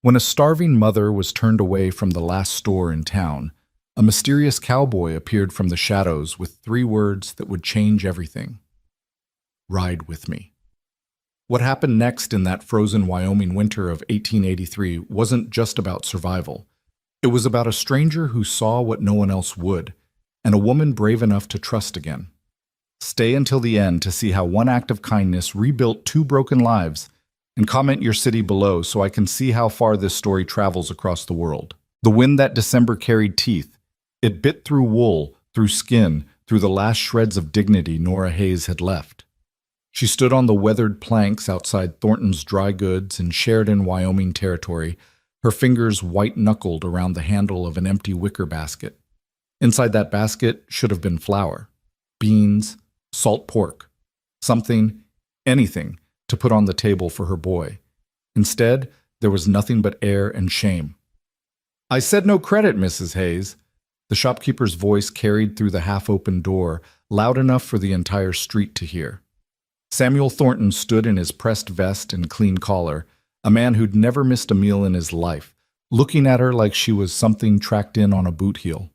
When a starving mother was turned away from the last store in town, a mysterious cowboy appeared from the shadows with three words that would change everything. Ride with me. What happened next in that frozen Wyoming winter of 1883 wasn't just about survival. It was about a stranger who saw what no one else would, and a woman brave enough to trust again. Stay until the end to see how one act of kindness rebuilt two broken lives, and comment your city below so I can see how far this story travels across the world. The wind that December carried teeth. It bit through wool, through skin, through the last shreds of dignity Nora Hayes had left. She stood on the weathered planks outside Thornton's Dry Goods in Sheridan, Wyoming territory, her fingers white-knuckled around the handle of an empty wicker basket. Inside that basket should have been flour, beans, salt pork, something, anything, to put on the table for her boy. Instead, there was nothing but air and shame. "I said no credit, Mrs. Hayes." The shopkeeper's voice carried through the half-open door, loud enough for the entire street to hear. Samuel Thornton stood in his pressed vest and clean collar, a man who'd never missed a meal in his life, looking at her like she was something tracked in on a boot heel.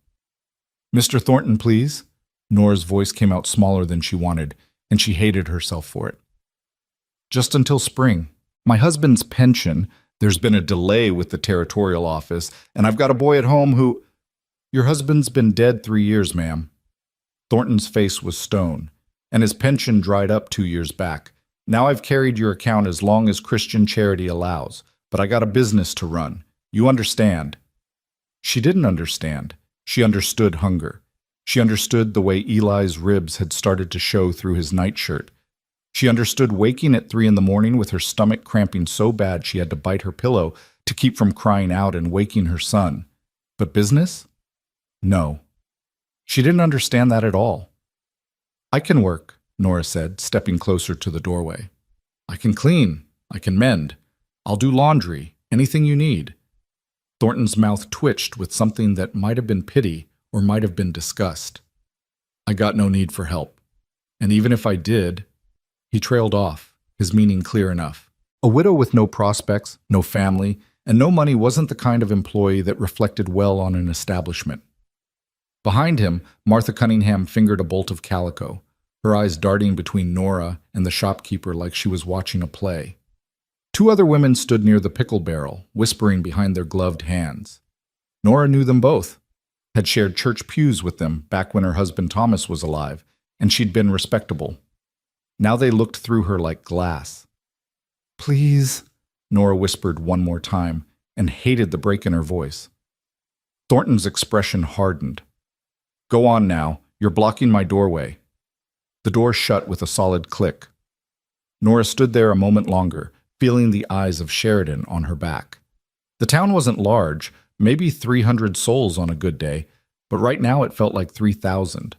"Mr. Thornton, please?" Nora's voice came out smaller than she wanted, and she hated herself for it. "Just until spring. My husband's pension, there's been a delay with the territorial office, and I've got a boy at home who—" "Your husband's been dead 3 years, ma'am." Thornton's face was stone, and his pension dried up 2 years back. "Now I've carried your account as long as Christian charity allows, but I got a business to run. You understand." She didn't understand. She understood hunger. She understood the way Eli's ribs had started to show through his nightshirt. She understood waking at 3 a.m. with her stomach cramping so bad she had to bite her pillow to keep from crying out and waking her son. But business? No. She didn't understand that at all. "I can work," Nora said, stepping closer to the doorway. "I can clean. I can mend. I'll do laundry. Anything you need." Thornton's mouth twitched with something that might have been pity or might have been disgust. "I got no need for help. And even if I did—" He trailed off, his meaning clear enough. A widow with no prospects, no family, and no money wasn't the kind of employee that reflected well on an establishment. Behind him, Martha Cunningham fingered a bolt of calico, her eyes darting between Nora and the shopkeeper like she was watching a play. 2 other women stood near the pickle barrel, whispering behind their gloved hands. Nora knew them both, had shared church pews with them back when her husband Thomas was alive, and she'd been respectable. Now they looked through her like glass. "Please," Nora whispered one more time, and hated the break in her voice. Thornton's expression hardened. "Go on now. You're blocking my doorway." The door shut with a solid click. Nora stood there a moment longer, feeling the eyes of Sheridan on her back. The town wasn't large, maybe 300 souls on a good day, but right now it felt like 3,000.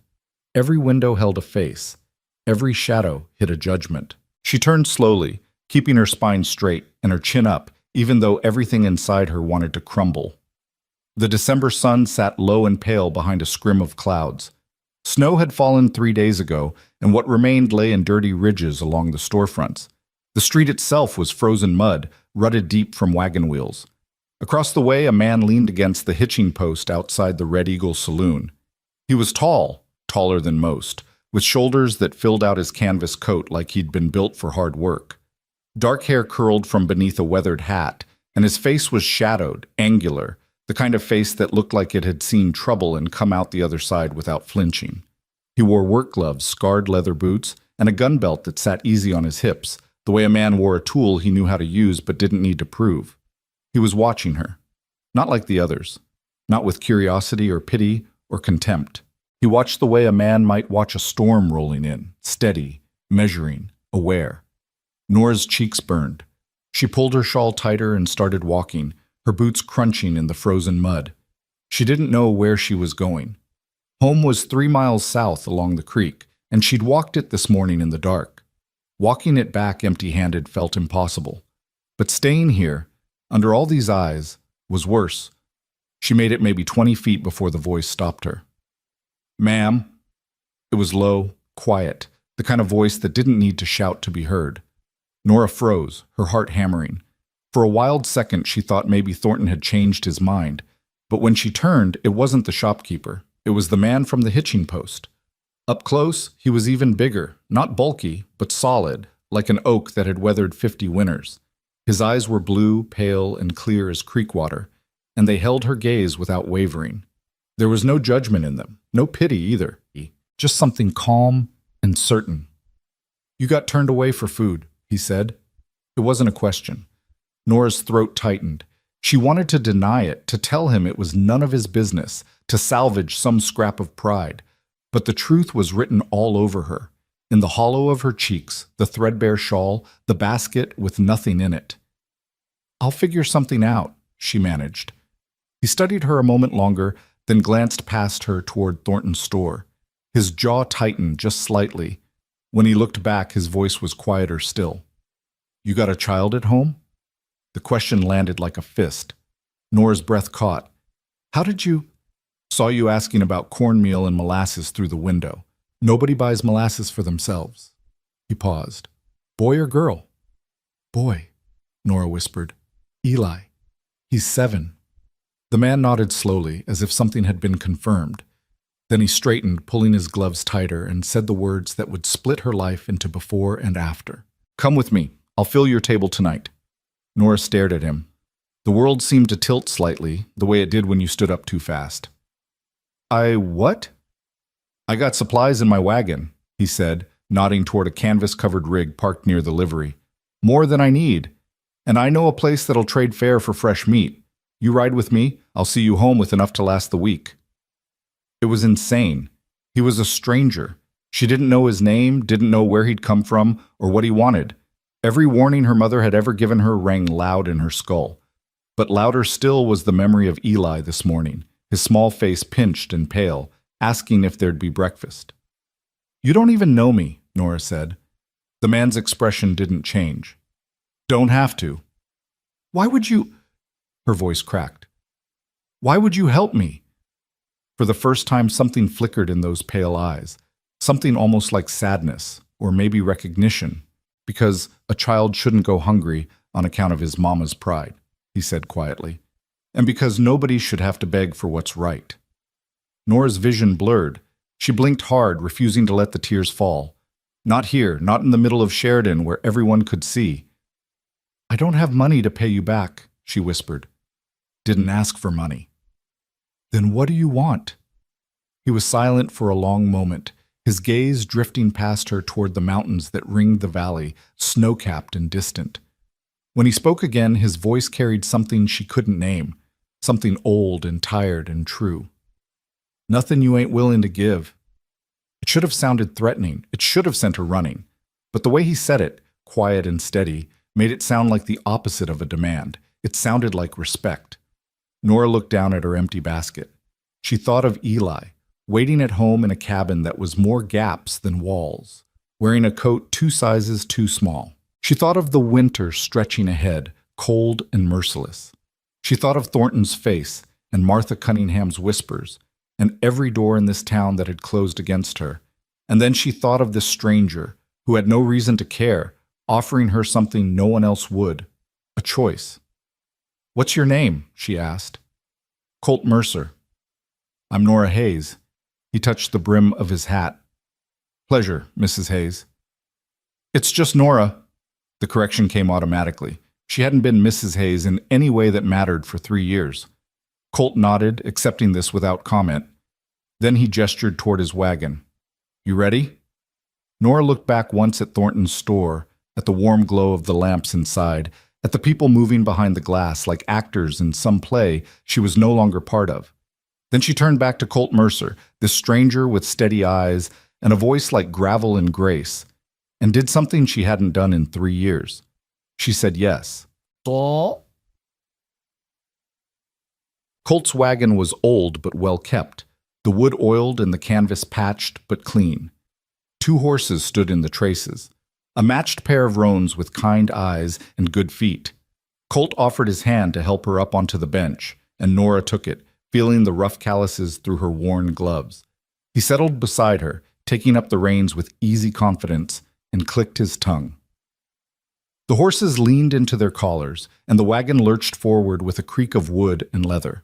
Every window held a face. Every shadow hid a judgment. She turned slowly, keeping her spine straight and her chin up, even though everything inside her wanted to crumble. The December sun sat low and pale behind a scrim of clouds. Snow had fallen 3 days ago, and what remained lay in dirty ridges along the storefronts. The street itself was frozen mud, rutted deep from wagon wheels. Across the way, a man leaned against the hitching post outside the Red Eagle Saloon. He was tall, taller than most, with shoulders that filled out his canvas coat like he'd been built for hard work. Dark hair curled from beneath a weathered hat, and his face was shadowed, angular, the kind of face that looked like it had seen trouble and come out the other side without flinching. He wore work gloves, scarred leather boots, and a gun belt that sat easy on his hips, the way a man wore a tool he knew how to use but didn't need to prove. He was watching her, not like the others, not with curiosity or pity or contempt. He watched the way a man might watch a storm rolling in, steady, measuring, aware. Nora's cheeks burned. She pulled her shawl tighter and started walking, her boots crunching in the frozen mud. She didn't know where she was going. Home was 3 miles south along the creek, and she'd walked it this morning in the dark. Walking it back empty-handed felt impossible. But staying here, under all these eyes, was worse. She made it maybe 20 feet before the voice stopped her. "Ma'am." It was low, quiet, the kind of voice that didn't need to shout to be heard. Nora froze, her heart hammering. For a wild second, she thought maybe Thornton had changed his mind. But when she turned, it wasn't the shopkeeper. It was the man from the hitching post. Up close, he was even bigger, not bulky, but solid, like an oak that had weathered 50 winters. His eyes were blue, pale, and clear as creek water, and they held her gaze without wavering. There was no judgment in them, no pity either, just something calm and certain. "You got turned away for food," he said. It wasn't a question. Nora's throat tightened. She wanted to deny it, to tell him it was none of his business, to salvage some scrap of pride. But the truth was written all over her, in the hollow of her cheeks, the threadbare shawl, the basket with nothing in it. "I'll figure something out," she managed. He studied her a moment longer, then glanced past her toward Thornton's store. His jaw tightened just slightly. When he looked back, his voice was quieter still. "You got a child at home?" The question landed like a fist. Nora's breath caught. "How did you—" "Saw you asking about cornmeal and molasses through the window. Nobody buys molasses for themselves." He paused. "Boy or girl?" "Boy," Nora whispered. "Eli. He's 7. The man nodded slowly, as if something had been confirmed. Then he straightened, pulling his gloves tighter, and said the words that would split her life into before and after. "Come with me. I'll fill your table tonight." Nora stared at him. The world seemed to tilt slightly, the way it did when you stood up too fast. What?" "I got supplies in my wagon," he said, nodding toward a canvas-covered rig parked near the livery. "More than I need. And I know a place that'll trade fair for fresh meat. You ride with me, I'll see you home with enough to last the week." It was insane. He was a stranger. She didn't know his name, didn't know where he'd come from, or what he wanted. Every warning her mother had ever given her rang loud in her skull. But louder still was the memory of Eli this morning, his small face pinched and pale, asking if there'd be breakfast. "You don't even know me," Nora said. The man's expression didn't change. "Don't have to." "Why would you—" Her voice cracked. "Why would you help me?" For the first time, something flickered in those pale eyes, something almost like sadness, or maybe recognition, because a child shouldn't go hungry on account of his mama's pride, he said quietly, and because nobody should have to beg for what's right. Nora's vision blurred. She blinked hard, refusing to let the tears fall. Not here, not in the middle of Sheridan, where everyone could see. "I don't have money to pay you back," she whispered. "Didn't ask for money." "Then what do you want?" He was silent for a long moment, his gaze drifting past her toward the mountains that ringed the valley, snow-capped and distant. When he spoke again, his voice carried something she couldn't name, something old and tired and true. "Nothing you ain't willing to give." It should have sounded threatening. It should have sent her running. But the way he said it, quiet and steady, made it sound like the opposite of a demand. It sounded like respect. Nora looked down at her empty basket. She thought of Eli, waiting at home in a cabin that was more gaps than walls, wearing a coat 2 sizes too small. She thought of the winter stretching ahead, cold and merciless. She thought of Thornton's face and Martha Cunningham's whispers, and every door in this town that had closed against her. And then she thought of this stranger, who had no reason to care, offering her something no one else would, a choice. "What's your name?" she asked. "Colt Mercer." "I'm Nora Hayes." He touched the brim of his hat. "Pleasure, Mrs. Hayes." "It's just Nora." The correction came automatically. She hadn't been Mrs. Hayes in any way that mattered for 3 years. Colt nodded, accepting this without comment. Then he gestured toward his wagon. "You ready?" Nora looked back once at Thornton's store, at the warm glow of the lamps inside, at the people moving behind the glass like actors in some play she was no longer part of. Then she turned back to Colt Mercer, this stranger with steady eyes and a voice like gravel and grace, and did something she hadn't done in 3 years. She said yes. Colt's wagon was old but well kept, the wood oiled and the canvas patched but clean. 2 horses stood in the traces, a matched pair of roans with kind eyes and good feet. Colt offered his hand to help her up onto the bench, and Nora took it, feeling the rough calluses through her worn gloves. He settled beside her, taking up the reins with easy confidence, and clicked his tongue. The horses leaned into their collars, and the wagon lurched forward with a creak of wood and leather.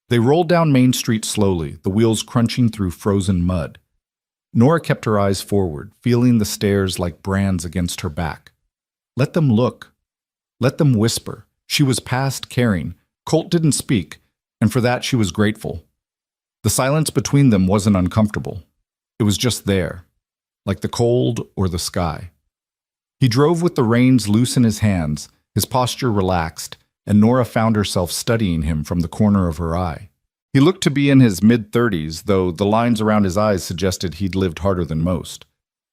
They rolled down Main Street slowly, the wheels crunching through frozen mud. Nora kept her eyes forward, feeling the stairs like brands against her back. Let them look. Let them whisper. She was past caring. Colt didn't speak, and for that she was grateful. The silence between them wasn't uncomfortable. It was just there, like the cold or the sky. He drove with the reins loose in his hands, his posture relaxed, and Nora found herself studying him from the corner of her eye. He looked to be in his mid-30s, though the lines around his eyes suggested he'd lived harder than most.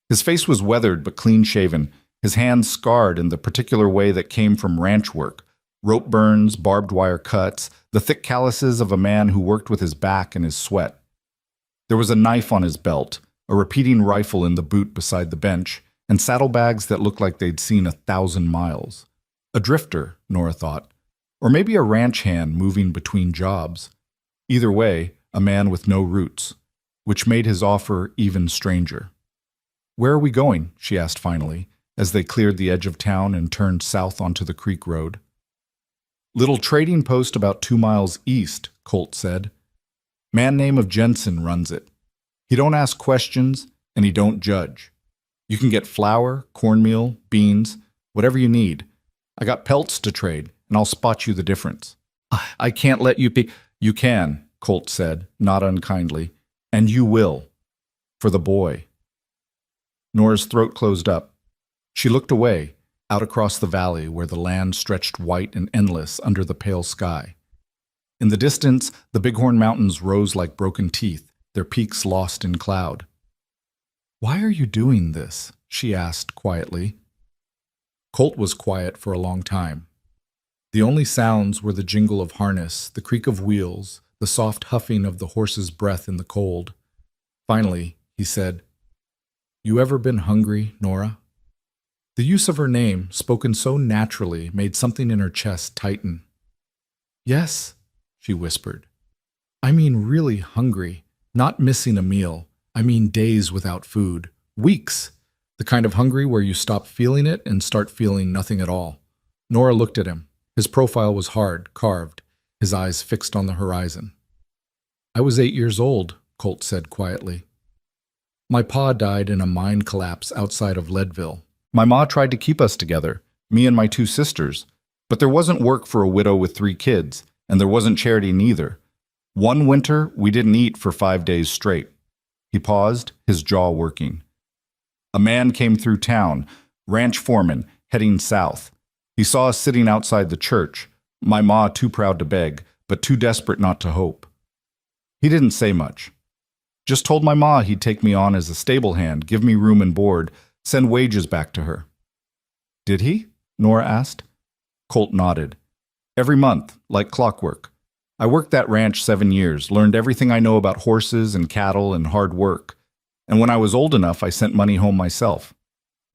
His face was weathered but clean-shaven, his hands scarred in the particular way that came from ranch work, rope burns, barbed wire cuts, the thick calluses of a man who worked with his back and his sweat. There was a knife on his belt, a repeating rifle in the boot beside the bench, and saddlebags that looked like they'd seen 1,000 miles. A drifter, Nora thought, or maybe a ranch hand moving between jobs. Either way, a man with no roots, which made his offer even stranger. "Where are we going?" she asked finally, as they cleared the edge of town and turned south onto the creek road. "Little trading post about 2 miles east," Colt said. "Man name of Jensen runs it. He don't ask questions, and he don't judge. You can get flour, cornmeal, beans, whatever you need. I got pelts to trade, and I'll spot you the difference." "I can't let you be—" "You can," Colt said, not unkindly, "and you will. For the boy." Nora's throat closed up. She looked away, out across the valley where the land stretched white and endless under the pale sky. In the distance, the Bighorn Mountains rose like broken teeth, their peaks lost in cloud. "Why are you doing this?" she asked quietly. Colt was quiet for a long time. The only sounds were the jingle of harness, the creak of wheels, the soft huffing of the horse's breath in the cold. Finally, he said, "You ever been hungry, Nora?" The use of her name, spoken so naturally, made something in her chest tighten. "Yes," she whispered. "I mean really hungry, not missing a meal. I mean days without food, weeks, the kind of hungry where you stop feeling it and start feeling nothing at all." Nora looked at him. His profile was hard, carved, his eyes fixed on the horizon. "I was 8 years old," Colt said quietly. "My pa died in a mine collapse outside of Leadville. My ma tried to keep us together, me and my 2 sisters, but there wasn't work for a widow with 3 kids, and there wasn't charity neither. One winter, we didn't eat for 5 days straight." He paused, his jaw working. "A man came through town, ranch foreman, heading south. He saw us sitting outside the church, my ma too proud to beg, but too desperate not to hope. He didn't say much. Just told my ma he'd take me on as a stable hand, give me room and board, send wages back to her." "Did he?" Nora asked. Colt nodded. "Every month, like clockwork. I worked that ranch 7 years, learned everything I know about horses and cattle and hard work. And when I was old enough, I sent money home myself.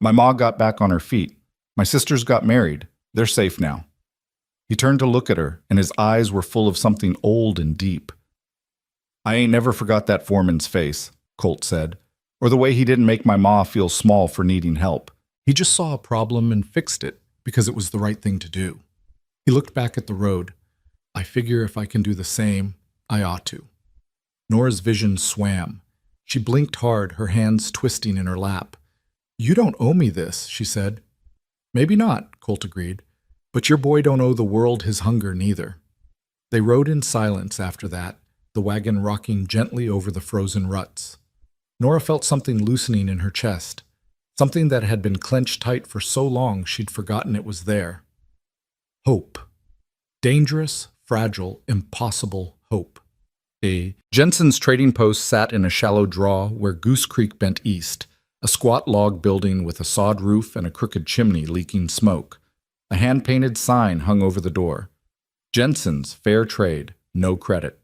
My ma got back on her feet. My sisters got married. They're safe now." He turned to look at her, and his eyes were full of something old and deep. "I ain't never forgot that foreman's face," Colt said, "or the way he didn't make my ma feel small for needing help. He just saw a problem and fixed it because it was the right thing to do." He looked back at the road. "I figure if I can do the same, I ought to." Nora's vision swam. She blinked hard, her hands twisting in her lap. "You don't owe me this," she said. "Maybe not," Colt agreed, "but your boy don't owe the world his hunger neither." They rode in silence after that, the wagon rocking gently over the frozen ruts. Nora felt something loosening in her chest, something that had been clenched tight for so long she'd forgotten it was there. Hope. Dangerous, fragile, impossible hope. Jensen's trading post sat in a shallow draw where Goose Creek bent east, a squat log building with a sod roof and a crooked chimney leaking smoke. A hand-painted sign hung over the door. Jensen's, fair trade, no credit.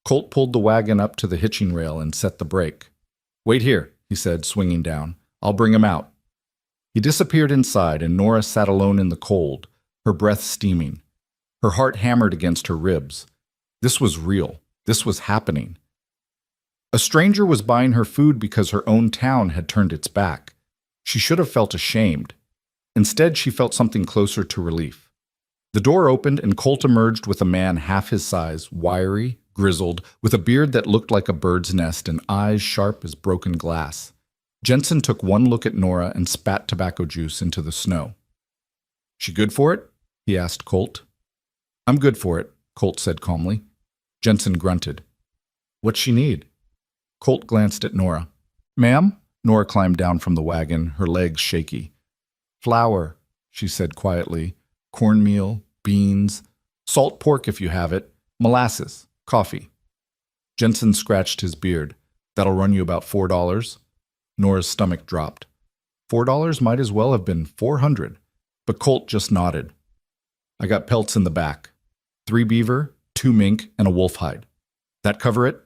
Colt pulled the wagon up to the hitching rail and set the brake. "Wait here," he said, swinging down. "I'll bring him out." He disappeared inside, and Nora sat alone in the cold, her breath steaming. Her heart hammered against her ribs. This was real. This was happening. A stranger was buying her food because her own town had turned its back. She should have felt ashamed. Instead, she felt something closer to relief. The door opened and Colt emerged with a man half his size, wiry, grizzled, with a beard that looked like a bird's nest and eyes sharp as broken glass. Jensen took one look at Nora and spat tobacco juice into the snow. "She good for it?" he asked Colt. "I'm good for it," Colt said calmly. Jensen grunted. "What's she need?" Colt glanced at Nora. "Ma'am?" Nora climbed down from the wagon, her legs shaky. "Flour," she said quietly. "Cornmeal, beans, salt pork if you have it, molasses, coffee." Jensen scratched his beard. "That'll run you about $4. Nora's stomach dropped. $4 might as well have been 400, but Colt just nodded. "I got pelts in the back. 3 beaver, 2 mink, and a wolf hide. That cover it?"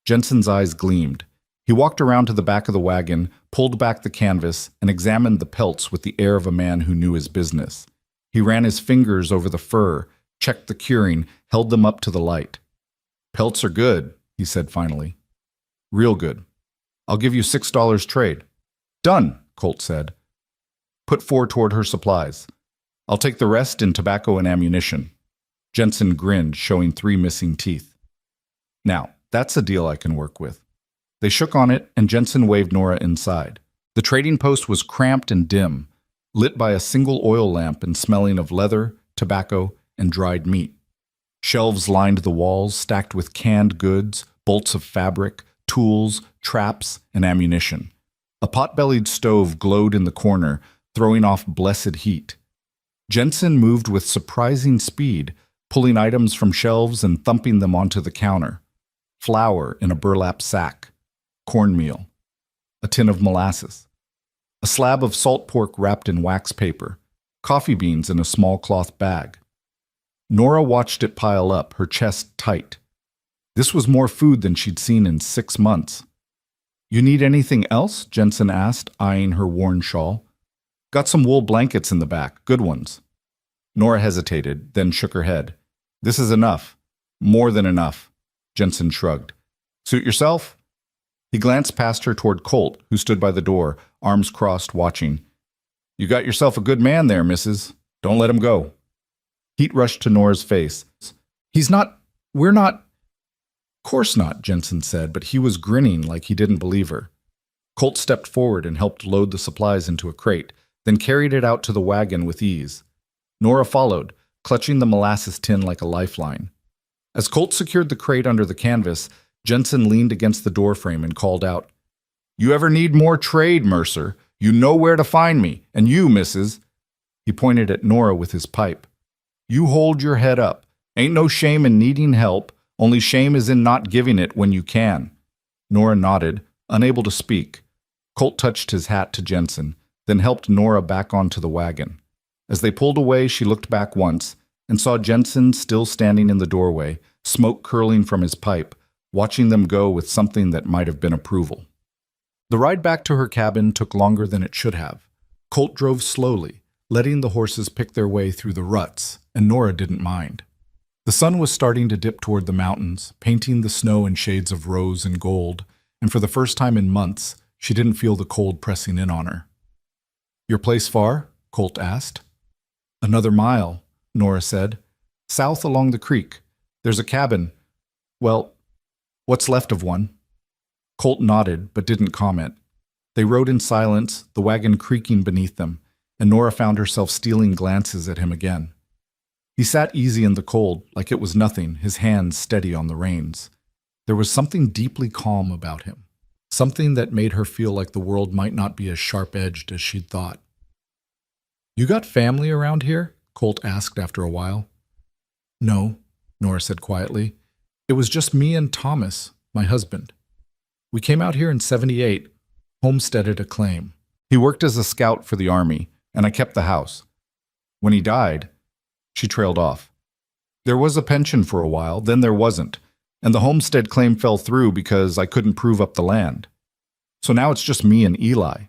Jensen's eyes gleamed. He walked around to the back of the wagon, pulled back the canvas, and examined the pelts with the air of a man who knew his business. He ran his fingers over the fur, checked the curing, held them up to the light. "Pelts are good," he said finally. "Real good. I'll give you $6 trade." "Done," Colt said. "Put 4 toward her supplies. I'll take the rest in tobacco and ammunition." Jensen grinned, showing 3 missing teeth. "Now, that's a deal I can work with." They shook on it, and Jensen waved Nora inside. The trading post was cramped and dim, lit by a single oil lamp and smelling of leather, tobacco, and dried meat. Shelves lined the walls, stacked with canned goods, bolts of fabric, tools, traps, and ammunition. A pot-bellied stove glowed in the corner, throwing off blessed heat. Jensen moved with surprising speed, pulling items from shelves and thumping them onto the counter. Flour in a burlap sack, cornmeal, a tin of molasses, a slab of salt pork wrapped in wax paper, coffee beans in a small cloth bag. Nora watched it pile up, her chest tight. This was more food than she'd seen in 6 months. "You need anything else?" Jensen asked, eyeing her worn shawl. "Got some wool blankets in the back, good ones." Nora hesitated, then shook her head. "This is enough. More than enough." Jensen shrugged. "Suit yourself?" He glanced past her toward Colt, who stood by the door, arms crossed, watching. "You got yourself a good man there, missus. Don't let him go." Heat rushed to Nora's face. We're not. "Course not," Jensen said, but he was grinning like he didn't believe her. Colt stepped forward and helped load the supplies into a crate, then carried it out to the wagon with ease. Nora followed, clutching the molasses tin like a lifeline. As Colt secured the crate under the canvas, Jensen leaned against the doorframe and called out, "You ever need more trade, Mercer? You know where to find me, and you, missus." He pointed at Nora with his pipe. "You hold your head up. Ain't no shame in needing help, only shame is in not giving it when you can." Nora nodded, unable to speak. Colt touched his hat to Jensen, then helped Nora back onto the wagon. As they pulled away, she looked back once and saw Jensen still standing in the doorway, smoke curling from his pipe, watching them go with something that might have been approval. The ride back to her cabin took longer than it should have. Colt drove slowly, letting the horses pick their way through the ruts, and Nora didn't mind. The sun was starting to dip toward the mountains, painting the snow in shades of rose and gold, and for the first time in months, she didn't feel the cold pressing in on her. "Your place far?" Colt asked. "Another mile," Nora said. "South along the creek. There's a cabin. Well, what's left of one." Colt nodded, but didn't comment. They rode in silence, the wagon creaking beneath them, and Nora found herself stealing glances at him again. He sat easy in the cold, like it was nothing, his hands steady on the reins. There was something deeply calm about him, something that made her feel like the world might not be as sharp-edged as she'd thought. "You got family around here?" Colt asked after a while. "No," Nora said quietly. "It was just me and Thomas, my husband. We came out here in '78, homesteaded a claim. He worked as a scout for the Army, and I kept the house. When he died," she trailed off. "There was a pension for a while, then there wasn't, and the homestead claim fell through because I couldn't prove up the land. So now it's just me and Eli."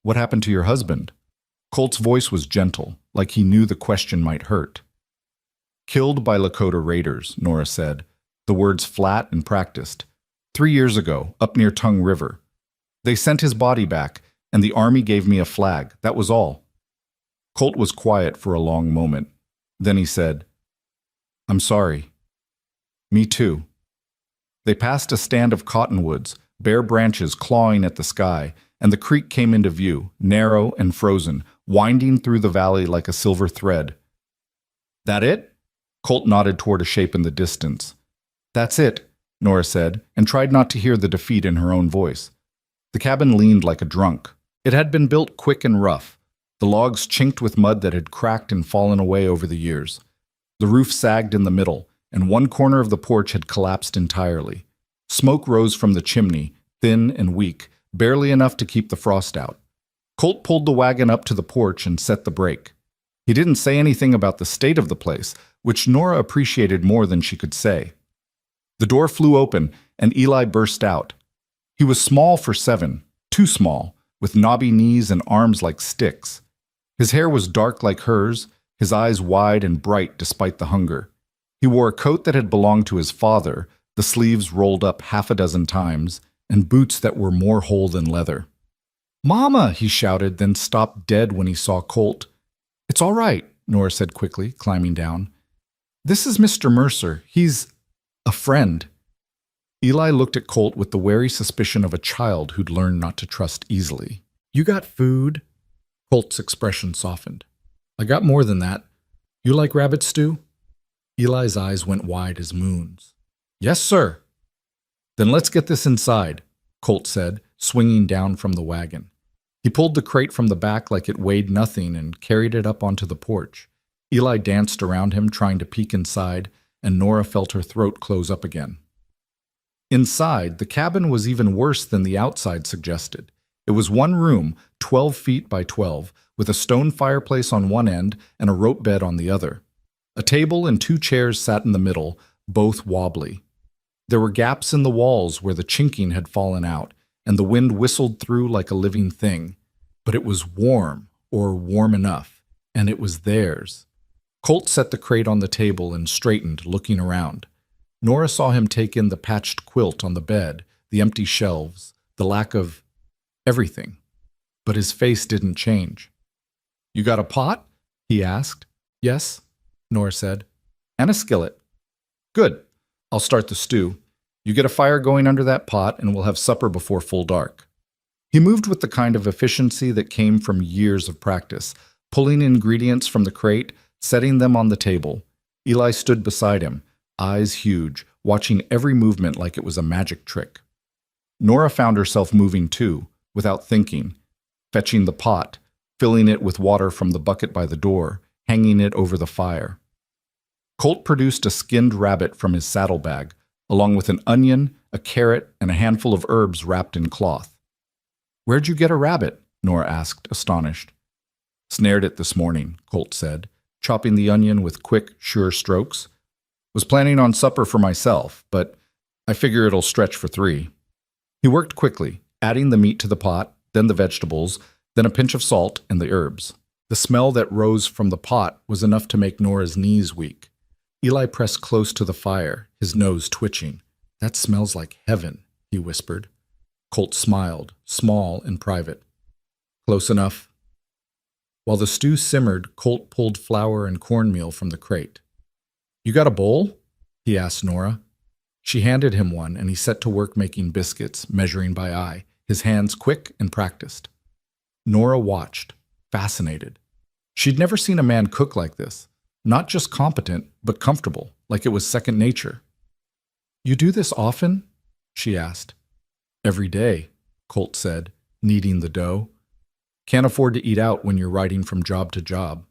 "What happened to your husband?" Colt's voice was gentle, like he knew the question might hurt. "Killed by Lakota raiders," Nora said, the words flat and practiced. 3 years ago, up near Tongue River. They sent his body back, and the Army gave me a flag, that was all. Colt was quiet for a long moment. Then he said, "I'm sorry." "Me too." They passed a stand of cottonwoods, bare branches clawing at the sky, and the creek came into view, narrow and frozen, winding through the valley like a silver thread. "That it?" Colt nodded toward a shape in the distance. "That's it," Nora said, and tried not to hear the defeat in her own voice. The cabin leaned like a drunk. It had been built quick and rough. The logs chinked with mud that had cracked and fallen away over the years. The roof sagged in the middle, and one corner of the porch had collapsed entirely. Smoke rose from the chimney, thin and weak, barely enough to keep the frost out. Colt pulled the wagon up to the porch and set the brake. He didn't say anything about the state of the place, which Nora appreciated more than she could say. The door flew open, and Eli burst out. He was small for 7, too small, with knobby knees and arms like sticks. His hair was dark like hers, his eyes wide and bright despite the hunger. He wore a coat that had belonged to his father, the sleeves rolled up half a dozen times, and boots that were more whole than leather. "Mama!" he shouted, then stopped dead when he saw Colt. "It's all right," Nora said quickly, climbing down. "This is Mr. Mercer. He's a friend." Eli looked at Colt with the wary suspicion of a child who'd learned not to trust easily. "You got food?" Colt's expression softened. "I got more than that. You like rabbit stew?" Eli's eyes went wide as moons. "Yes, sir." "Then let's get this inside," Colt said, swinging down from the wagon. He pulled the crate from the back like it weighed nothing and carried it up onto the porch. Eli danced around him, trying to peek inside, and Nora felt her throat close up again. Inside, the cabin was even worse than the outside suggested. It was one room, 12 feet by 12, with a stone fireplace on one end and a rope bed on the other. A table and 2 chairs sat in the middle, both wobbly. There were gaps in the walls where the chinking had fallen out, and the wind whistled through like a living thing. But it was warm, or warm enough, and it was theirs. Colt set the crate on the table and straightened, looking around. Nora saw him take in the patched quilt on the bed, the empty shelves, the lack of everything. But his face didn't change. "You got a pot?" he asked. "Yes," Nora said. "And a skillet." "Good. I'll start the stew. You get a fire going under that pot, and we'll have supper before full dark." He moved with the kind of efficiency that came from years of practice, pulling ingredients from the crate, setting them on the table. Eli stood beside him, eyes huge, watching every movement like it was a magic trick. Nora found herself moving too, without thinking, fetching the pot, filling it with water from the bucket by the door, hanging it over the fire. Colt produced a skinned rabbit from his saddlebag, along with an onion, a carrot, and a handful of herbs wrapped in cloth. "Where'd you get a rabbit?" Nora asked, astonished. "Snared it this morning," Colt said, chopping the onion with quick, sure strokes. "Was planning on supper for myself, but I figure it'll stretch for 3. He worked quickly, adding the meat to the pot, then the vegetables, then a pinch of salt and the herbs. The smell that rose from the pot was enough to make Nora's knees weak. Eli pressed close to the fire, his nose twitching. "That smells like heaven," he whispered. Colt smiled, small and private. "Close enough." While the stew simmered, Colt pulled flour and cornmeal from the crate. "You got a bowl?" he asked Nora. She handed him one, and he set to work making biscuits, measuring by eye, his hands quick and practiced. Nora watched, fascinated. She'd never seen a man cook like this. Not just competent, but comfortable, like it was second nature. "You do this often?" she asked. "Every day," Colt said, kneading the dough. "Can't afford to eat out when you're riding from job to job."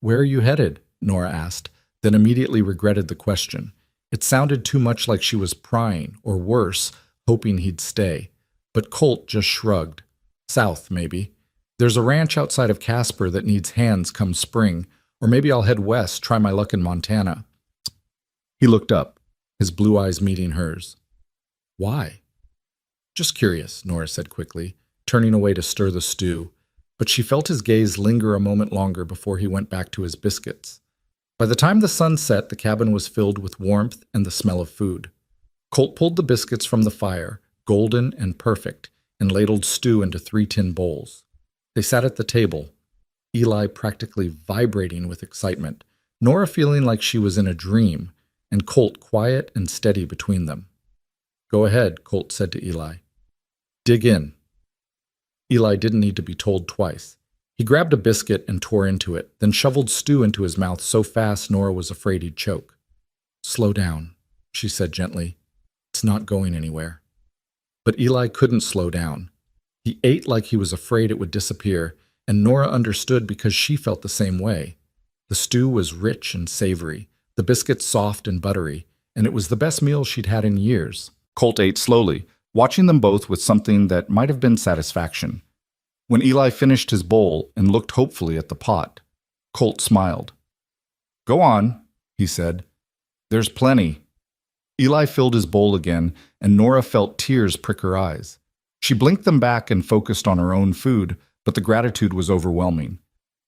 "Where are you headed?" Nora asked, then immediately regretted the question. It sounded too much like she was prying, or worse, hoping he'd stay. But Colt just shrugged. "South, maybe. There's a ranch outside of Casper that needs hands come spring, or maybe I'll head west, try my luck in Montana." He looked up, his blue eyes meeting hers. "Why?" "Just curious," Nora said quickly, turning away to stir the stew, but she felt his gaze linger a moment longer before he went back to his biscuits. By the time the sun set, the cabin was filled with warmth and the smell of food. Colt pulled the biscuits from the fire, golden and perfect, and ladled stew into 3 tin bowls. They sat at the table. Eli practically vibrating with excitement, Nora feeling like she was in a dream, and Colt quiet and steady between them. "Go ahead," Colt said to Eli. "Dig in." Eli didn't need to be told twice. He grabbed a biscuit and tore into it, then shoveled stew into his mouth so fast Nora was afraid he'd choke. "Slow down," she said gently. "It's not going anywhere." But Eli couldn't slow down. He ate like he was afraid it would disappear, and Nora understood because she felt the same way. The stew was rich and savory, the biscuits soft and buttery, and it was the best meal she'd had in years. Colt ate slowly, watching them both with something that might have been satisfaction. When Eli finished his bowl and looked hopefully at the pot, Colt smiled. "Go on," he said. "There's plenty." Eli filled his bowl again, and Nora felt tears prick her eyes. She blinked them back and focused on her own food, but the gratitude was overwhelming.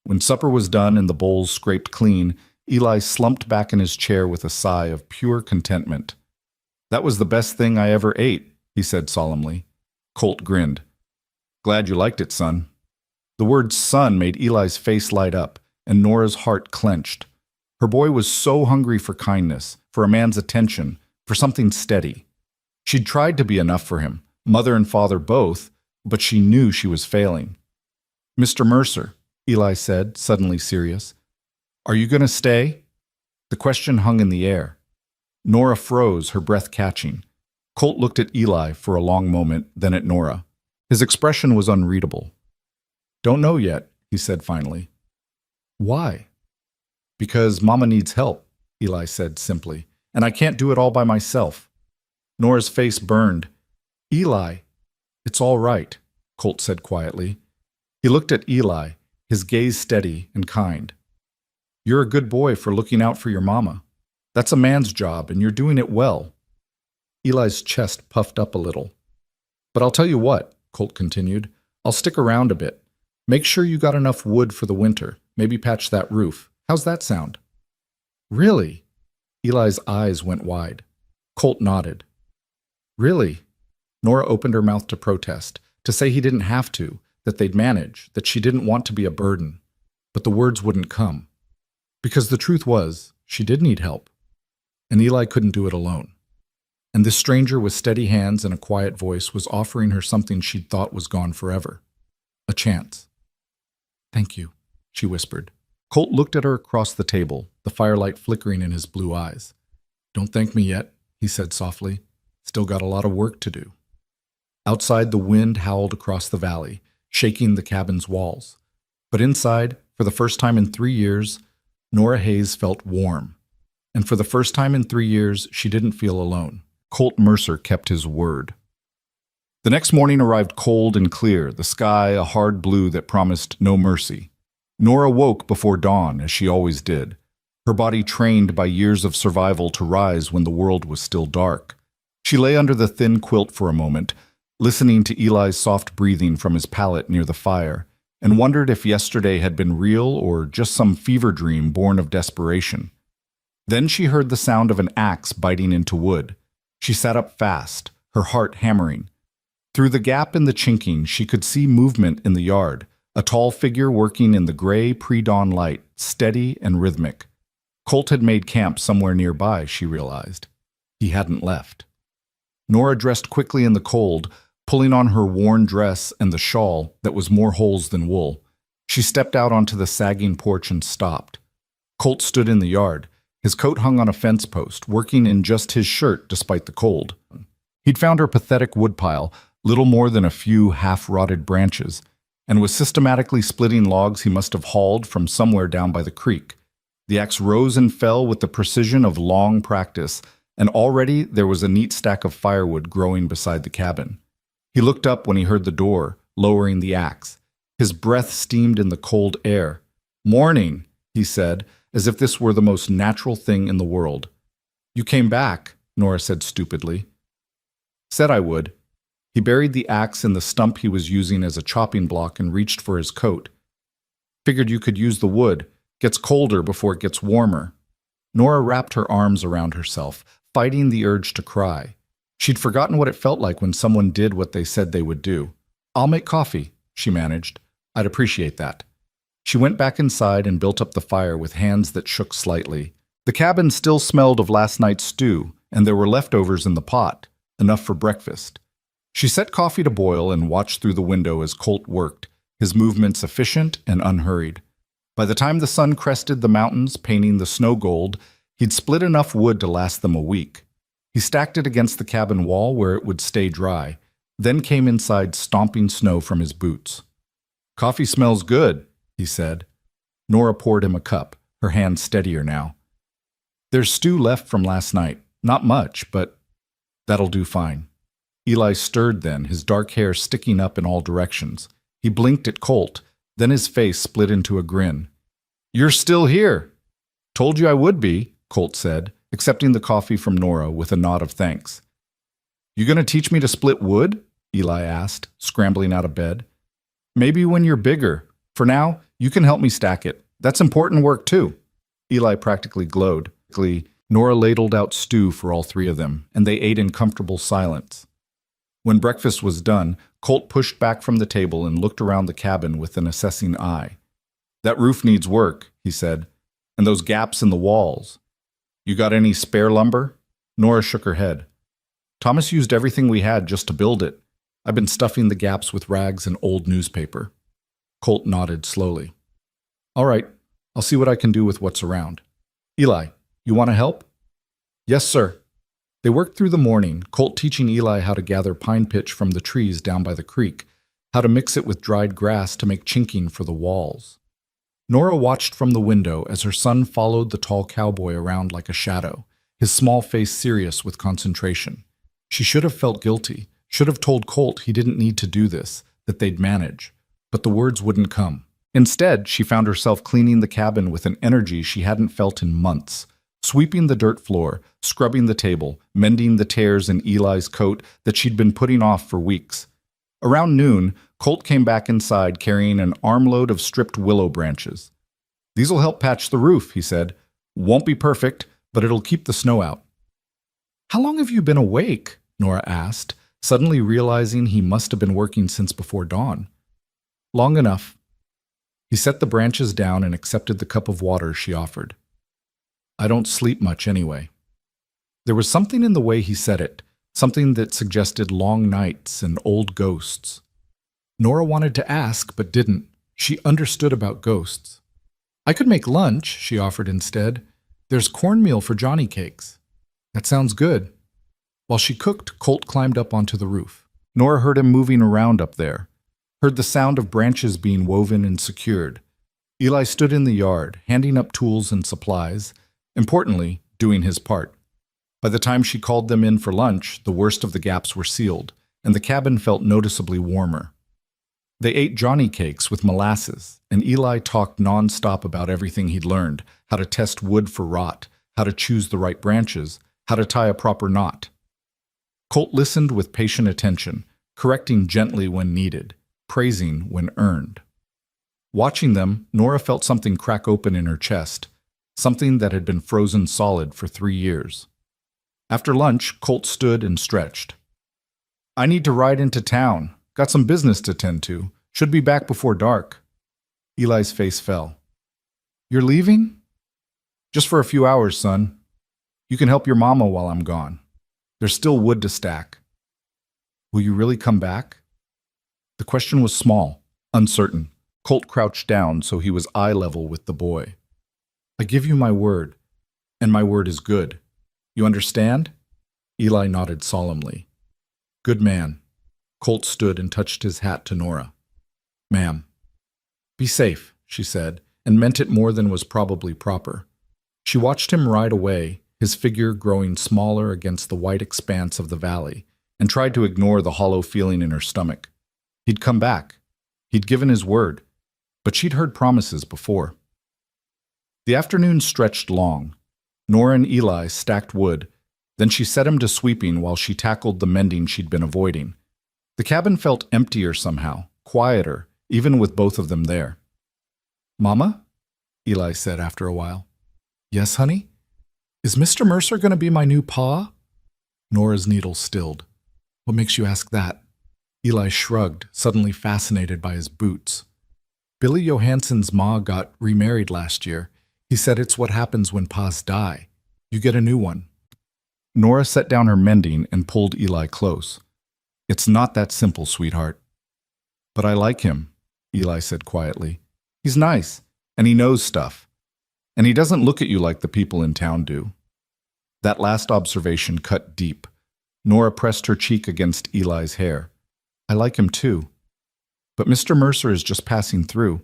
When supper was done and the bowls scraped clean, Eli slumped back in his chair with a sigh of pure contentment. "That was the best thing I ever ate," he said solemnly. Colt grinned. "Glad you liked it, son." The word son made Eli's face light up, and Nora's heart clenched. Her boy was so hungry for kindness, for a man's attention, for something steady. She'd tried to be enough for him, mother and father both, but she knew she was failing. "Mr. Mercer," Eli said, suddenly serious, "are you going to stay?" The question hung in the air. Nora froze, her breath catching. Colt looked at Eli for a long moment, then at Nora. His expression was unreadable. "Don't know yet," he said finally. "Why?" "Because Mama needs help," Eli said simply, "and I can't do it all by myself." Nora's face burned. "Eli, it's all right," Colt said quietly. He looked at Eli, his gaze steady and kind. "You're a good boy for looking out for your mama. That's a man's job, and you're doing it well." Eli's chest puffed up a little. "But I'll tell you what," Colt continued, "I'll stick around a bit. Make sure you got enough wood for the winter. Maybe patch that roof. How's that sound?" "Really?" Eli's eyes went wide. Colt nodded. "Really?" Nora opened her mouth to protest, to say he didn't have to, that they'd manage, that she didn't want to be a burden. But the words wouldn't come. Because the truth was, she did need help. And Eli couldn't do it alone. And this stranger with steady hands and a quiet voice was offering her something she'd thought was gone forever. A chance. "Thank you," she whispered. Colt looked at her across the table, the firelight flickering in his blue eyes. "Don't thank me yet," he said softly. "Still got a lot of work to do." Outside, the wind howled across the valley, shaking the cabin's walls. But inside, for the first time in 3 years, Nora Hayes felt warm. And for the first time in 3 years, she didn't feel alone. Colt Mercer kept his word. The next morning arrived cold and clear, the sky a hard blue that promised no mercy. Nora woke before dawn, as she always did, her body trained by years of survival to rise when the world was still dark. She lay under the thin quilt for a moment, listening to Eli's soft breathing from his pallet near the fire, and wondered if yesterday had been real or just some fever dream born of desperation. Then she heard the sound of an axe biting into wood. She sat up fast, her heart hammering. Through the gap in the chinking, she could see movement in the yard, a tall figure working in the gray pre-dawn light, steady and rhythmic. Colt had made camp somewhere nearby, she realized. He hadn't left. Nora dressed quickly in the cold, pulling on her worn dress and the shawl that was more holes than wool. She stepped out onto the sagging porch and stopped. Colt stood in the yard, his coat hung on a fence post, working in just his shirt despite the cold. He'd found her pathetic woodpile, little more than a few half-rotted branches, and was systematically splitting logs he must have hauled from somewhere down by the creek. The axe rose and fell with the precision of long practice, and already there was a neat stack of firewood growing beside the cabin. He looked up when he heard the door, lowering the axe. His breath steamed in the cold air. "Morning," he said, as if this were the most natural thing in the world. "You came back," Nora said stupidly. "Said I would." He buried the axe in the stump he was using as a chopping block and reached for his coat. "Figured you could use the wood. Gets colder before it gets warmer." Nora wrapped her arms around herself, fighting the urge to cry. She'd forgotten what it felt like when someone did what they said they would do. "I'll make coffee," she managed. "I'd appreciate that." She went back inside and built up the fire with hands that shook slightly. The cabin still smelled of last night's stew, and there were leftovers in the pot, enough for breakfast. She set coffee to boil and watched through the window as Colt worked, his movements efficient and unhurried. By the time the sun crested the mountains, painting the snow gold, he'd split enough wood to last them a week. He stacked it against the cabin wall where it would stay dry, then came inside stomping snow from his boots. "Coffee smells good," he said. Nora poured him a cup, her hand steadier now. "There's stew left from last night. Not much, but that'll do fine." Eli stirred then, his dark hair sticking up in all directions. He blinked at Colt, then his face split into a grin. "You're still here." "Told you I would be," Colt said, accepting the coffee from Nora with a nod of thanks. "You gonna teach me to split wood?" Eli asked, scrambling out of bed. "Maybe when you're bigger. For now, you can help me stack it. That's important work too." Eli practically glowed. Nora ladled out stew for all three of them, and they ate in comfortable silence. When breakfast was done, Colt pushed back from the table and looked around the cabin with an assessing eye. "That roof needs work," he said, "and those gaps in the walls. You got any spare lumber?" Nora shook her head. "Thomas used everything we had just to build it. I've been stuffing the gaps with rags and old newspaper." Colt nodded slowly. "All right, I'll see what I can do with what's around. Eli, you want to help?" "Yes, sir." They worked through the morning, Colt teaching Eli how to gather pine pitch from the trees down by the creek, how to mix it with dried grass to make chinking for the walls. Nora watched from the window as her son followed the tall cowboy around like a shadow, his small face serious with concentration. She should have felt guilty, should have told Colt he didn't need to do this, that they'd manage, but the words wouldn't come. Instead, she found herself cleaning the cabin with an energy she hadn't felt in months, sweeping the dirt floor, scrubbing the table, mending the tears in Eli's coat that she'd been putting off for weeks. Around noon, Colt came back inside carrying an armload of stripped willow branches. "These'll help patch the roof," he said. "Won't be perfect, but it'll keep the snow out." "How long have you been awake?" Nora asked, suddenly realizing he must have been working since before dawn. "Long enough." He set the branches down and accepted the cup of water she offered. "I don't sleep much anyway." There was something in the way he said it, something that suggested long nights and old ghosts. Nora wanted to ask, but didn't. She understood about ghosts. "I could make lunch," she offered instead. "There's cornmeal for Johnny cakes." "That sounds good." While she cooked, Colt climbed up onto the roof. Nora heard him moving around up there, heard the sound of branches being woven and secured. Eli stood in the yard, handing up tools and supplies, importantly, doing his part. By the time she called them in for lunch, the worst of the gaps were sealed, and the cabin felt noticeably warmer. They ate Johnny cakes with molasses, and Eli talked nonstop about everything he'd learned, how to test wood for rot, how to choose the right branches, how to tie a proper knot. Colt listened with patient attention, correcting gently when needed, praising when earned. Watching them, Nora felt something crack open in her chest, something that had been frozen solid for 3 years. After lunch, Colt stood and stretched. "I need to ride into town. Got some business to tend to. Should be back before dark." Eli's face fell. "You're leaving?" "Just for a few hours, son. You can help your mama while I'm gone. There's still wood to stack." "Will you really come back?" The question was small, uncertain. Colt crouched down so he was eye level with the boy. "I give you my word, and my word is good. You understand?" Eli nodded solemnly. "Good man." Colt stood and touched his hat to Nora. "Ma'am." "Be safe," she said, and meant it more than was probably proper. She watched him ride away, his figure growing smaller against the white expanse of the valley, and tried to ignore the hollow feeling in her stomach. He'd come back. He'd given his word, but she'd heard promises before. The afternoon stretched long. Nora and Eli stacked wood, then she set him to sweeping while she tackled the mending she'd been avoiding. The cabin felt emptier somehow, quieter, even with both of them there. "Mama?" Eli said after a while. "Yes, honey? Is Mr. Mercer going to be my new pa?" Nora's needle stilled. "What makes you ask that?" Eli shrugged, suddenly fascinated by his boots. Billy Johansen's ma got remarried last year. He said it's what happens when pa's die. You get a new one. Nora set down her mending and pulled Eli close. It's not that simple, sweetheart. But I like him, Eli said quietly. He's nice, and he knows stuff. And he doesn't look at you like the people in town do. That last observation cut deep. Nora pressed her cheek against Eli's hair. I like him too. But Mr. Mercer is just passing through.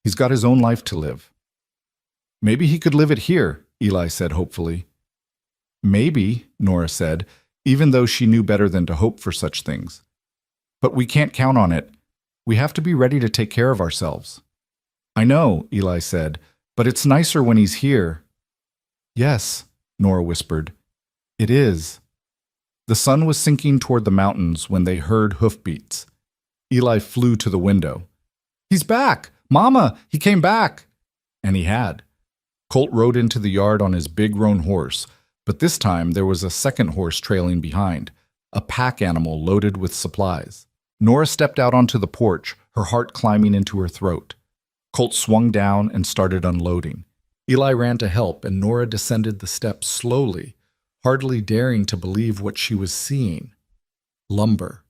He's got his own life to live. Maybe he could live it here, Eli said hopefully. Maybe, Nora said, even though she knew better than to hope for such things. But we can't count on it. We have to be ready to take care of ourselves. I know, Eli said, but it's nicer when he's here. Yes, Nora whispered. It is. The sun was sinking toward the mountains when they heard hoofbeats. Eli flew to the window. He's back! Mama, he came back! And he had. Colt rode into the yard on his big roan horse, but this time there was a second horse trailing behind, a pack animal loaded with supplies. Nora stepped out onto the porch, her heart climbing into her throat. Colt swung down and started unloading. Eli ran to help, and Nora descended the steps slowly, hardly daring to believe what she was seeing. Lumber.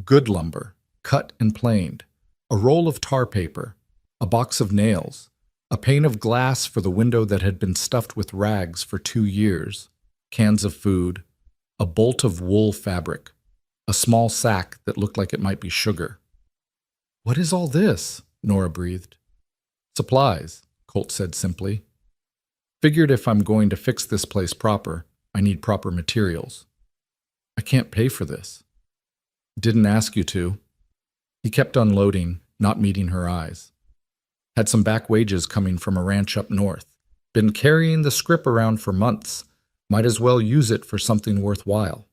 Good lumber, cut and planed. A roll of tar paper. A box of nails. A pane of glass for the window that had been stuffed with rags for 2 years. Cans of food. A bolt of wool fabric. A small sack that looked like it might be sugar. What is all this? Nora breathed. Supplies, Colt said simply. Figured if I'm going to fix this place proper, I need proper materials. I can't pay for this. Didn't ask you to. He kept unloading, not meeting her eyes. Had some back wages coming from a ranch up north. Been carrying the scrip around for months. Might as well use it for something worthwhile.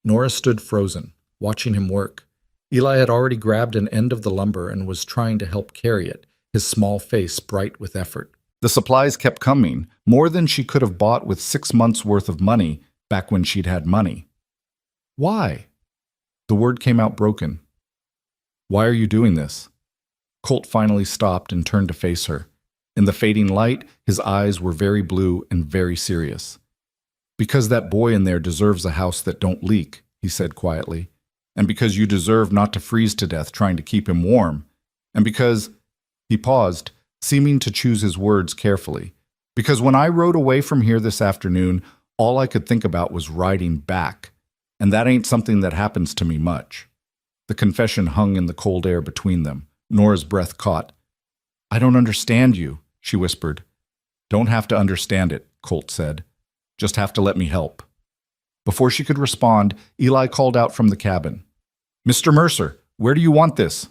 Nora stood frozen, watching him work. Eli had already grabbed an end of the lumber and was trying to help carry it, his small face bright with effort. The supplies kept coming, more than she could have bought with 6 months' worth of money back when she'd had money. Why? The word came out broken. Why are you doing this? Colt finally stopped and turned to face her. In the fading light, his eyes were very blue and very serious. Because that boy in there deserves a house that don't leak, he said quietly. And because you deserve not to freeze to death trying to keep him warm. And because... He paused, seeming to choose his words carefully. Because when I rode away from here this afternoon, all I could think about was riding back. And that ain't something that happens to me much. The confession hung in the cold air between them. Nora's breath caught. I don't understand you, she whispered. Don't have to understand it, Colt said. Just have to let me help. Before she could respond, Eli called out from the cabin. Mr. Mercer, where do you want this?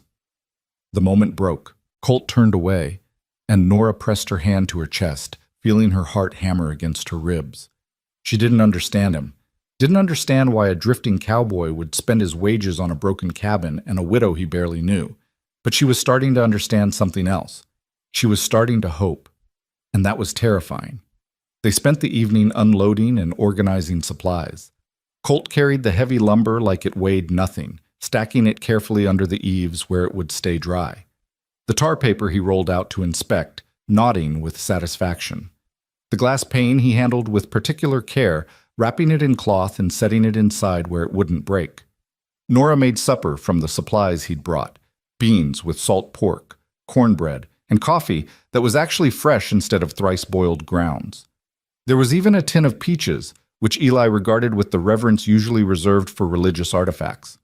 The moment broke. Colt turned away, and Nora pressed her hand to her chest, feeling her heart hammer against her ribs. She didn't understand him. Didn't understand why a drifting cowboy would spend his wages on a broken cabin and a widow he barely knew. But she was starting to understand something else. She was starting to hope. And that was terrifying. They spent the evening unloading and organizing supplies. Colt carried the heavy lumber like it weighed nothing, stacking it carefully under the eaves where it would stay dry. The tar paper he rolled out to inspect, nodding with satisfaction. The glass pane he handled with particular care, wrapping it in cloth and setting it inside where it wouldn't break. Nora made supper from the supplies he'd brought, beans with salt pork, cornbread, and coffee that was actually fresh instead of thrice-boiled grounds. There was even a tin of peaches, which Eli regarded with the reverence usually reserved for religious artifacts.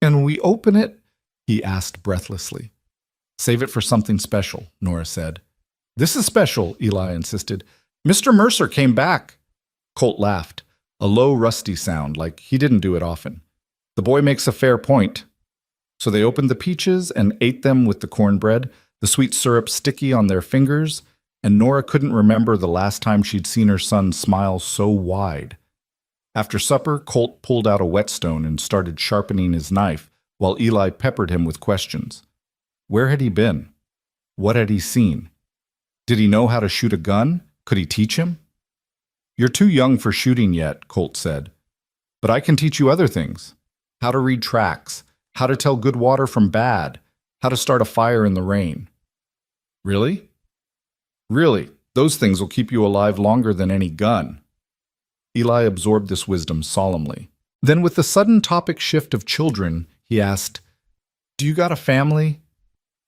Can we open it? He asked breathlessly. Save it for something special, Nora said. This is special, Eli insisted. Mr. Mercer came back. Colt laughed, a low, rusty sound, like he didn't do it often. The boy makes a fair point. So they opened the peaches and ate them with the cornbread, the sweet syrup sticky on their fingers, and Nora couldn't remember the last time she'd seen her son smile so wide. After supper, Colt pulled out a whetstone and started sharpening his knife, while Eli peppered him with questions. Where had he been? What had he seen? Did he know how to shoot a gun? Could he teach him? You're too young for shooting yet, Colt said. But I can teach you other things. How to read tracks, how to tell good water from bad, How to start a fire in the rain. Really? Really, those things will keep you alive longer than any gun. Eli absorbed this wisdom solemnly. Then, with the sudden topic shift of children, he asked, "Do you got a family?"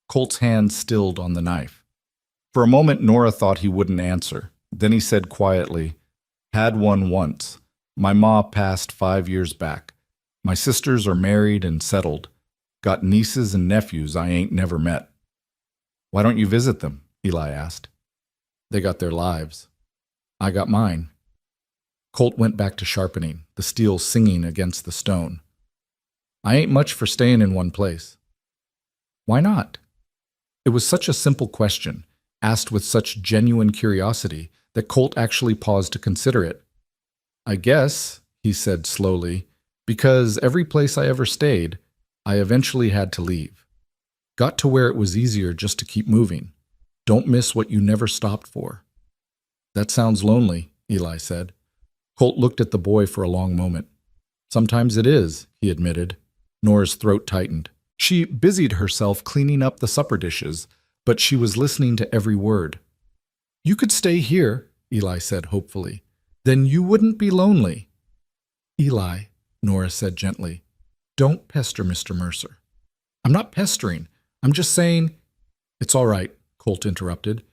Colt's hand stilled on the knife. For a moment, Nora thought he wouldn't answer. Then he said quietly, "Had one once. My ma passed 5 years back. My sisters are married and settled. Got nieces and nephews I ain't never met." "Why don't you visit them?" Eli asked. "They got their lives. I got mine." Colt went back to sharpening, the steel singing against the stone. "I ain't much for staying in one place." "Why not?" It was such a simple question, asked with such genuine curiosity, that Colt actually paused to consider it. "I guess," he said slowly, "because every place I ever stayed, I eventually had to leave. Got to where it was easier just to keep moving. Don't miss what you never stopped for." "That sounds lonely," Eli said. Colt looked at the boy for a long moment. "Sometimes it is," he admitted. Nora's throat tightened. She busied herself cleaning up the supper dishes, but she was listening to every word. "You could stay here," Eli said hopefully. "Then you wouldn't be lonely." "Eli," Nora said gently, "don't pester Mr. Mercer." "I'm not pestering. I'm just saying—" "It's all right," Colt interrupted.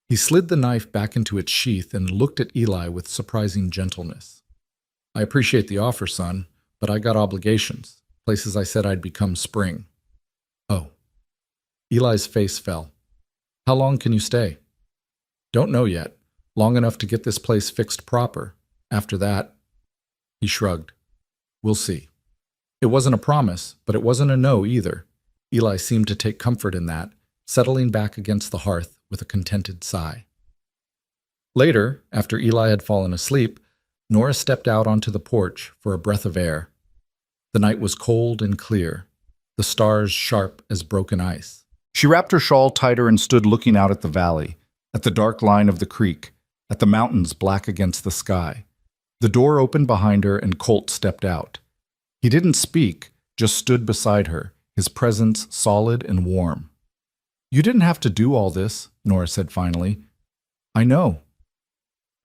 He slid the knife back into its sheath and looked at Eli with surprising gentleness. "I appreciate the offer, son, but I got obligations, places I said I'd become spring." "Oh." Eli's face fell. "How long can you stay?" "Don't know yet. Long enough to get this place fixed proper. After that—" He shrugged. "We'll see." It wasn't a promise, but it wasn't a no either. Eli seemed to take comfort in that, settling back against the hearth with a contented sigh. Later, after Eli had fallen asleep, Nora stepped out onto the porch for a breath of air. The night was cold and clear, the stars sharp as broken ice. She wrapped her shawl tighter and stood looking out at the valley, at the dark line of the creek, at the mountains black against the sky. The door opened behind her and Colt stepped out. He didn't speak, just stood beside her, his presence solid and warm. "You didn't have to do all this," Nora said finally. "I know.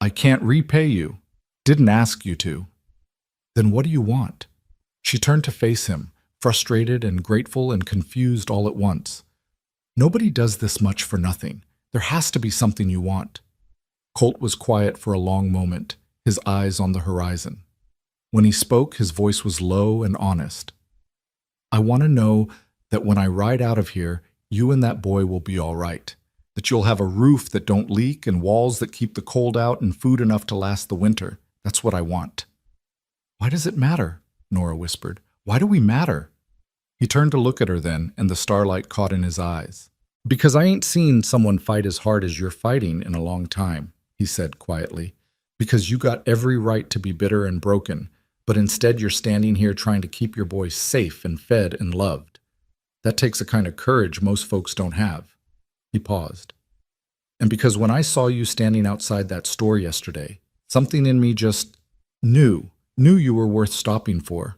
I can't repay you. Didn't ask you to." "Then what do you want?" She turned to face him, frustrated and grateful and confused all at once. "Nobody does this much for nothing. There has to be something you want." Colt was quiet for a long moment, his eyes on the horizon. When he spoke, his voice was low and honest. "I want to know that when I ride out of here, you and that boy will be all right. That you'll have a roof that don't leak and walls that keep the cold out and food enough to last the winter. That's what I want." "Why does it matter?" Nora whispered. "Why do we matter?" He turned to look at her then, and the starlight caught in his eyes. "Because I ain't seen someone fight as hard as you're fighting in a long time," he said quietly. "Because you got every right to be bitter and broken, but instead you're standing here trying to keep your boy safe and fed and loved. That takes a kind of courage most folks don't have." He paused. "And because when I saw you standing outside that store yesterday, something in me just knew you were worth stopping for."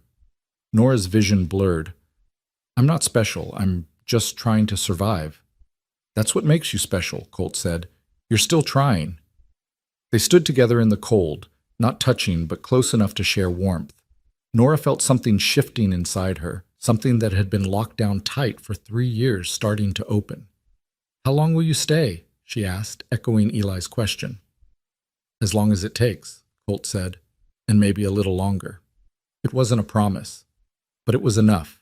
Nora's vision blurred. "I'm not special. I'm just trying to survive." "That's what makes you special," Colt said. "You're still trying." They stood together in the cold, not touching but close enough to share warmth. Nora felt something shifting inside her, something that had been locked down tight for 3 years starting to open. "How long will you stay?" she asked, echoing Eli's question. "As long as it takes," Colt said, "and maybe a little longer." It wasn't a promise, but it was enough.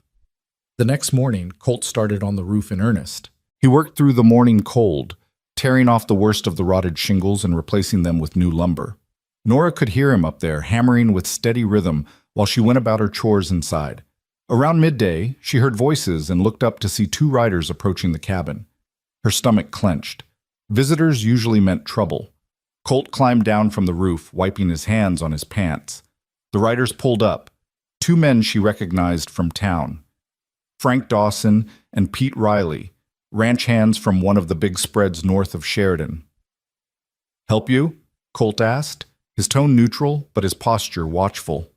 The next morning, Colt started on the roof in earnest. He worked through the morning cold, tearing off the worst of the rotted shingles and replacing them with new lumber. Nora could hear him up there, hammering with steady rhythm while she went about her chores inside. Around midday, she heard voices and looked up to see 2 riders approaching the cabin. Her stomach clenched. Visitors usually meant trouble. Colt climbed down from the roof, wiping his hands on his pants. The riders pulled up. 2 men she recognized from town. Frank Dawson and Pete Riley, ranch hands from one of the big spreads north of Sheridan. "Help you?" Colt asked, his tone neutral but his posture watchful.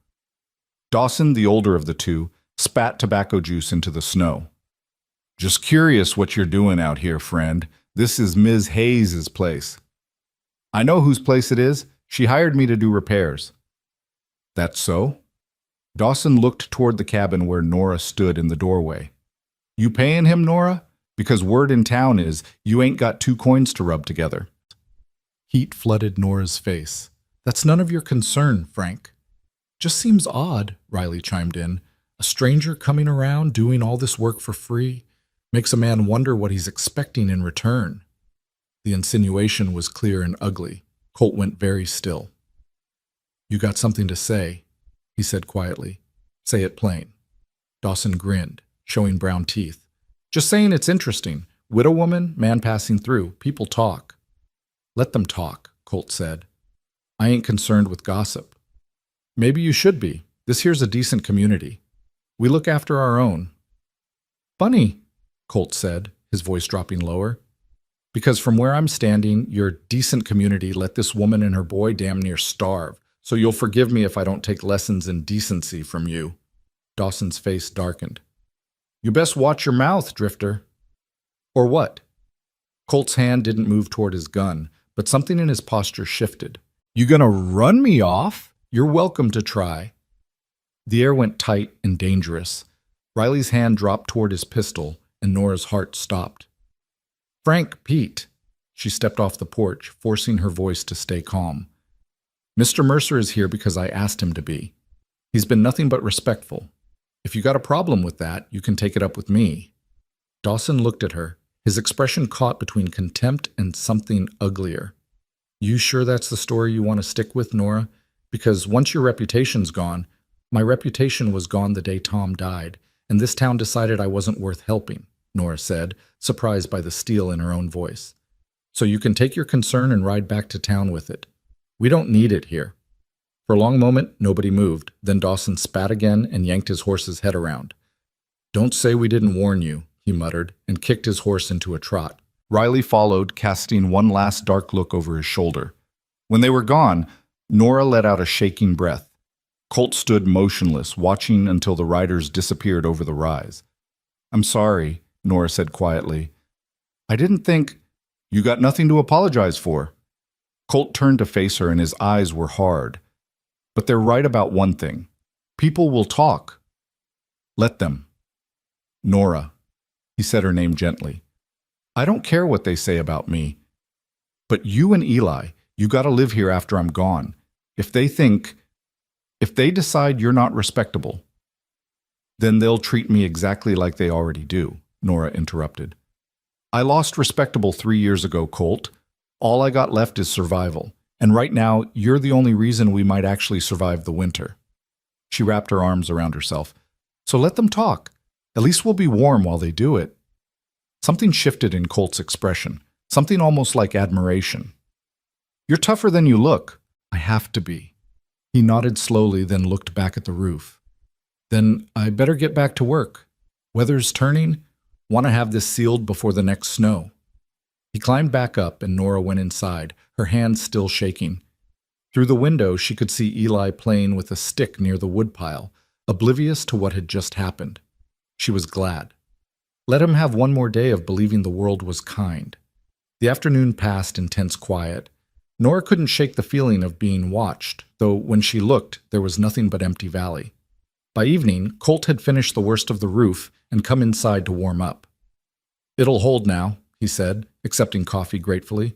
Dawson, the older of the 2, spat tobacco juice into the snow. Just curious what you're doing out here, friend. This is Ms. Hayes's place. I know whose place it is. She hired me to do repairs. That's so? Dawson looked toward the cabin where Nora stood in the doorway. You paying him, Nora? Because word in town is you ain't got two coins to rub together. Heat flooded Nora's face. That's none of your concern, Frank. Just seems odd, Riley chimed in. A stranger coming around doing all this work for free makes a man wonder what he's expecting in return. The insinuation was clear and ugly. Colt went very still. You got something to say, he said quietly. Say it plain. Dawson grinned, showing brown teeth. Just saying it's interesting. Widow woman, man passing through. People talk. Let them talk, Colt said. I ain't concerned with gossip. Maybe you should be. This here's a decent community. We look after our own. Funny, Colt said, his voice dropping lower. Because from where I'm standing, your decent community let this woman and her boy damn near starve, so you'll forgive me if I don't take lessons in decency from you. Dawson's face darkened. You best watch your mouth, Drifter. Or what? Colt's hand didn't move toward his gun, but something in his posture shifted. You gonna run me off? You're welcome to try. The air went tight and dangerous. Riley's hand dropped toward his pistol, and Nora's heart stopped. Frank, Pete. She stepped off the porch, forcing her voice to stay calm. Mr. Mercer is here because I asked him to be. He's been nothing but respectful. If you got a problem with that, you can take it up with me. Dawson looked at her, his expression caught between contempt and something uglier. You sure that's the story you want to stick with, Nora? Because once your reputation's gone, my reputation was gone the day Tom died, and this town decided I wasn't worth helping, Nora said, surprised by the steel in her own voice. So you can take your concern and ride back to town with it. We don't need it here. For a long moment, nobody moved. Then Dawson spat again and yanked his horse's head around. Don't say we didn't warn you, he muttered, and kicked his horse into a trot. Riley followed, casting one last dark look over his shoulder. When they were gone, Nora let out a shaking breath. Colt stood motionless, watching until the riders disappeared over the rise. I'm sorry, Nora said quietly. I didn't think... You got nothing to apologize for. Colt turned to face her, and his eyes were hard. But they're right about one thing. People will talk. Let them. Nora. He said her name gently. I don't care what they say about me. But you and Eli, you gotta live here after I'm gone. If they decide you're not respectable, then they'll treat me exactly like they already do, Nora interrupted. I lost respectable 3 years ago, Colt. All I got left is survival. And right now, you're the only reason we might actually survive the winter. She wrapped her arms around herself. So let them talk. At least we'll be warm while they do it. Something shifted in Colt's expression, something almost like admiration. You're tougher than you look. I have to be. He nodded slowly, then looked back at the roof. Then I better get back to work. Weather's turning. Want to have this sealed before the next snow. He climbed back up, and Nora went inside, her hands still shaking. Through the window, she could see Eli playing with a stick near the woodpile, oblivious to what had just happened. She was glad. Let him have one more day of believing the world was kind. The afternoon passed in tense quiet. Nora couldn't shake the feeling of being watched, though when she looked, there was nothing but empty valley. By evening, Colt had finished the worst of the roof and come inside to warm up. It'll hold now, he said, accepting coffee gratefully.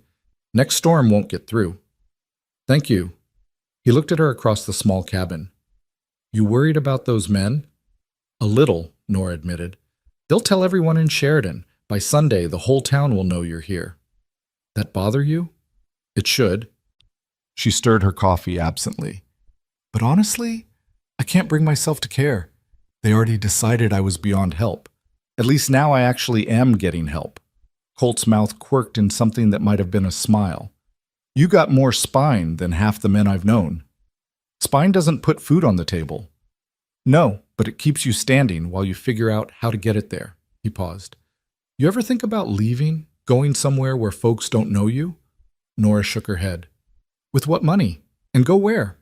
Next storm won't get through. Thank you. He looked at her across the small cabin. You worried about those men? A little, Nora admitted. They'll tell everyone in Sheridan. By Sunday, the whole town will know you're here. That bother you? It should. She stirred her coffee absently. But honestly, I can't bring myself to care. They already decided I was beyond help. At least now I actually am getting help. Colt's mouth quirked in something that might have been a smile. You got more spine than half the men I've known. Spine doesn't put food on the table. No, but it keeps you standing while you figure out how to get it there. He paused. You ever think about leaving, going somewhere where folks don't know you? Nora shook her head. With what money? And go where?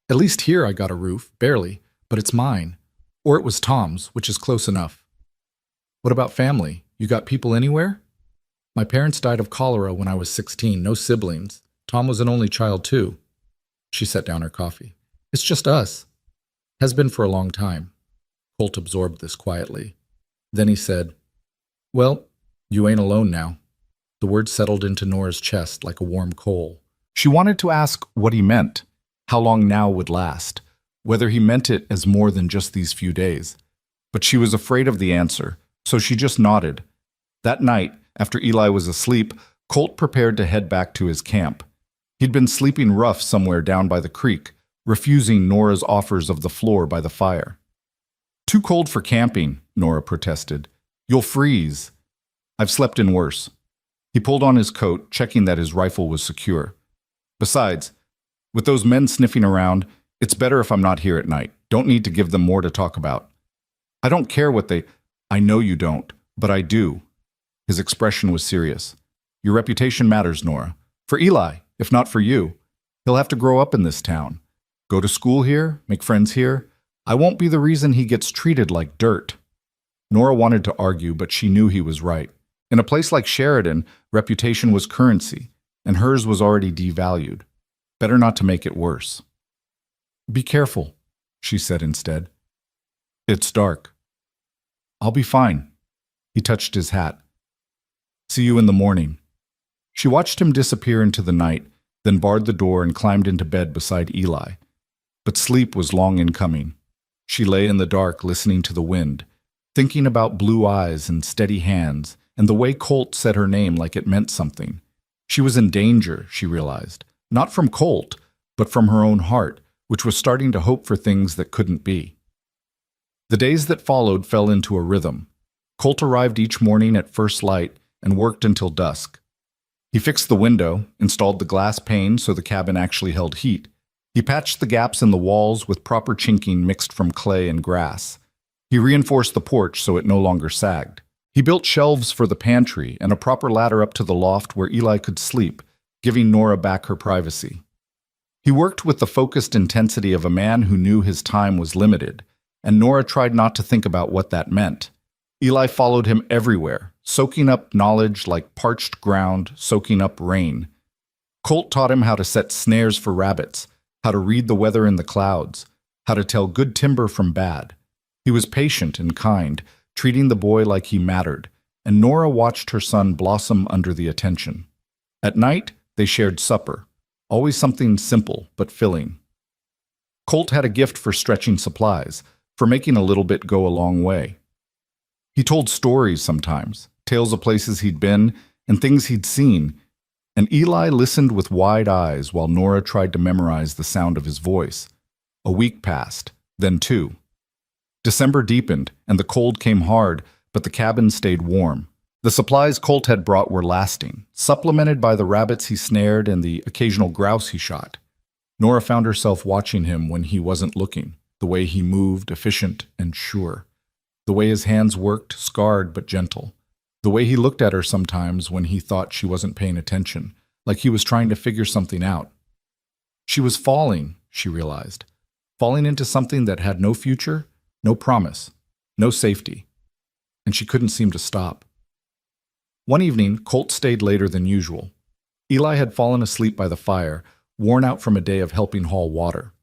At least here I got a roof, barely, but it's mine. Or it was Tom's, which is close enough. What about family? You got people anywhere? My parents died of cholera when I was 16, no siblings. Tom was an only child too. She set down her coffee. It's just us. Has been for a long time. Colt absorbed this quietly. Then he said, Well, you ain't alone now. The word settled into Nora's chest like a warm coal. She wanted to ask what he meant, how long now would last, whether he meant it as more than just these few days. But she was afraid of the answer, so she just nodded. That night, after Eli was asleep, Colt prepared to head back to his camp. He'd been sleeping rough somewhere down by the creek, refusing Nora's offers of the floor by the fire. Too cold for camping, Nora protested. You'll freeze. I've slept in worse. He pulled on his coat, checking that his rifle was secure. Besides, with those men sniffing around, it's better if I'm not here at night. Don't need to give them more to talk about. I don't care what they... I know you don't, but I do. His expression was serious. Your reputation matters, Nora. For Eli, if not for you. He'll have to grow up in this town. Go to school here, make friends here. I won't be the reason he gets treated like dirt. Nora wanted to argue, but she knew he was right. In a place like Sheridan, reputation was currency, and hers was already devalued. Better not to make it worse. Be careful, she said instead. It's dark. I'll be fine. He touched his hat. See you in the morning. She watched him disappear into the night, then barred the door and climbed into bed beside Eli. But sleep was long in coming. She lay in the dark listening to the wind, thinking about blue eyes and steady hands, and the way Colt said her name like it meant something. She was in danger, she realized, not from Colt, but from her own heart, which was starting to hope for things that couldn't be. The days that followed fell into a rhythm. Colt arrived each morning at first light and worked until dusk. He fixed the window, installed the glass pane so the cabin actually held heat. He patched the gaps in the walls with proper chinking mixed from clay and grass. He reinforced the porch so it no longer sagged. He built shelves for the pantry and a proper ladder up to the loft where Eli could sleep, giving Nora back her privacy. He worked with the focused intensity of a man who knew his time was limited, and Nora tried not to think about what that meant. Eli followed him everywhere, soaking up knowledge like parched ground, soaking up rain. Colt taught him how to set snares for rabbits, how to read the weather in the clouds, how to tell good timber from bad. He was patient and kind, treating the boy like he mattered, and Nora watched her son blossom under the attention. At night, they shared supper, always something simple but filling. Colt had a gift for stretching supplies, for making a little bit go a long way. He told stories sometimes, tales of places he'd been and things he'd seen, and Eli listened with wide eyes while Nora tried to memorize the sound of his voice. A week passed, then two. December deepened, and the cold came hard, but the cabin stayed warm. The supplies Colt had brought were lasting, supplemented by the rabbits he snared and the occasional grouse he shot. Nora found herself watching him when he wasn't looking, the way he moved, efficient and sure. The way his hands worked, scarred but gentle. The way he looked at her sometimes when he thought she wasn't paying attention, like he was trying to figure something out. She was falling, she realized. Falling into something that had no future, no promise, no safety. And she couldn't seem to stop. One evening, Colt stayed later than usual. Eli had fallen asleep by the fire, worn out from a day of helping haul water.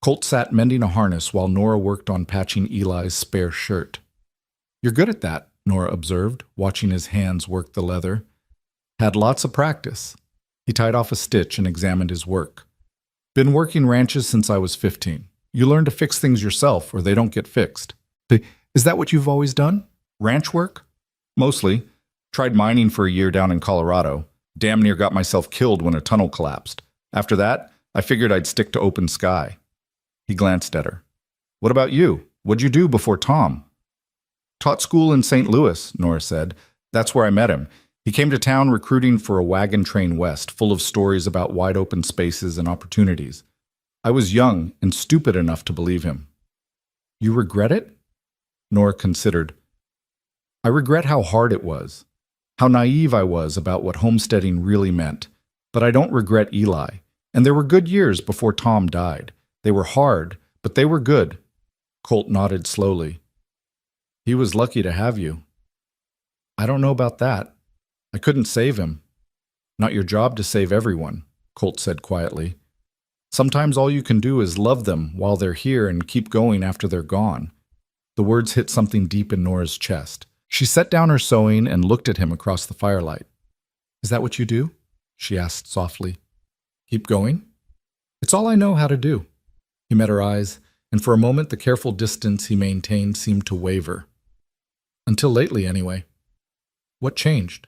Colt sat mending a harness while Nora worked on patching Eli's spare shirt. You're good at that, Nora observed, watching his hands work the leather. Had lots of practice. He tied off a stitch and examined his work. Been working ranches since I was 15. You learn to fix things yourself or they don't get fixed. Is that what you've always done? Ranch work? Mostly. Tried mining for a year down in Colorado. Damn near got myself killed when a tunnel collapsed. After that, I figured I'd stick to open sky. He glanced at her. What about you? What'd you do before Tom? Taught school in St. Louis, Nora said. That's where I met him. He came to town recruiting for a wagon train west, full of stories about wide open spaces and opportunities. I was young and stupid enough to believe him. You regret it? Nora considered. I regret how hard it was, how naive I was about what homesteading really meant. But I don't regret Eli. And there were good years before Tom died. They were hard, but they were good. Colt nodded slowly. He was lucky to have you. I don't know about that. I couldn't save him. Not your job to save everyone, Colt said quietly. Sometimes all you can do is love them while they're here and keep going after they're gone. The words hit something deep in Nora's chest. She set down her sewing and looked at him across the firelight. Is that what you do? She asked softly. Keep going? It's all I know how to do. He met her eyes, and for a moment the careful distance he maintained seemed to waver. Until lately, anyway. What changed?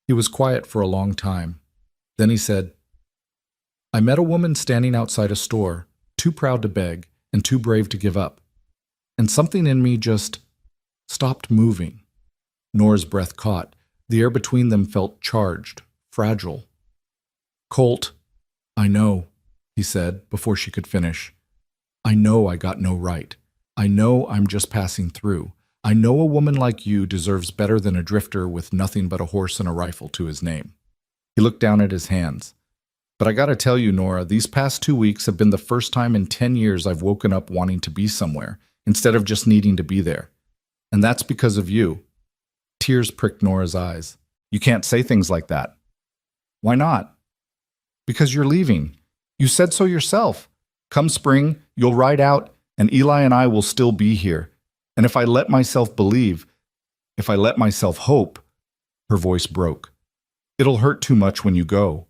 He was quiet for a long time. Then he said, I met a woman standing outside a store, too proud to beg and too brave to give up. And something in me just stopped moving. Nora's breath caught. The air between them felt charged, fragile. Colt, I know, he said before she could finish. I know I got no right. I know I'm just passing through. I know a woman like you deserves better than a drifter with nothing but a horse and a rifle to his name. He looked down at his hands. But I gotta tell you, Nora, these past 2 weeks have been the first time in 10 years I've woken up wanting to be somewhere, instead of just needing to be there. And that's because of you. Tears pricked Nora's eyes. You can't say things like that. Why not? Because you're leaving. You said so yourself. Come spring, you'll ride out, and Eli and I will still be here. And if I let myself believe, if I let myself hope, her voice broke. It'll hurt too much when you go.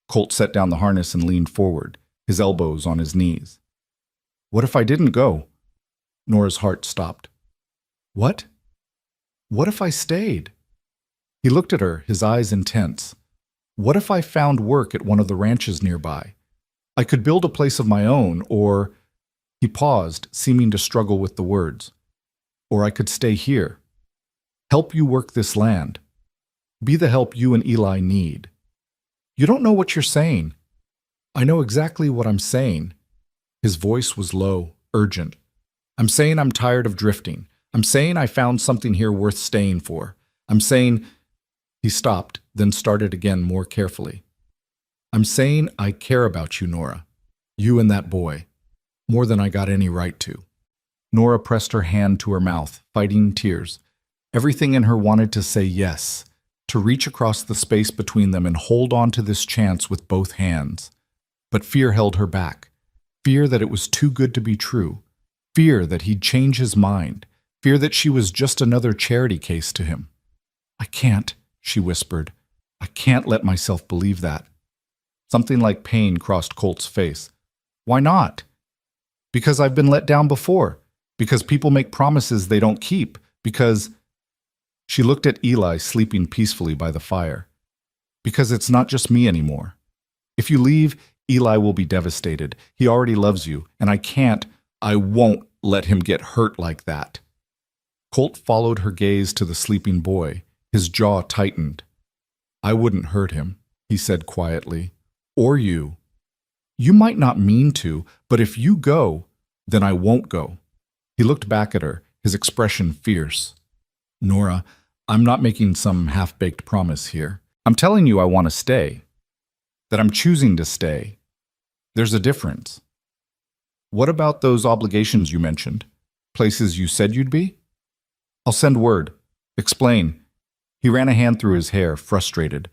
Colt set down the harness and leaned forward, his elbows on his knees. What if I didn't go? Nora's heart stopped. What? What if I stayed? He looked at her, his eyes intense. What if I found work at one of the ranches nearby? I could build a place of my own, or... He paused, seeming to struggle with the words. Or I could stay here. Help you work this land. Be the help you and Eli need. You don't know what you're saying. I know exactly what I'm saying. His voice was low, urgent. I'm saying I'm tired of drifting. I'm saying I found something here worth staying for. I'm saying... He stopped, then started again more carefully. I'm saying I care about you, Nora. You and that boy. More than I got any right to. Nora pressed her hand to her mouth, fighting tears. Everything in her wanted to say yes, to reach across the space between them and hold on to this chance with both hands. But fear held her back. Fear that it was too good to be true. Fear that he'd change his mind. Fear that she was just another charity case to him. I can't, she whispered. I can't let myself believe that. Something like pain crossed Colt's face. Why not? Because I've been let down before. Because people make promises they don't keep. Because... She looked at Eli sleeping peacefully by the fire. Because it's not just me anymore. If you leave, Eli will be devastated. He already loves you, and I won't let him get hurt like that. Colt followed her gaze to the sleeping boy. His jaw tightened. I wouldn't hurt him, he said quietly. Or you. You might not mean to, but if you go, then I won't go. He looked back at her, his expression fierce. Nora, I'm not making some half-baked promise here. I'm telling you I want to stay. That I'm choosing to stay. There's a difference. What about those obligations you mentioned? Places you said you'd be? I'll send word. Explain. He ran a hand through his hair, frustrated.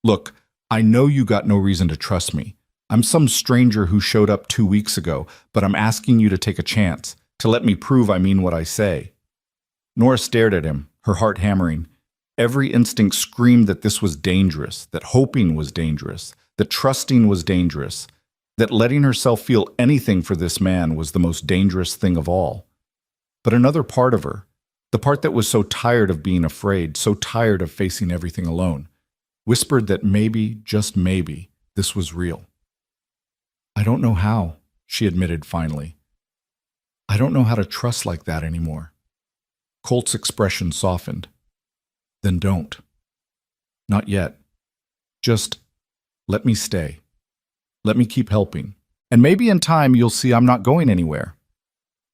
Look, I know you got no reason to trust me. I'm some stranger who showed up 2 weeks ago, but I'm asking you to take a chance, to let me prove I mean what I say. Nora stared at him, her heart hammering. Every instinct screamed that this was dangerous, that hoping was dangerous, that trusting was dangerous, that letting herself feel anything for this man was the most dangerous thing of all. But another part of her, the part that was so tired of being afraid, so tired of facing everything alone, whispered that maybe, just maybe, this was real. I don't know how, she admitted finally. I don't know how to trust like that anymore. Colt's expression softened. Then don't. Not yet. Just let me stay. Let me keep helping. And maybe in time you'll see I'm not going anywhere.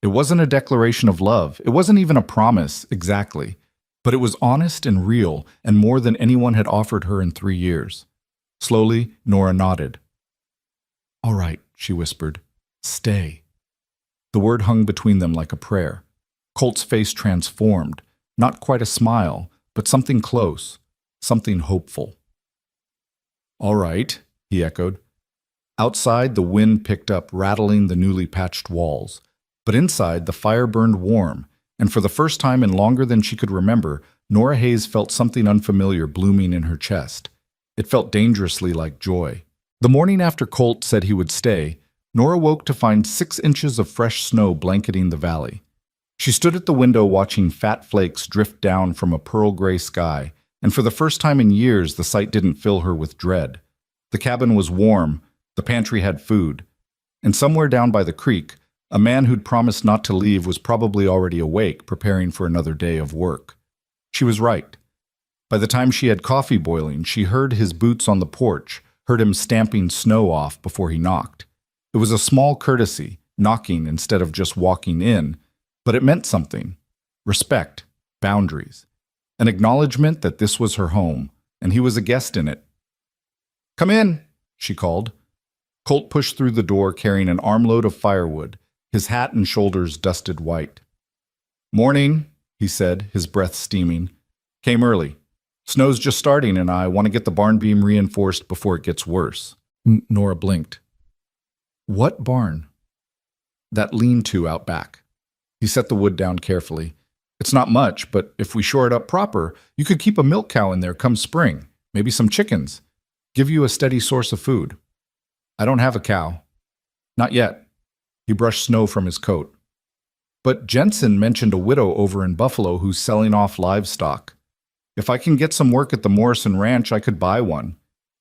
It wasn't a declaration of love. It wasn't even a promise, exactly. But it was honest and real, and more than anyone had offered her in 3 years. Slowly, Nora nodded. All right, she whispered. Stay. The word hung between them like a prayer. Colt's face transformed. Not quite a smile, but something close, something hopeful. "All right," he echoed. Outside, the wind picked up, rattling the newly patched walls. But inside, the fire burned warm, and for the first time in longer than she could remember, Nora Hayes felt something unfamiliar blooming in her chest. It felt dangerously like joy. The morning after Colt said he would stay, Nora woke to find 6 inches of fresh snow blanketing the valley. She stood at the window watching fat flakes drift down from a pearl gray sky, and for the first time in years the sight didn't fill her with dread. The cabin was warm, the pantry had food, and somewhere down by the creek, a man who'd promised not to leave was probably already awake, preparing for another day of work. She was right. By the time she had coffee boiling, she heard his boots on the porch, heard him stamping snow off before he knocked. It was a small courtesy, knocking instead of just walking in, but it meant something. Respect, boundaries, an acknowledgement that this was her home, and he was a guest in it. "Come in," she called. Colt pushed through the door carrying an armload of firewood, his hat and shoulders dusted white. "Morning," he said, his breath steaming. "Came early. Snow's just starting and I want to get the barn beam reinforced before it gets worse." Nora blinked. "What barn?" "That lean-to out back." He set the wood down carefully. "It's not much, but if we shore it up proper, you could keep a milk cow in there come spring, maybe some chickens. Give you a steady source of food." "I don't have a cow." "Not yet." He brushed snow from his coat. "But Jensen mentioned a widow over in Buffalo who's selling off livestock. If I can get some work at the Morrison Ranch, I could buy one.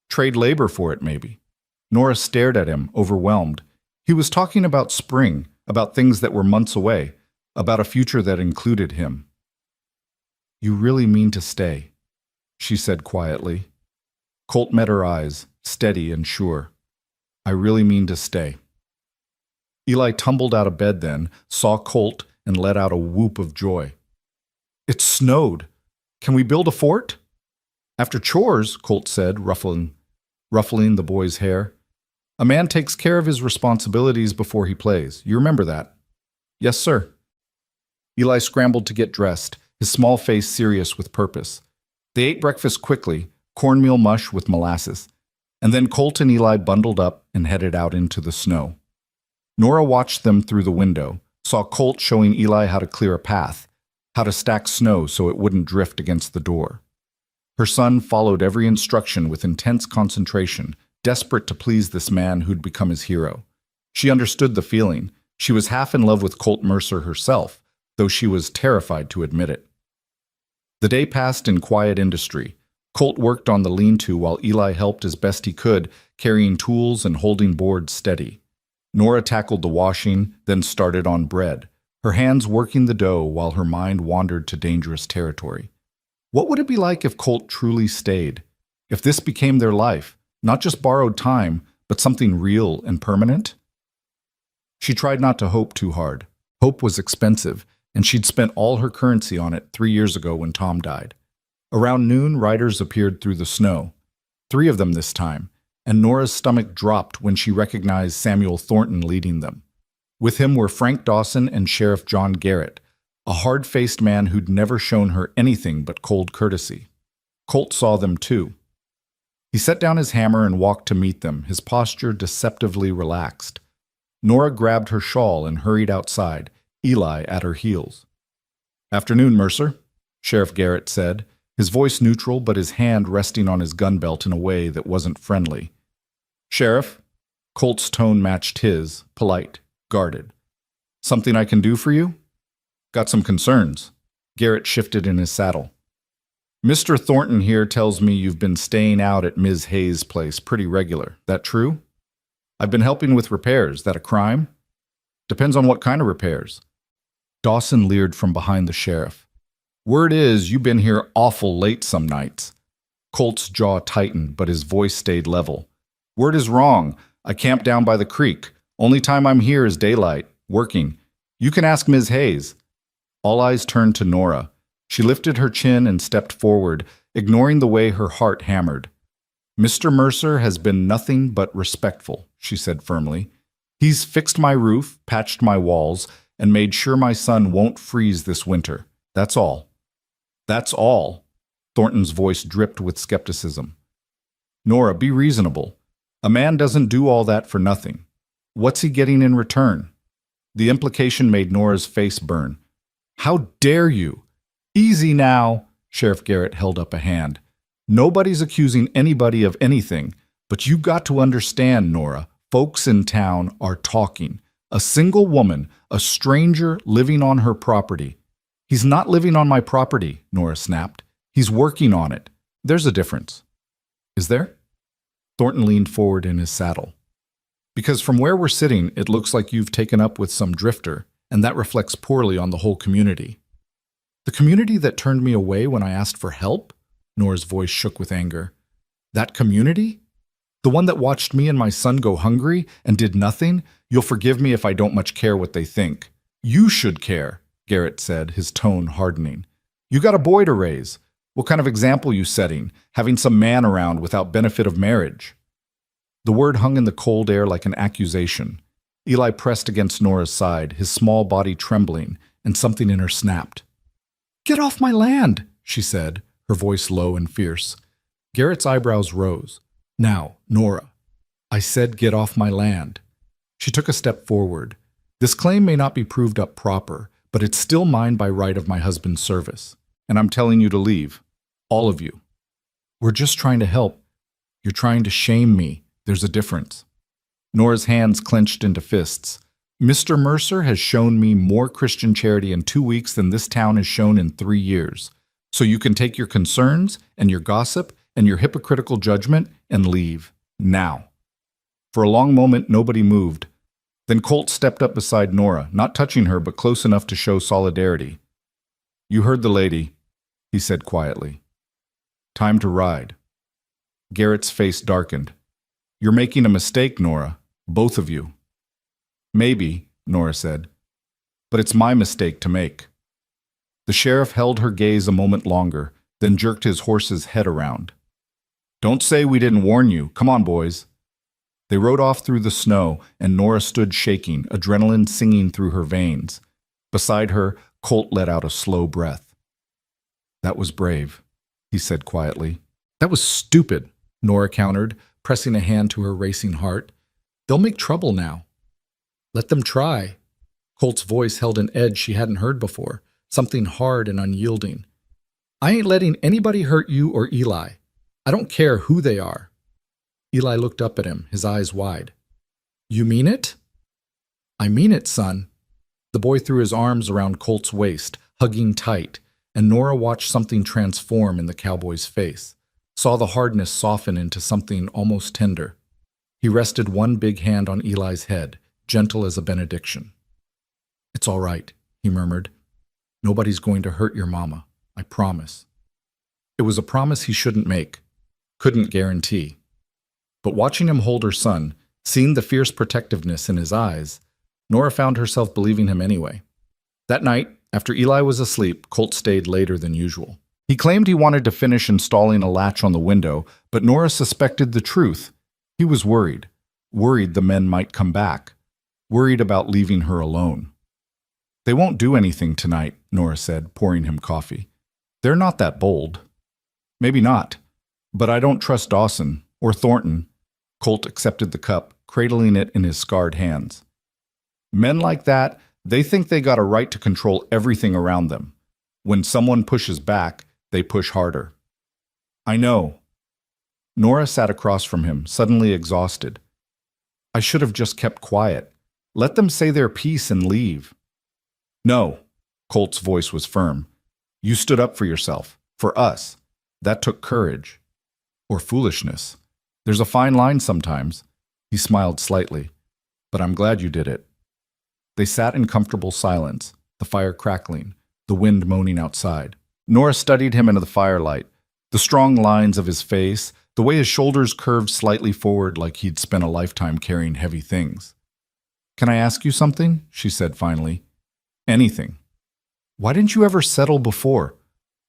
Trade labor for it, maybe." Nora stared at him, overwhelmed. He was talking about spring, about things that were months away, about a future that included him. "You really mean to stay?" she said quietly. Colt met her eyes, steady and sure. "I really mean to stay." Eli tumbled out of bed then, saw Colt, and let out a whoop of joy. "It snowed. Can we build a fort?" "After chores," Colt said, ruffling the boy's hair. "A man takes care of his responsibilities before he plays. You remember that?" "Yes, sir." Eli scrambled to get dressed, his small face serious with purpose. They ate breakfast quickly, cornmeal mush with molasses, and then Colt and Eli bundled up and headed out into the snow. Nora watched them through the window, saw Colt showing Eli how to clear a path, how to stack snow so it wouldn't drift against the door. Her son followed every instruction with intense concentration, desperate to please this man who'd become his hero. She understood the feeling. She was half in love with Colt Mercer herself, though she was terrified to admit it. The day passed in quiet industry. Colt worked on the lean-to while Eli helped as best he could, carrying tools and holding boards steady. Nora tackled the washing, then started on bread, her hands working the dough while her mind wandered to dangerous territory. What would it be like if Colt truly stayed? If this became their life, not just borrowed time, but something real and permanent? She tried not to hope too hard. Hope was expensive, and she'd spent all her currency on it 3 years ago when Tom died. Around noon, riders appeared through the snow. 3 of them this time, and Nora's stomach dropped when she recognized Samuel Thornton leading them. With him were Frank Dawson and Sheriff John Garrett, a hard-faced man who'd never shown her anything but cold courtesy. Colt saw them too. He set down his hammer and walked to meet them, his posture deceptively relaxed. Nora grabbed her shawl and hurried outside, Eli at her heels. "Afternoon, Mercer," Sheriff Garrett said, his voice neutral but his hand resting on his gun belt in a way that wasn't friendly. "Sheriff," Colt's tone matched his, polite, guarded. "Something I can do for you?" "Got some concerns." Garrett shifted in his saddle. "Mr. Thornton here tells me you've been staying out at Ms. Hayes' place pretty regular. That true?" "I've been helping with repairs. That a crime?" "Depends on what kind of repairs." Dawson leered from behind the sheriff. "Word is you've been here awful late some nights." Colt's jaw tightened, but his voice stayed level. "Word is wrong. I camp down by the creek. Only time I'm here is daylight, working. You can ask Ms. Hayes." All eyes turned to Nora. She lifted her chin and stepped forward, ignoring the way her heart hammered. "Mr. Mercer has been nothing but respectful," she said firmly. "He's fixed my roof, patched my walls, and made sure my son won't freeze this winter. That's all." That's all. Thornton's voice dripped with skepticism. Nora, be reasonable. A man doesn't do all that for nothing. What's he getting in return? The implication made Nora's face burn. How dare you? Easy now. Sheriff Garrett held up a hand. Nobody's accusing anybody of anything, but you got to understand, Nora, folks in town are talking. A single woman, a stranger living on her property. He's not living on my property, Nora snapped. He's working on it. There's a difference. Is there? Thornton leaned forward in his saddle. Because from where we're sitting, it looks like you've taken up with some drifter, and that reflects poorly on the whole community. The community that turned me away when I asked for help? Nora's voice shook with anger. That community? The one that watched me and my son go hungry and did nothing? You'll forgive me if I don't much care what they think. You should care, Garrett said, his tone hardening. You got a boy to raise. What kind of example you setting, having some man around without benefit of marriage? The word hung in the cold air like an accusation. Eli pressed against Nora's side, his small body trembling, and something in her snapped. Get off my land, she said, her voice low and fierce. Garrett's eyebrows rose. Now, Nora, I said get off my land. She took a step forward. This claim may not be proved up proper, but it's still mine by right of my husband's service. And I'm telling you to leave. All of you. We're just trying to help. You're trying to shame me. There's a difference. Nora's hands clenched into fists. Mr. Mercer has shown me more Christian charity in 2 weeks than this town has shown in 3 years. So you can take your concerns and your gossip and your hypocritical judgment and leave. Now. For a long moment, nobody moved. Then Colt stepped up beside Nora, not touching her but close enough to show solidarity. You heard the lady, he said quietly. Time to ride. Garrett's face darkened. You're making a mistake, Nora. Both of you. Maybe, Nora said. But it's my mistake to make. The sheriff held her gaze a moment longer, then jerked his horse's head around. Don't say we didn't warn you. Come on, boys. They rode off through the snow, and Nora stood shaking, adrenaline singing through her veins. Beside her, Colt let out a slow breath. That was brave, he said quietly. That was stupid, Nora countered, pressing a hand to her racing heart. They'll make trouble now. Let them try. Colt's voice held an edge she hadn't heard before, something hard and unyielding. I ain't letting anybody hurt you or Eli. I don't care who they are. Eli looked up at him, his eyes wide. You mean it? I mean it, son. The boy threw his arms around Colt's waist, hugging tight, and Nora watched something transform in the cowboy's face, saw the hardness soften into something almost tender. He rested one big hand on Eli's head, gentle as a benediction. It's all right, he murmured. Nobody's going to hurt your mama, I promise. It was a promise he shouldn't make, couldn't guarantee. But watching him hold her son, seeing the fierce protectiveness in his eyes, Nora found herself believing him anyway. That night, after Eli was asleep, Colt stayed later than usual. He claimed he wanted to finish installing a latch on the window, but Nora suspected the truth. He was worried the men might come back, worried about leaving her alone. They won't do anything tonight, Nora said, pouring him coffee. They're not that bold. Maybe not, but I don't trust Dawson or Thornton. Colt accepted the cup, cradling it in his scarred hands. Men like that, they think they got a right to control everything around them. When someone pushes back, they push harder. I know. Nora sat across from him, suddenly exhausted. I should have just kept quiet. Let them say their piece and leave. No, Colt's voice was firm. You stood up for yourself, for us. That took courage. Or foolishness. There's a fine line sometimes. He smiled slightly. But I'm glad you did it. They sat in comfortable silence, the fire crackling, the wind moaning outside. Nora studied him into the firelight, the strong lines of his face, the way his shoulders curved slightly forward like he'd spent a lifetime carrying heavy things. Can I ask you something? She said finally. Anything. Why didn't you ever settle before?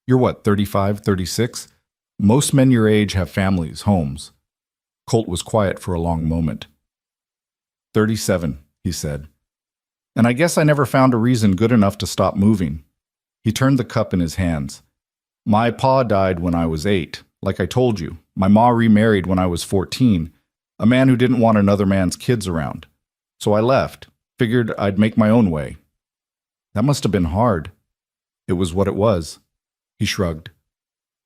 You're what, 35, 36? Most men your age have families, homes. Colt was quiet for a long moment. 37, he said. And I guess I never found a reason good enough to stop moving. He turned the cup in his hands. My pa died when I was 8. Like I told you, my ma remarried when I was 14, a man who didn't want another man's kids around. So I left, figured I'd make my own way. That must have been hard. It was what it was. He shrugged.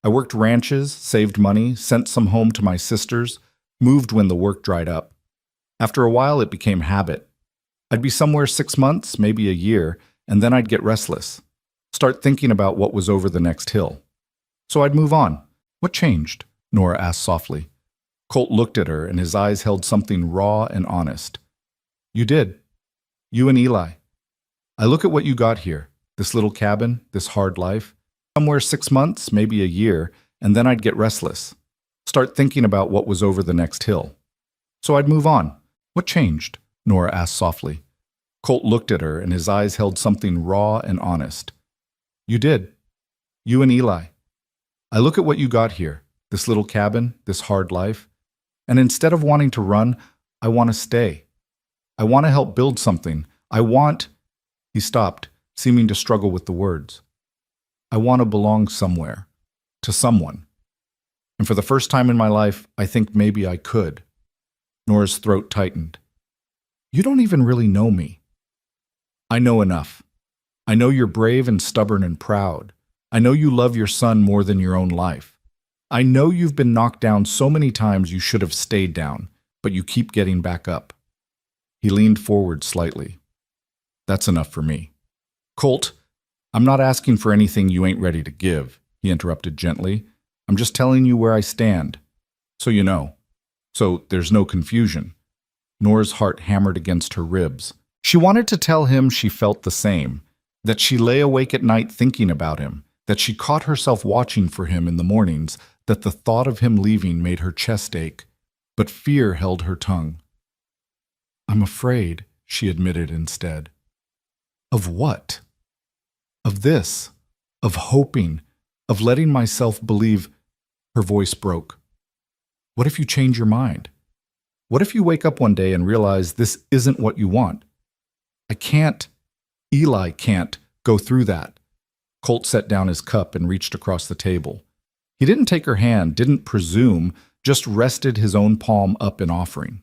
I worked ranches, saved money, sent some home to my sisters, moved when the work dried up. After a while, it became habit. I'd be somewhere 6 months, maybe a year, and then I'd get restless. Start thinking about what was over the next hill. So I'd move on. What changed? Nora asked softly. Colt looked at her, and his eyes held something raw and honest. You did. You and Eli. I look at what you got here, this little cabin, this hard life. Somewhere 6 months, maybe a year, and then I'd get restless. Start thinking about what was over the next hill. So I'd move on. What changed? Nora asked softly. Colt looked at her, and his eyes held something raw and honest. You did. You and Eli. I look at what you got here, this little cabin, this hard life, and instead of wanting to run, I want to stay. I want to help build something. He stopped, seeming to struggle with the words. I want to belong somewhere, to someone. And for the first time in my life, I think maybe I could. Nora's throat tightened. You don't even really know me. I know enough. I know you're brave and stubborn and proud. I know you love your son more than your own life. I know you've been knocked down so many times you should have stayed down, but you keep getting back up. He leaned forward slightly. That's enough for me. Colt, I'm not asking for anything you ain't ready to give, he interrupted gently. I'm just telling you where I stand. So you know. So there's no confusion. Nora's heart hammered against her ribs. She wanted to tell him she felt the same, that she lay awake at night thinking about him, that she caught herself watching for him in the mornings, that the thought of him leaving made her chest ache, but fear held her tongue. I'm afraid, she admitted instead. Of what? Of this, of hoping, of letting myself believe. Her voice broke. What if you change your mind? What if you wake up one day and realize this isn't what you want? Eli can't go through that. Colt set down his cup and reached across the table. He didn't take her hand, didn't presume, just rested his own palm up in offering.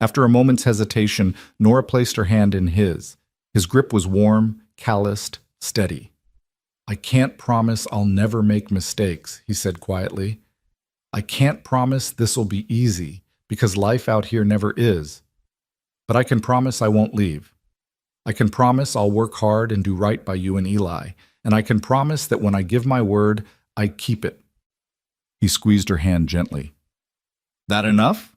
After a moment's hesitation, Nora placed her hand in his. His grip was warm, calloused, steady. I can't promise I'll never make mistakes, he said quietly. I can't promise this'll be easy, because life out here never is. But I can promise I won't leave. I can promise I'll work hard and do right by you and Eli, and I can promise that when I give my word, I keep it. He squeezed her hand gently. That enough?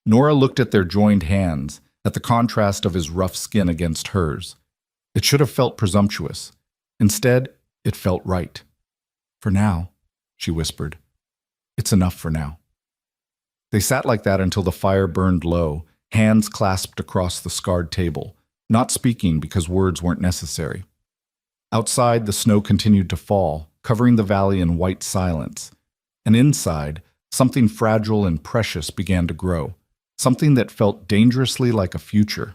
Nora looked at their joined hands, at the contrast of his rough skin against hers. It should have felt presumptuous. Instead, it felt right. For now, she whispered. It's enough for now. They sat like that until the fire burned low, hands clasped across the scarred table, not speaking because words weren't necessary. Outside, the snow continued to fall, covering the valley in white silence. And inside, something fragile and precious began to grow, something that felt dangerously like a future.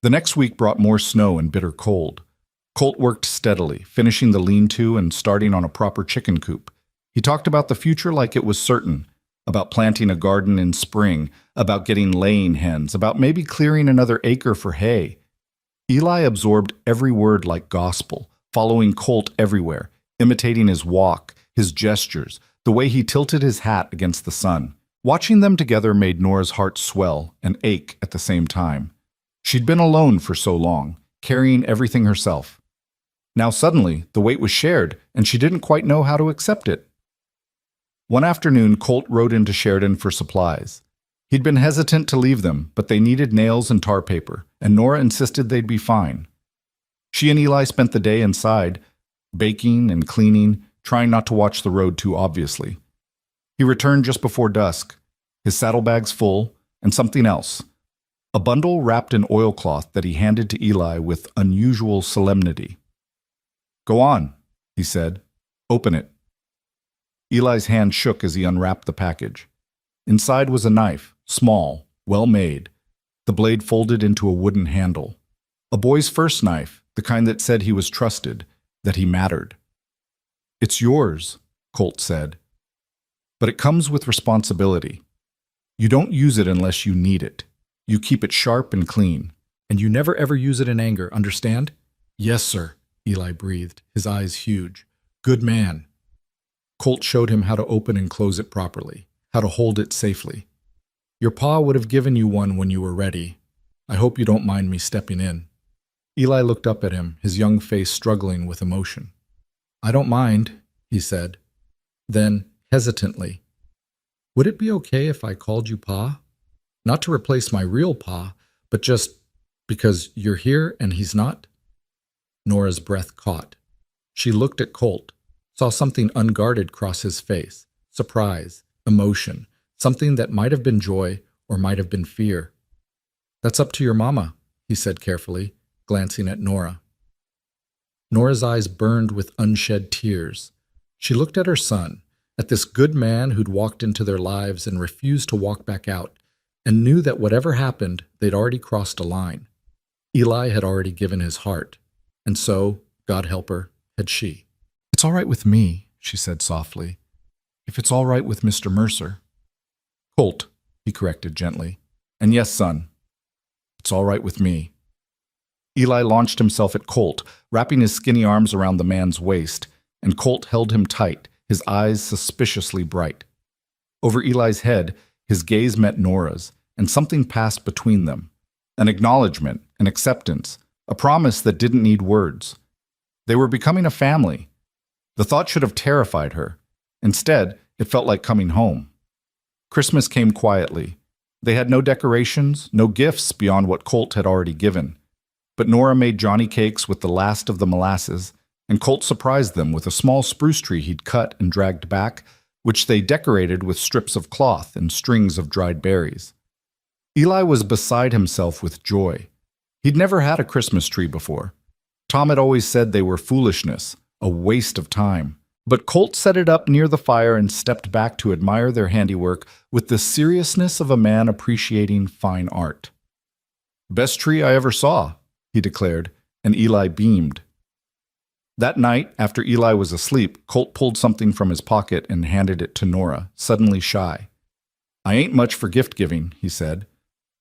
The next week brought more snow and bitter cold. Colt worked steadily, finishing the lean-to and starting on a proper chicken coop. He talked about the future like it was certain, about planting a garden in spring, about getting laying hens, about maybe clearing another acre for hay. Eli absorbed every word like gospel, following Colt everywhere, imitating his walk, his gestures, the way he tilted his hat against the sun. Watching them together made Nora's heart swell and ache at the same time. She'd been alone for so long, carrying everything herself. Now suddenly, the weight was shared, and she didn't quite know how to accept it. One afternoon, Colt rode into Sheridan for supplies. He'd been hesitant to leave them, but they needed nails and tar paper, and Nora insisted they'd be fine. She and Eli spent the day inside, baking and cleaning, trying not to watch the road too obviously. He returned just before dusk, his saddlebags full, and something else, a bundle wrapped in oilcloth that he handed to Eli with unusual solemnity. Go on, he said. Open it. Eli's hand shook as he unwrapped the package. Inside was a knife, small, well-made, the blade folded into a wooden handle. A boy's first knife, the kind that said he was trusted, that he mattered. It's yours, Colt said, but it comes with responsibility. You don't use it unless you need it. You keep it sharp and clean. And you never ever use it in anger, understand? Yes, sir, Eli breathed, his eyes huge. Good man. Colt showed him how to open and close it properly, how to hold it safely. Your pa would have given you one when you were ready. I hope you don't mind me stepping in. Eli looked up at him, his young face struggling with emotion. I don't mind, he said. Then, hesitantly, would it be okay if I called you Pa? Not to replace my real Pa, but just because you're here and he's not? Nora's breath caught. She looked at Colt, saw something unguarded cross his face, surprise, emotion, something that might have been joy or might have been fear. That's up to your mama, he said carefully, glancing at Nora. Nora's eyes burned with unshed tears. She looked at her son, at this good man who'd walked into their lives and refused to walk back out, and knew that whatever happened, they'd already crossed a line. Eli had already given his heart, and so, God help her, had she. It's all right with me, she said softly, if it's all right with Mr. Mercer. Colt, he corrected gently. And yes, son, it's all right with me. Eli launched himself at Colt, wrapping his skinny arms around the man's waist, and Colt held him tight, his eyes suspiciously bright. Over Eli's head, his gaze met Nora's, and something passed between them. An acknowledgement, an acceptance, a promise that didn't need words. They were becoming a family. The thought should have terrified her. Instead, it felt like coming home. Christmas came quietly. They had no decorations, no gifts beyond what Colt had already given. But Nora made Johnny cakes with the last of the molasses, and Colt surprised them with a small spruce tree he'd cut and dragged back, which they decorated with strips of cloth and strings of dried berries. Eli was beside himself with joy. He'd never had a Christmas tree before. Tom had always said they were foolishness, a waste of time. But Colt set it up near the fire and stepped back to admire their handiwork with the seriousness of a man appreciating fine art. Best tree I ever saw, he declared, and Eli beamed. That night, after Eli was asleep, Colt pulled something from his pocket and handed it to Nora, suddenly shy. I ain't much for gift-giving, he said,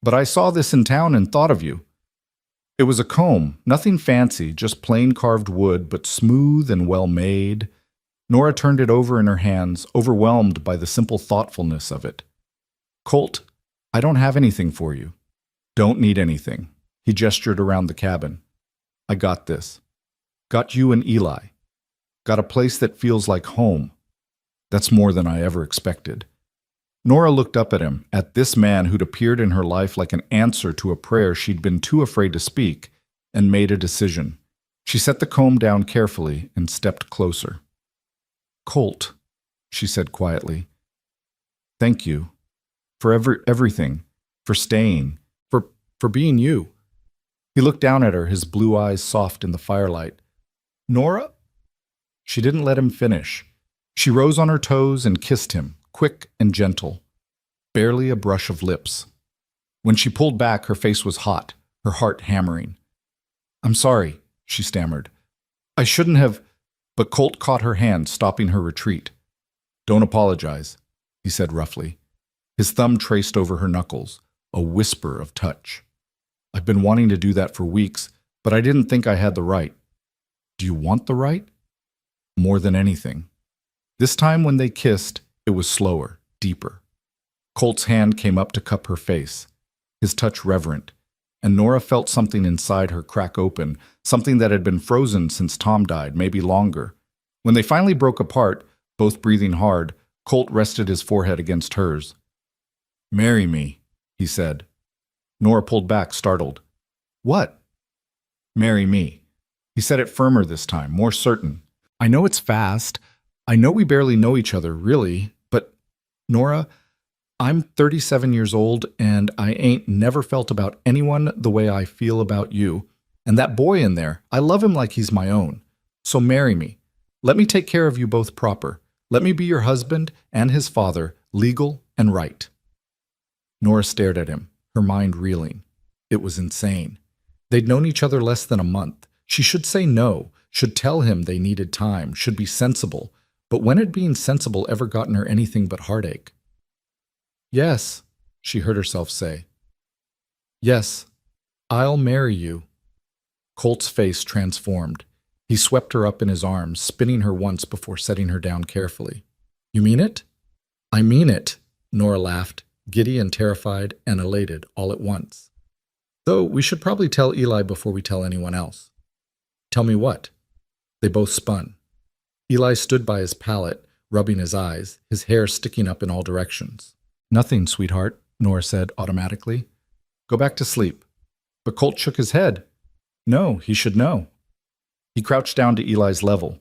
but I saw this in town and thought of you. It was a comb, nothing fancy, just plain carved wood, but smooth and well-made. Nora turned it over in her hands, overwhelmed by the simple thoughtfulness of it. Colt, I don't have anything for you. Don't need anything. He gestured around the cabin. I got this. Got you and Eli. Got a place that feels like home. That's more than I ever expected. Nora looked up at him, at this man who'd appeared in her life like an answer to a prayer she'd been too afraid to speak, and made a decision. She set the comb down carefully and stepped closer. Colt, she said quietly, thank you for everything, for staying, for being you. He looked down at her, his blue eyes soft in the firelight. Nora? She didn't let him finish. She rose on her toes and kissed him, quick and gentle, barely a brush of lips. When she pulled back, her face was hot, her heart hammering. I'm sorry, she stammered. I shouldn't have... But Colt caught her hand, stopping her retreat. Don't apologize, he said roughly. His thumb traced over her knuckles, a whisper of touch. I've been wanting to do that for weeks, but I didn't think I had the right. Do you want the right? More than anything. This time when they kissed, it was slower, deeper. Colt's hand came up to cup her face, his touch reverent, and Nora felt something inside her crack open, something that had been frozen since Tom died, maybe longer. When they finally broke apart, both breathing hard, Colt rested his forehead against hers. Marry me, he said. Nora pulled back, startled. What? Marry me. He said it firmer this time, more certain. I know it's fast. I know we barely know each other, really, but, Nora, I'm 37 years old, and I ain't never felt about anyone the way I feel about you. And that boy in there, I love him like he's my own. So marry me. Let me take care of you both proper. Let me be your husband and his father, legal and right. Nora stared at him, her mind reeling. It was insane. They'd known each other less than a month. She should say no. should tell him they needed time, should be sensible. But when had being sensible ever gotten her anything but heartache? Yes, she heard herself say. Yes, I'll marry you. Colt's face transformed. He swept her up in his arms, spinning her once before setting her down carefully. You mean it? I mean it, Nora laughed, giddy and terrified and elated all at once. Though we should probably tell Eli before we tell anyone else. Tell me what? They both spun. Eli stood by his pallet, rubbing his eyes, his hair sticking up in all directions. Nothing, sweetheart, Nora said automatically. Go back to sleep. But Colt shook his head. No, he should know. He crouched down to Eli's level.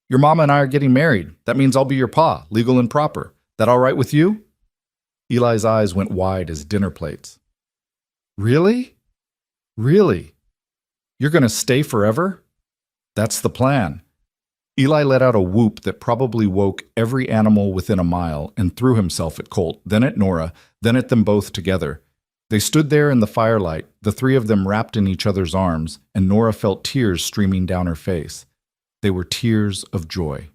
Your mama and I are getting married. That means I'll be your pa, legal and proper. That all right with you? Eli's eyes went wide as dinner plates. Really? Really? You're going to stay forever? That's the plan. Eli let out a whoop that probably woke every animal within a mile and threw himself at Colt, then at Nora, then at them both together. They stood there in the firelight, the three of them wrapped in each other's arms, and Nora felt tears streaming down her face. They were tears of joy.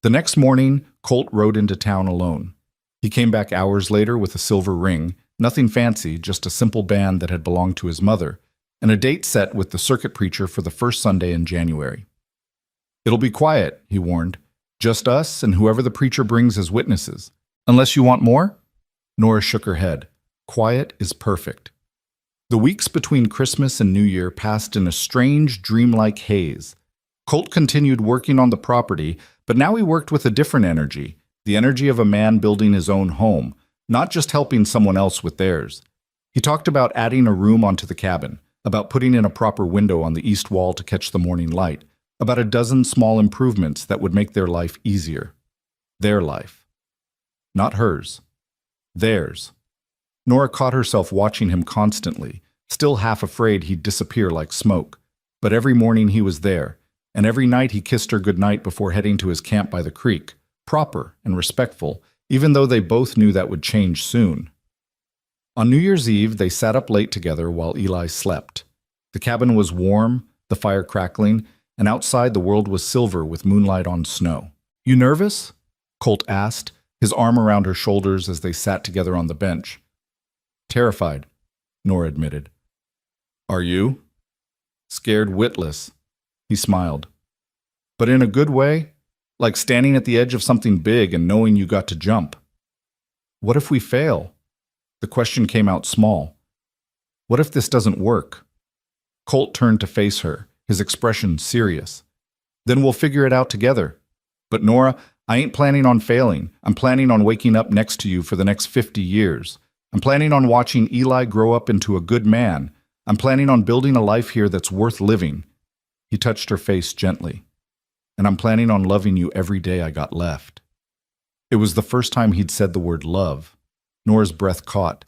The next morning, Colt rode into town alone. He came back hours later with a silver ring, nothing fancy, just a simple band that had belonged to his mother, and a date set with the circuit preacher for the first Sunday in January. It'll be quiet, he warned. Just us and whoever the preacher brings as witnesses. Unless you want more? Nora shook her head. Quiet is perfect. The weeks between Christmas and New Year passed in a strange, dreamlike haze. Colt continued working on the property, but now he worked with a different energy, the energy of a man building his own home, not just helping someone else with theirs. He talked about adding a room onto the cabin, about putting in a proper window on the east wall to catch the morning light, about a dozen small improvements that would make their life easier. Their life. Not hers. Theirs. Nora caught herself watching him constantly, still half afraid he'd disappear like smoke. But every morning he was there, and every night he kissed her goodnight before heading to his camp by the creek, proper and respectful, even though they both knew that would change soon. On New Year's Eve, they sat up late together while Eli slept. The cabin was warm, the fire crackling, and outside the world was silver with moonlight on snow. You nervous? Colt asked, his arm around her shoulders as they sat together on the bench. Terrified, Nora admitted. Are you? Scared witless. He smiled. But in a good way, like standing at the edge of something big and knowing you got to jump. What if we fail? The question came out small. What if this doesn't work? Colt turned to face her, his expression serious. Then we'll figure it out together. But Nora, I ain't planning on failing. I'm planning on waking up next to you for the next 50 years. I'm planning on watching Eli grow up into a good man. I'm planning on building a life here that's worth living. He touched her face gently. And I'm planning on loving you every day I got left. It was the first time he'd said the word love. Nora's breath caught.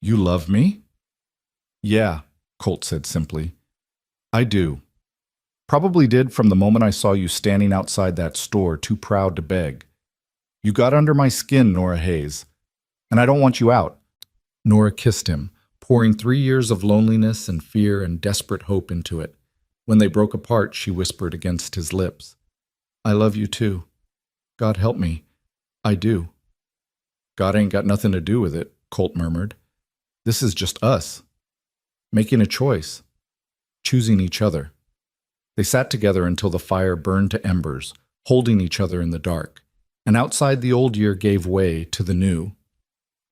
You love me? Yeah, Colt said simply. I do. Probably did from the moment I saw you standing outside that store too proud to beg. You got under my skin, Nora Hayes. And I don't want you out. Nora kissed him, pouring 3 years of loneliness and fear and desperate hope into it. When they broke apart, she whispered against his lips, I love you too. God help me. I do. God ain't got nothing to do with it, Colt murmured. This is just us. Making a choice. Choosing each other. They sat together until the fire burned to embers, holding each other in the dark. And outside the old year gave way to the new.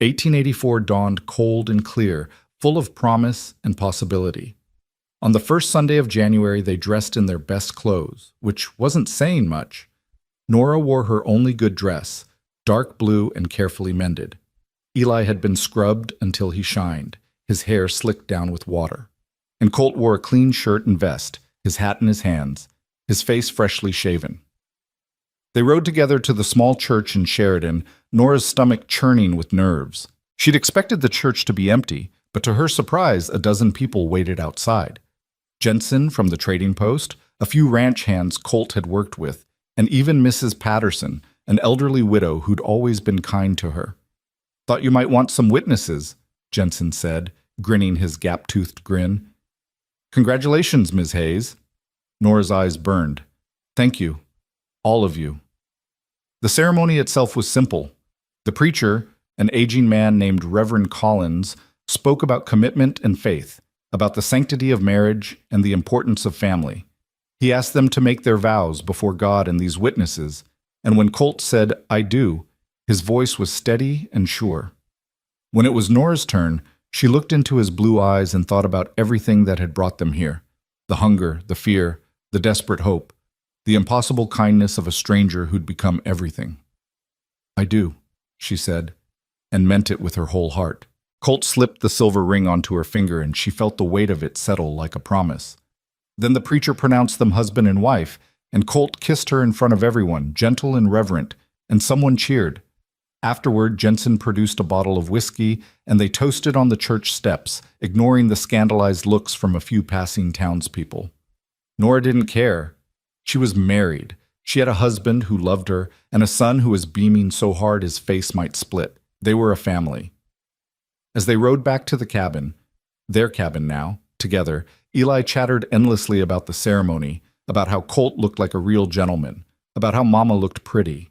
1884 dawned cold and clear, full of promise and possibility. On the first Sunday of January, they dressed in their best clothes, which wasn't saying much. Nora wore her only good dress, dark blue and carefully mended. Eli had been scrubbed until he shined, his hair slicked down with water. And Colt wore a clean shirt and vest, his hat in his hands, his face freshly shaven. They rode together to the small church in Sheridan, Nora's stomach churning with nerves. She'd expected the church to be empty, but to her surprise, a dozen people waited outside. Jensen from the trading post, a few ranch hands Colt had worked with, and even Mrs. Patterson, an elderly widow who'd always been kind to her. Thought you might want some witnesses, Jensen said, grinning his gap-toothed grin. Congratulations, Ms. Hayes. Nora's eyes burned. Thank you. All of you. The ceremony itself was simple. The preacher, an aging man named Reverend Collins, spoke about commitment and faith, about the sanctity of marriage and the importance of family. He asked them to make their vows before God and these witnesses, and when Colt said, "I do," his voice was steady and sure. When it was Nora's turn, she looked into his blue eyes and thought about everything that had brought them here. The hunger, the fear, the desperate hope, the impossible kindness of a stranger who'd become everything. "I do," she said, and meant it with her whole heart. Colt slipped the silver ring onto her finger, and she felt the weight of it settle like a promise. Then the preacher pronounced them husband and wife, and Colt kissed her in front of everyone, gentle and reverent, and someone cheered. Afterward, Jensen produced a bottle of whiskey, and they toasted on the church steps, ignoring the scandalized looks from a few passing townspeople. Nora didn't care. She was married. She had a husband who loved her, and a son who was beaming so hard his face might split. They were a family. As they rode back to the cabin, their cabin now, together, Eli chattered endlessly about the ceremony, about how Colt looked like a real gentleman, about how Mama looked pretty.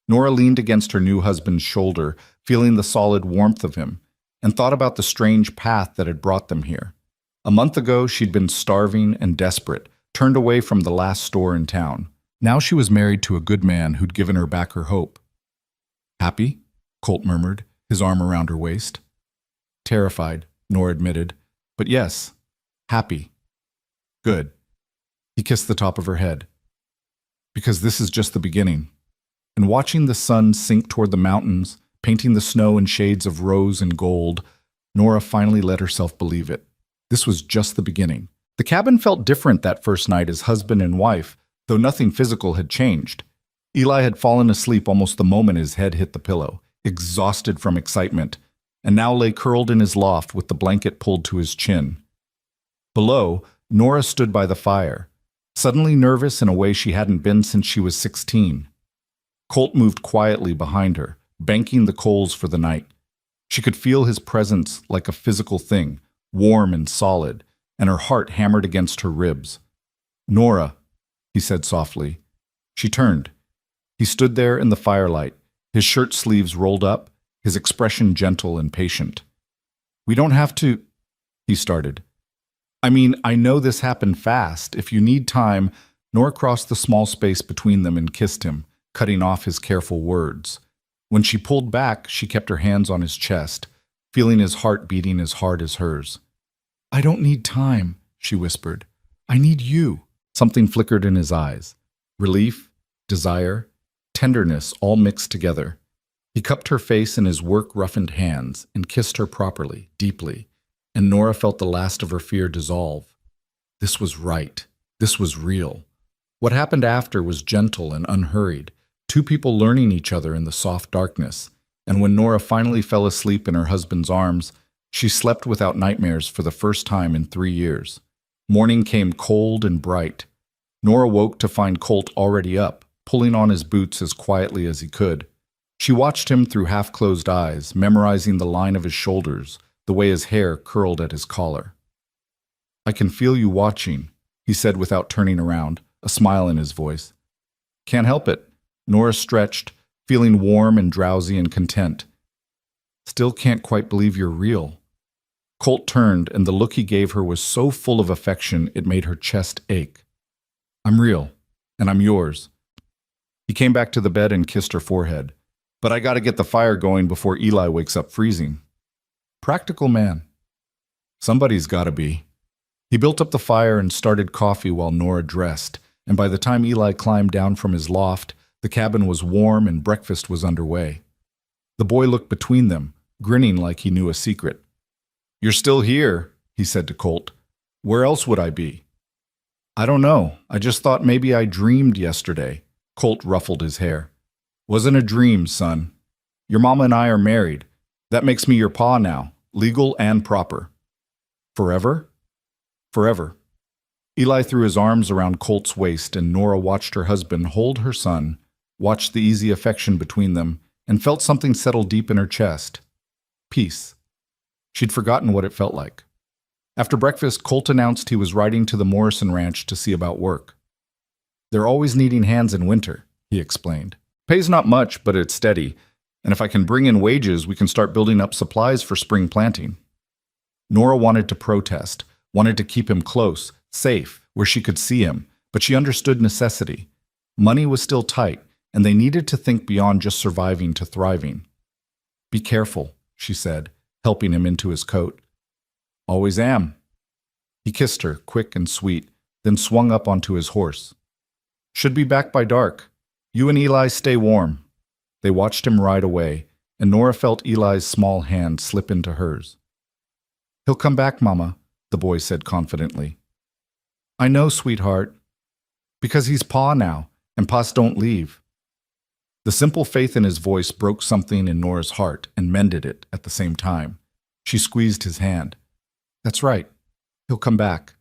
Nora leaned against her new husband's shoulder, feeling the solid warmth of him, and thought about the strange path that had brought them here. A month ago, she'd been starving and desperate, turned away from the last store in town. Now she was married to a good man who'd given her back her hope. "Happy?" Colt murmured, his arm around her waist. "Terrified," Nora admitted, "but yes, happy." "Good." He kissed the top of her head. "Because this is just the beginning." And watching the sun sink toward the mountains, painting the snow in shades of rose and gold, Nora finally let herself believe it. This was just the beginning. The cabin felt different that first night as husband and wife, though nothing physical had changed. Eli had fallen asleep almost the moment his head hit the pillow, exhausted from excitement, and now lay curled in his loft with the blanket pulled to his chin. Below, Nora stood by the fire, suddenly nervous in a way she hadn't been since she was 16. Colt moved quietly behind her, banking the coals for the night. She could feel his presence like a physical thing, warm and solid, and her heart hammered against her ribs. "Nora," he said softly. She turned. He stood there in the firelight, his shirt sleeves rolled up, his expression gentle and patient. "We don't have to," he started. "I mean, I know this happened fast. If you need time," Nora crossed the small space between them and kissed him, cutting off his careful words. When she pulled back, she kept her hands on his chest, feeling his heart beating as hard as hers. "I don't need time," she whispered. "I need you." Something flickered in his eyes. Relief, desire, tenderness all mixed together. He cupped her face in his work-roughened hands and kissed her properly, deeply, and Nora felt the last of her fear dissolve. This was right. This was real. What happened after was gentle and unhurried, two people learning each other in the soft darkness, and when Nora finally fell asleep in her husband's arms, she slept without nightmares for the first time in 3 years. Morning came cold and bright. Nora woke to find Colt already up, pulling on his boots as quietly as he could. She watched him through half-closed eyes, memorizing the line of his shoulders, the way his hair curled at his collar. "I can feel you watching," he said without turning around, a smile in his voice. "Can't help it." Nora stretched, feeling warm and drowsy and content. "Still can't quite believe you're real." Colt turned, and the look he gave her was so full of affection it made her chest ache. "I'm real, and I'm yours." He came back to the bed and kissed her forehead. "But I gotta get the fire going before Eli wakes up freezing." Practical man. Somebody's gotta be. He built up the fire and started coffee while Nora dressed, and by the time Eli climbed down from his loft, the cabin was warm and breakfast was underway. The boy looked between them, grinning like he knew a secret. "You're still here," he said to Colt. "Where else would I be?" "I don't know. I just thought maybe I dreamed yesterday." Colt ruffled his hair. "Wasn't a dream, son. Your mama and I are married. That makes me your pa now, legal and proper." "Forever?" "Forever." Eli threw his arms around Colt's waist, and Nora watched her husband hold her son, watched the easy affection between them, and felt something settle deep in her chest. Peace. She'd forgotten what it felt like. After breakfast, Colt announced he was riding to the Morrison Ranch to see about work. "They're always needing hands in winter," he explained. "Pays not much, but it's steady, and if I can bring in wages, we can start building up supplies for spring planting." Nora wanted to protest, wanted to keep him close, safe, where she could see him, but she understood necessity. Money was still tight, and they needed to think beyond just surviving to thriving. "Be careful," she said, helping him into his coat. "Always am." He kissed her, quick and sweet, then swung up onto his horse. "Should be back by dark. You and Eli stay warm." They watched him ride away, and Nora felt Eli's small hand slip into hers. "He'll come back, Mama," the boy said confidently. "I know, sweetheart. Because he's Pa now, and Pa's don't leave." The simple faith in his voice broke something in Nora's heart and mended it at the same time. She squeezed his hand. "That's right. He'll come back."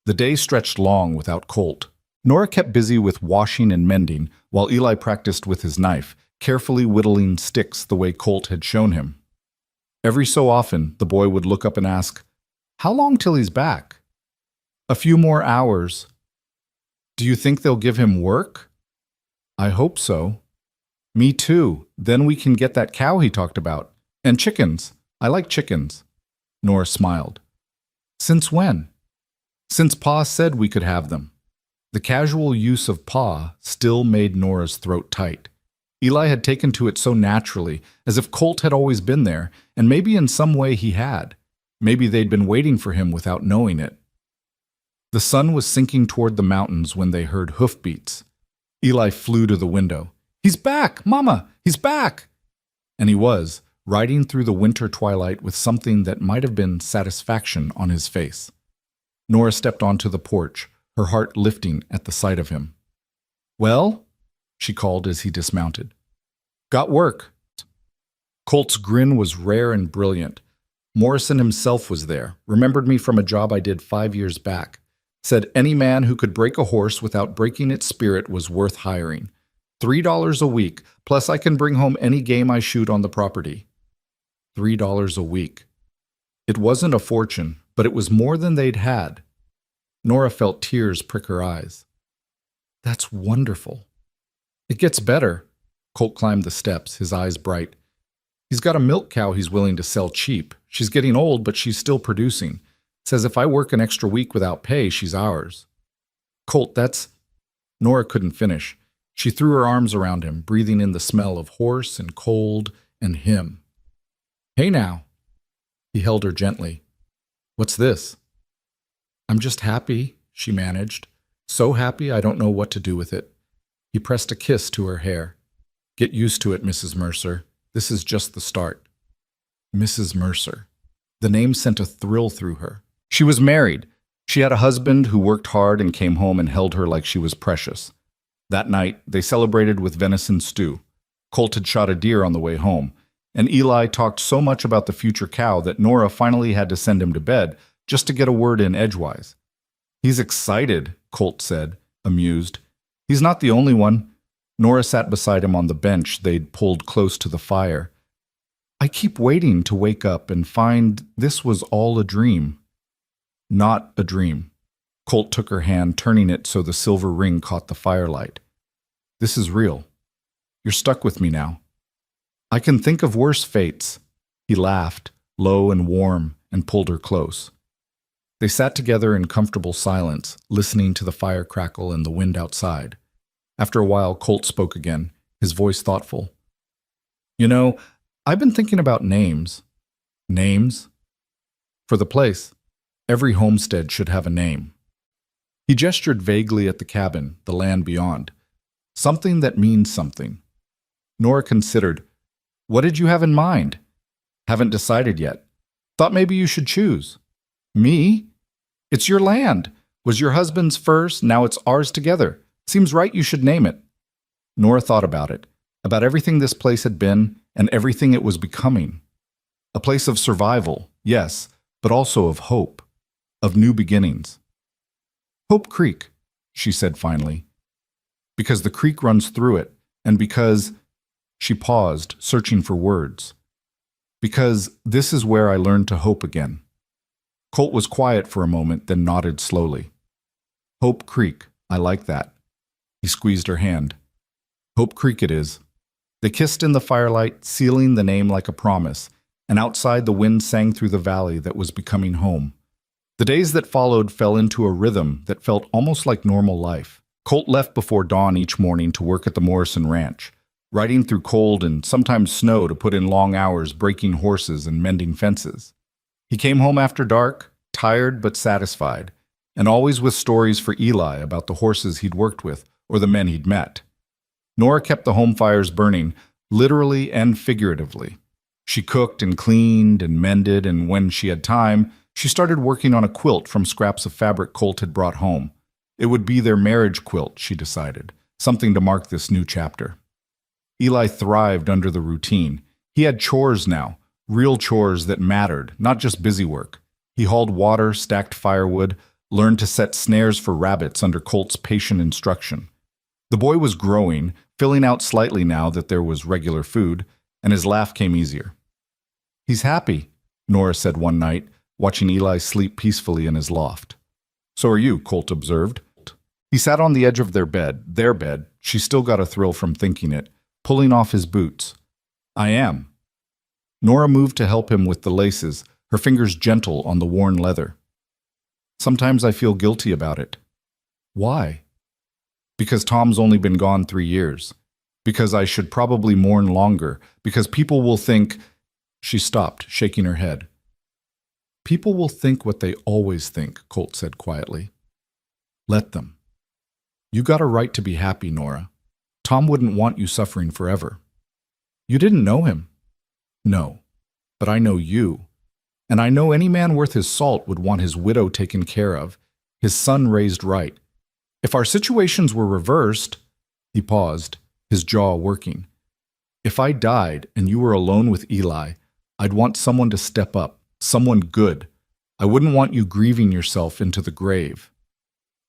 The day stretched long without Colt. Nora kept busy with washing and mending, while Eli practiced with his knife, carefully whittling sticks the way Colt had shown him. Every so often, the boy would look up and ask, "How long till he's back?" "A few more hours." "Do you think they'll give him work?" "I hope so." "Me too. Then we can get that cow he talked about. And chickens. I like chickens." Nora smiled. "Since when?" "Since Pa said we could have them." The casual use of Pa still made Nora's throat tight. Eli had taken to it so naturally, as if Colt had always been there, and maybe in some way he had. Maybe they'd been waiting for him without knowing it. The sun was sinking toward the mountains when they heard hoofbeats. Eli flew to the window. "He's back, Mama! He's back!" And he was, riding through the winter twilight with something that might have been satisfaction on his face. Nora stepped onto the porch, her heart lifting at the sight of him. "Well?" she called as he dismounted. "Got work." Colt's grin was rare and brilliant. Morrison himself was there, remembered me from a job I did 5 years back. Said any man who could break a horse without breaking its spirit was worth hiring. $3 a week, plus I can bring home any game I shoot on the property. $3 a week. It wasn't a fortune, but it was more than they'd had. Nora felt tears prick her eyes. "That's wonderful." "It gets better." Colt climbed the steps, his eyes bright. "He's got a milk cow he's willing to sell cheap. She's getting old, but she's still producing. Says if I work an extra week without pay, she's ours." "Colt, that's—" Nora couldn't finish. She threw her arms around him, breathing in the smell of horse and cold and him. "Hey now." He held her gently. "What's this?" "I'm just happy," she managed. "So happy I don't know what to do with it." He pressed a kiss to her hair. "Get used to it, Mrs. Mercer. This is just the start." Mrs. Mercer. The name sent a thrill through her. She was married. She had a husband who worked hard and came home and held her like she was precious. That night, they celebrated with venison stew. Colt had shot a deer on the way home, and Eli talked so much about the future cow that Nora finally had to send him to bed just to get a word in edgewise. "He's excited," Colt said, amused. "He's not the only one." Nora sat beside him on the bench they'd pulled close to the fire. "I keep waiting to wake up and find this was all a dream." "Not a dream." Colt took her hand, turning it so the silver ring caught the firelight. "This is real. You're stuck with me now. I can think of worse fates." He laughed, low and warm, and pulled her close. They sat together in comfortable silence, listening to the fire crackle and the wind outside. After a while, Colt spoke again, his voice thoughtful. "You know, I've been thinking about names." "Names?" "For the place. Every homestead should have a name." He gestured vaguely at the cabin, the land beyond. "Something that means something." Nora considered. "What did you have in mind?" "Haven't decided yet. Thought maybe you should choose." "Me? It's your land. Was your husband's first, now it's ours together. Seems right you should name it." Nora thought about it, about everything this place had been and everything it was becoming. A place of survival, yes, but also of hope, of new beginnings. "Hope Creek," she said finally. "Because the creek runs through it, and because—" She paused, searching for words. "Because this is where I learned to hope again." Colt was quiet for a moment, then nodded slowly. Hope Creek, I like that. He squeezed her hand. Hope Creek it is. They kissed in the firelight, sealing the name like a promise, and outside the wind sang through the valley that was becoming home. The days that followed fell into a rhythm that felt almost like normal life. Colt left before dawn each morning to work at the Morrison Ranch, riding through cold and sometimes snow to put in long hours breaking horses and mending fences. He came home after dark, tired but satisfied, and always with stories for Eli about the horses he'd worked with or the men he'd met. Nora kept the home fires burning, literally and figuratively. She cooked and cleaned and mended, and when she had time, she started working on a quilt from scraps of fabric Colt had brought home. It would be their marriage quilt, she decided, something to mark this new chapter. Eli thrived under the routine. He had chores now, real chores that mattered, not just busy work. He hauled water, stacked firewood, learned to set snares for rabbits under Colt's patient instruction. The boy was growing, filling out slightly now that there was regular food, and his laugh came easier. He's happy, Nora said one night, watching Eli sleep peacefully in his loft. So are you, Colt observed. He sat on the edge of their bed, she still got a thrill from thinking it, pulling off his boots. I am. Nora moved to help him with the laces, her fingers gentle on the worn leather. Sometimes I feel guilty about it. Why? Because Tom's only been gone 3 years. Because I should probably mourn longer. Because people will think... She stopped, shaking her head. People will think what they always think, Colt said quietly. Let them. You got a right to be happy, Nora. Tom wouldn't want you suffering forever. You didn't know him. No, but I know you. And I know any man worth his salt would want his widow taken care of, his son raised right. If our situations were reversed, he paused, his jaw working. If I died and you were alone with Eli, I'd want someone to step up, someone good. I wouldn't want you grieving yourself into the grave.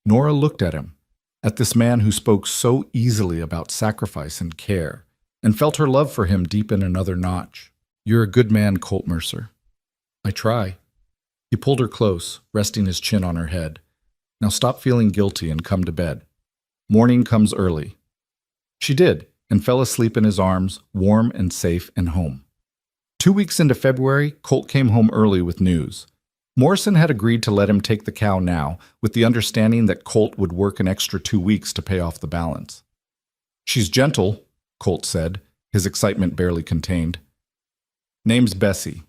Nora looked at him, at this man who spoke so easily about sacrifice and care, and felt her love for him deepen another notch. You're a good man, Colt Mercer. I try. He pulled her close, resting his chin on her head. Now stop feeling guilty and come to bed. Morning comes early. She did, and fell asleep in his arms, warm and safe and home. 2 weeks into February, Colt came home early with news. Morrison had agreed to let him take the cow now, with the understanding that Colt would work an extra 2 weeks to pay off the balance. She's gentle, Colt said, his excitement barely contained. Name's Bessie.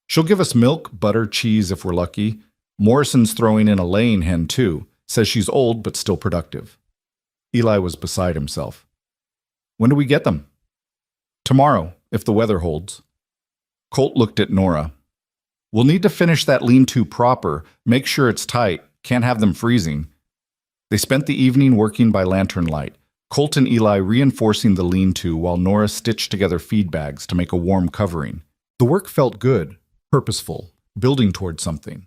She'll give us milk, butter, cheese if we're lucky. Morrison's throwing in a laying hen, too. Says she's old but still productive. Eli was beside himself. When do we get them? Tomorrow, if the weather holds. Colt looked at Nora. We'll need to finish that lean-to proper, make sure it's tight, can't have them freezing. They spent the evening working by lantern light, Colt and Eli reinforcing the lean-to while Nora stitched together feed bags to make a warm covering. The work felt good, purposeful, building toward something.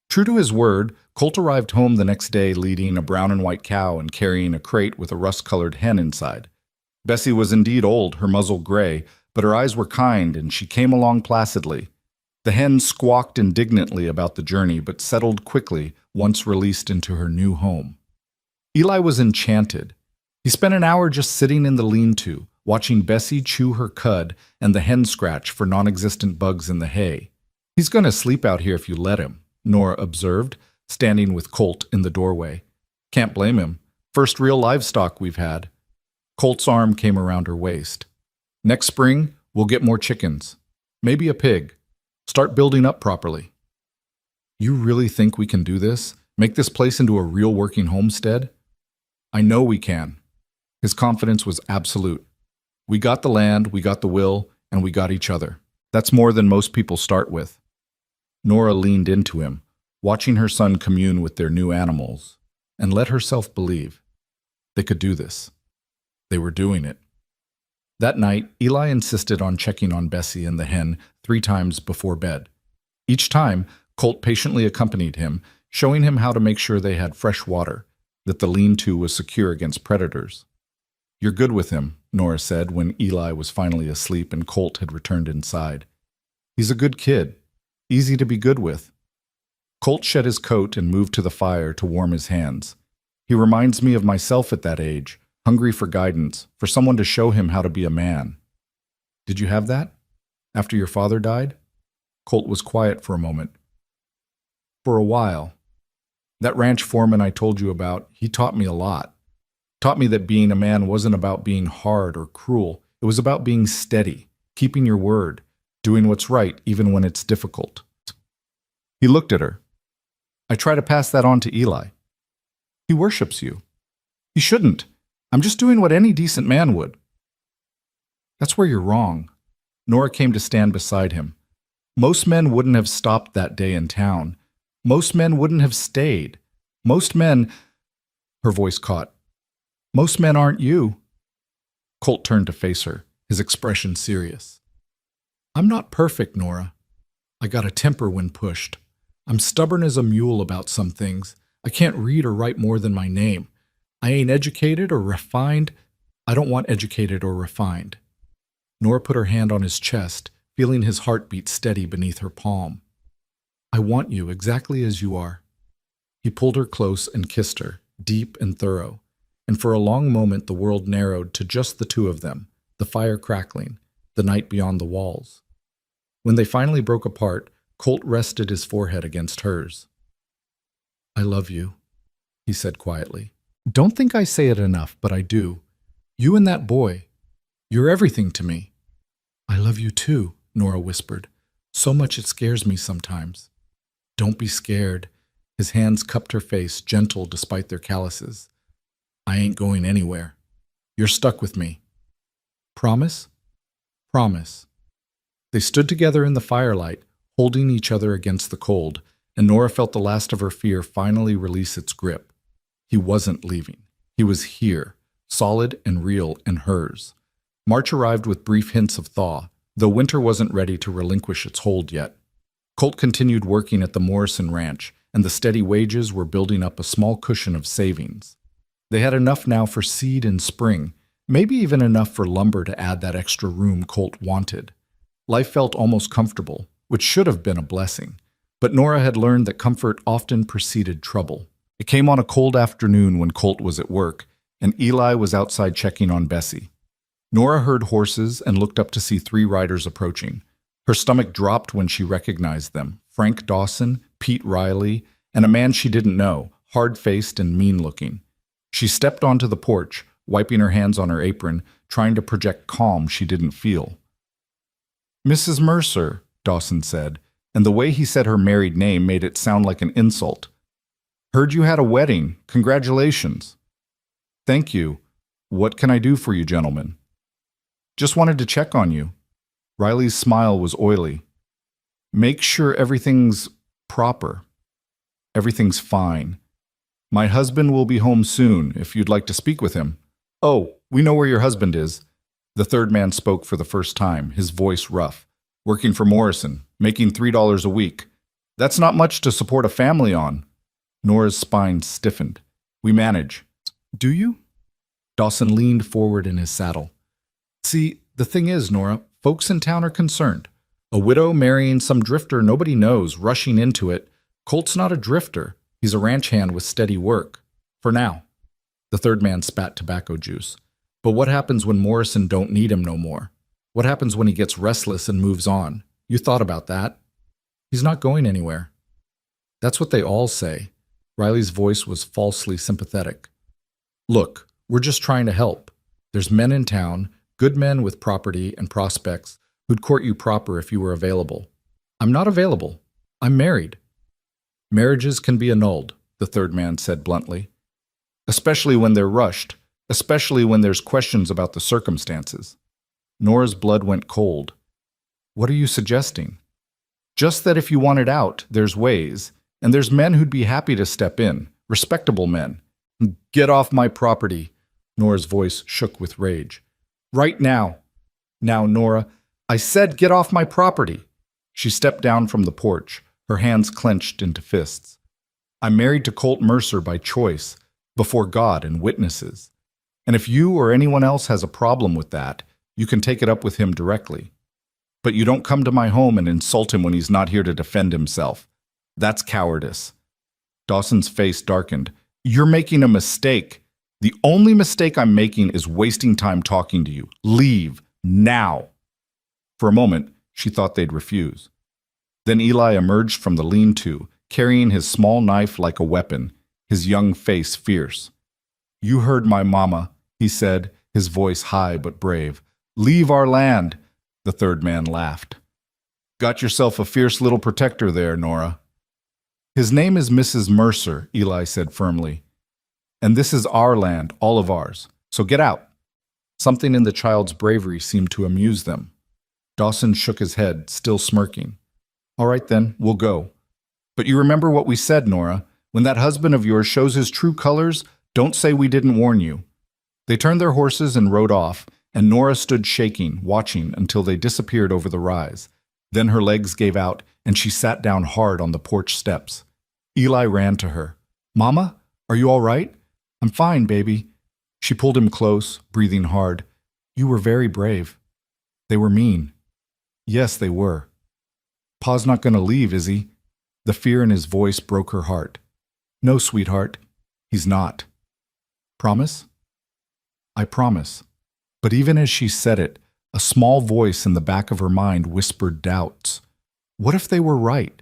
True to his word, Colt arrived home the next day leading a brown and white cow and carrying a crate with a rust-colored hen inside. Bessie was indeed old, her muzzle gray, but her eyes were kind and she came along placidly. The hen squawked indignantly about the journey but settled quickly once released into her new home. Eli was enchanted. He spent an hour just sitting in the lean-to, watching Bessie chew her cud and the hen scratch for non-existent bugs in the hay. He's going to sleep out here if you let him, Nora observed, standing with Colt in the doorway. Can't blame him. First real livestock we've had. Colt's arm came around her waist. Next spring, we'll get more chickens. Maybe a pig. Start building up properly. You really think we can do this? Make this place into a real working homestead? I know we can. His confidence was absolute. We got the land, we got the will, and we got each other. That's more than most people start with. Nora leaned into him, watching her son commune with their new animals, and let herself believe. They could do this. They were doing it. That night, Eli insisted on checking on Bessie and the hen 3 times before bed. Each time, Colt patiently accompanied him, showing him how to make sure they had fresh water, that the lean-to was secure against predators. You're good with him, Nora said when Eli was finally asleep and Colt had returned inside. He's a good kid, easy to be good with. Colt shed his coat and moved to the fire to warm his hands. He reminds me of myself at that age, hungry for guidance, for someone to show him how to be a man. Did you have that? After your father died? Colt was quiet for a moment. For a while. That ranch foreman I told you about, he taught me a lot. Taught me that being a man wasn't about being hard or cruel. It was about being steady, keeping your word, doing what's right even when it's difficult. He looked at her. I try to pass that on to Eli. He worships you. He shouldn't. I'm just doing what any decent man would. That's where you're wrong. Nora came to stand beside him. Most men wouldn't have stopped that day in town. Most men wouldn't have stayed. Most men... Her voice caught. Most men aren't you. Colt turned to face her, his expression serious. I'm not perfect, Nora. I got a temper when pushed. I'm stubborn as a mule about some things. I can't read or write more than my name. I ain't educated or refined. I don't want educated or refined. Nora put her hand on his chest, feeling his heartbeat steady beneath her palm. I want you exactly as you are. He pulled her close and kissed her, deep and thorough, and for a long moment the world narrowed to just the two of them, the fire crackling, the night beyond the walls. When they finally broke apart, Colt rested his forehead against hers. I love you, he said quietly. Don't think I say it enough, but I do. You and that boy, you're everything to me. I love you too, Nora whispered. So much it scares me sometimes. Don't be scared. His hands cupped her face, gentle despite their calluses. I ain't going anywhere. You're stuck with me. Promise? Promise. They stood together in the firelight, holding each other against the cold, and Nora felt the last of her fear finally release its grip. He wasn't leaving. He was here, solid and real and hers. March arrived with brief hints of thaw, though winter wasn't ready to relinquish its hold yet. Colt continued working at the Morrison Ranch, and the steady wages were building up a small cushion of savings. They had enough now for seed in spring, maybe even enough for lumber to add that extra room Colt wanted. Life felt almost comfortable, which should have been a blessing. But Nora had learned that comfort often preceded trouble. It came on a cold afternoon when Colt was at work, and Eli was outside checking on Bessie. Nora heard horses and looked up to see 3 riders approaching. Her stomach dropped when she recognized them, Frank Dawson, Pete Riley, and a man she didn't know, hard-faced and mean-looking. She stepped onto the porch, wiping her hands on her apron, trying to project calm she didn't feel. Mrs. Mercer, Dawson said, and the way he said her married name made it sound like an insult. Heard you had a wedding. Congratulations. Thank you. What can I do for you, gentlemen? Just wanted to check on you. Riley's smile was oily. Make sure everything's proper. Everything's fine. My husband will be home soon, if you'd like to speak with him. Oh, we know where your husband is. The third man spoke for the first time, his voice rough. Working for Morrison, making $3 a week. That's not much to support a family on. Nora's spine stiffened. We manage. Do you? Dawson leaned forward in his saddle. See, the thing is, Nora, folks in town are concerned. A widow marrying some drifter nobody knows, rushing into it. Colt's not a drifter. He's a ranch hand with steady work. For now. The third man spat tobacco juice. But what happens when Morrison don't need him no more? What happens when he gets restless and moves on? You thought about that. He's not going anywhere. That's what they all say. Riley's voice was falsely sympathetic. Look, we're just trying to help. There's men in town, good men with property and prospects, who'd court you proper if you were available. I'm not available. I'm married. Marriages can be annulled, the third man said bluntly. Especially when they're rushed, especially when there's questions about the circumstances. Nora's blood went cold. What are you suggesting? Just that if you want it out, there's ways, and there's men who'd be happy to step in, respectable men. Get off my property, Nora's voice shook with rage. Right now. Now, Nora, I said get off my property. She stepped down from the porch, her hands clenched into fists. I'm married to Colt Mercer by choice, before God and witnesses. And if you or anyone else has a problem with that, you can take it up with him directly. But you don't come to my home and insult him when he's not here to defend himself. That's cowardice. Dawson's face darkened. You're making a mistake. The only mistake I'm making is wasting time talking to you. Leave, now. For a moment, she thought they'd refuse. Then Eli emerged from the lean-to, carrying his small knife like a weapon, his young face fierce. You heard my mama, he said, his voice high but brave. Leave our land, the third man laughed. Got yourself a fierce little protector there, Nora. His name is Mrs. Mercer, Eli said firmly. And this is our land, all of ours. So get out. Something in the child's bravery seemed to amuse them. Dawson shook his head, still smirking. All right then, we'll go. But you remember what we said, Nora. When that husband of yours shows his true colors, don't say we didn't warn you. They turned their horses and rode off, and Nora stood shaking, watching until they disappeared over the rise. Then her legs gave out, and she sat down hard on the porch steps. Eli ran to her. Mama, are you all right? I'm fine, baby. She pulled him close, breathing hard. You were very brave. They were mean. Yes, they were. Pa's not going to leave, is he? The fear in his voice broke her heart. No, sweetheart, he's not. Promise? I promise. But even as she said it, a small voice in the back of her mind whispered doubts. What if they were right?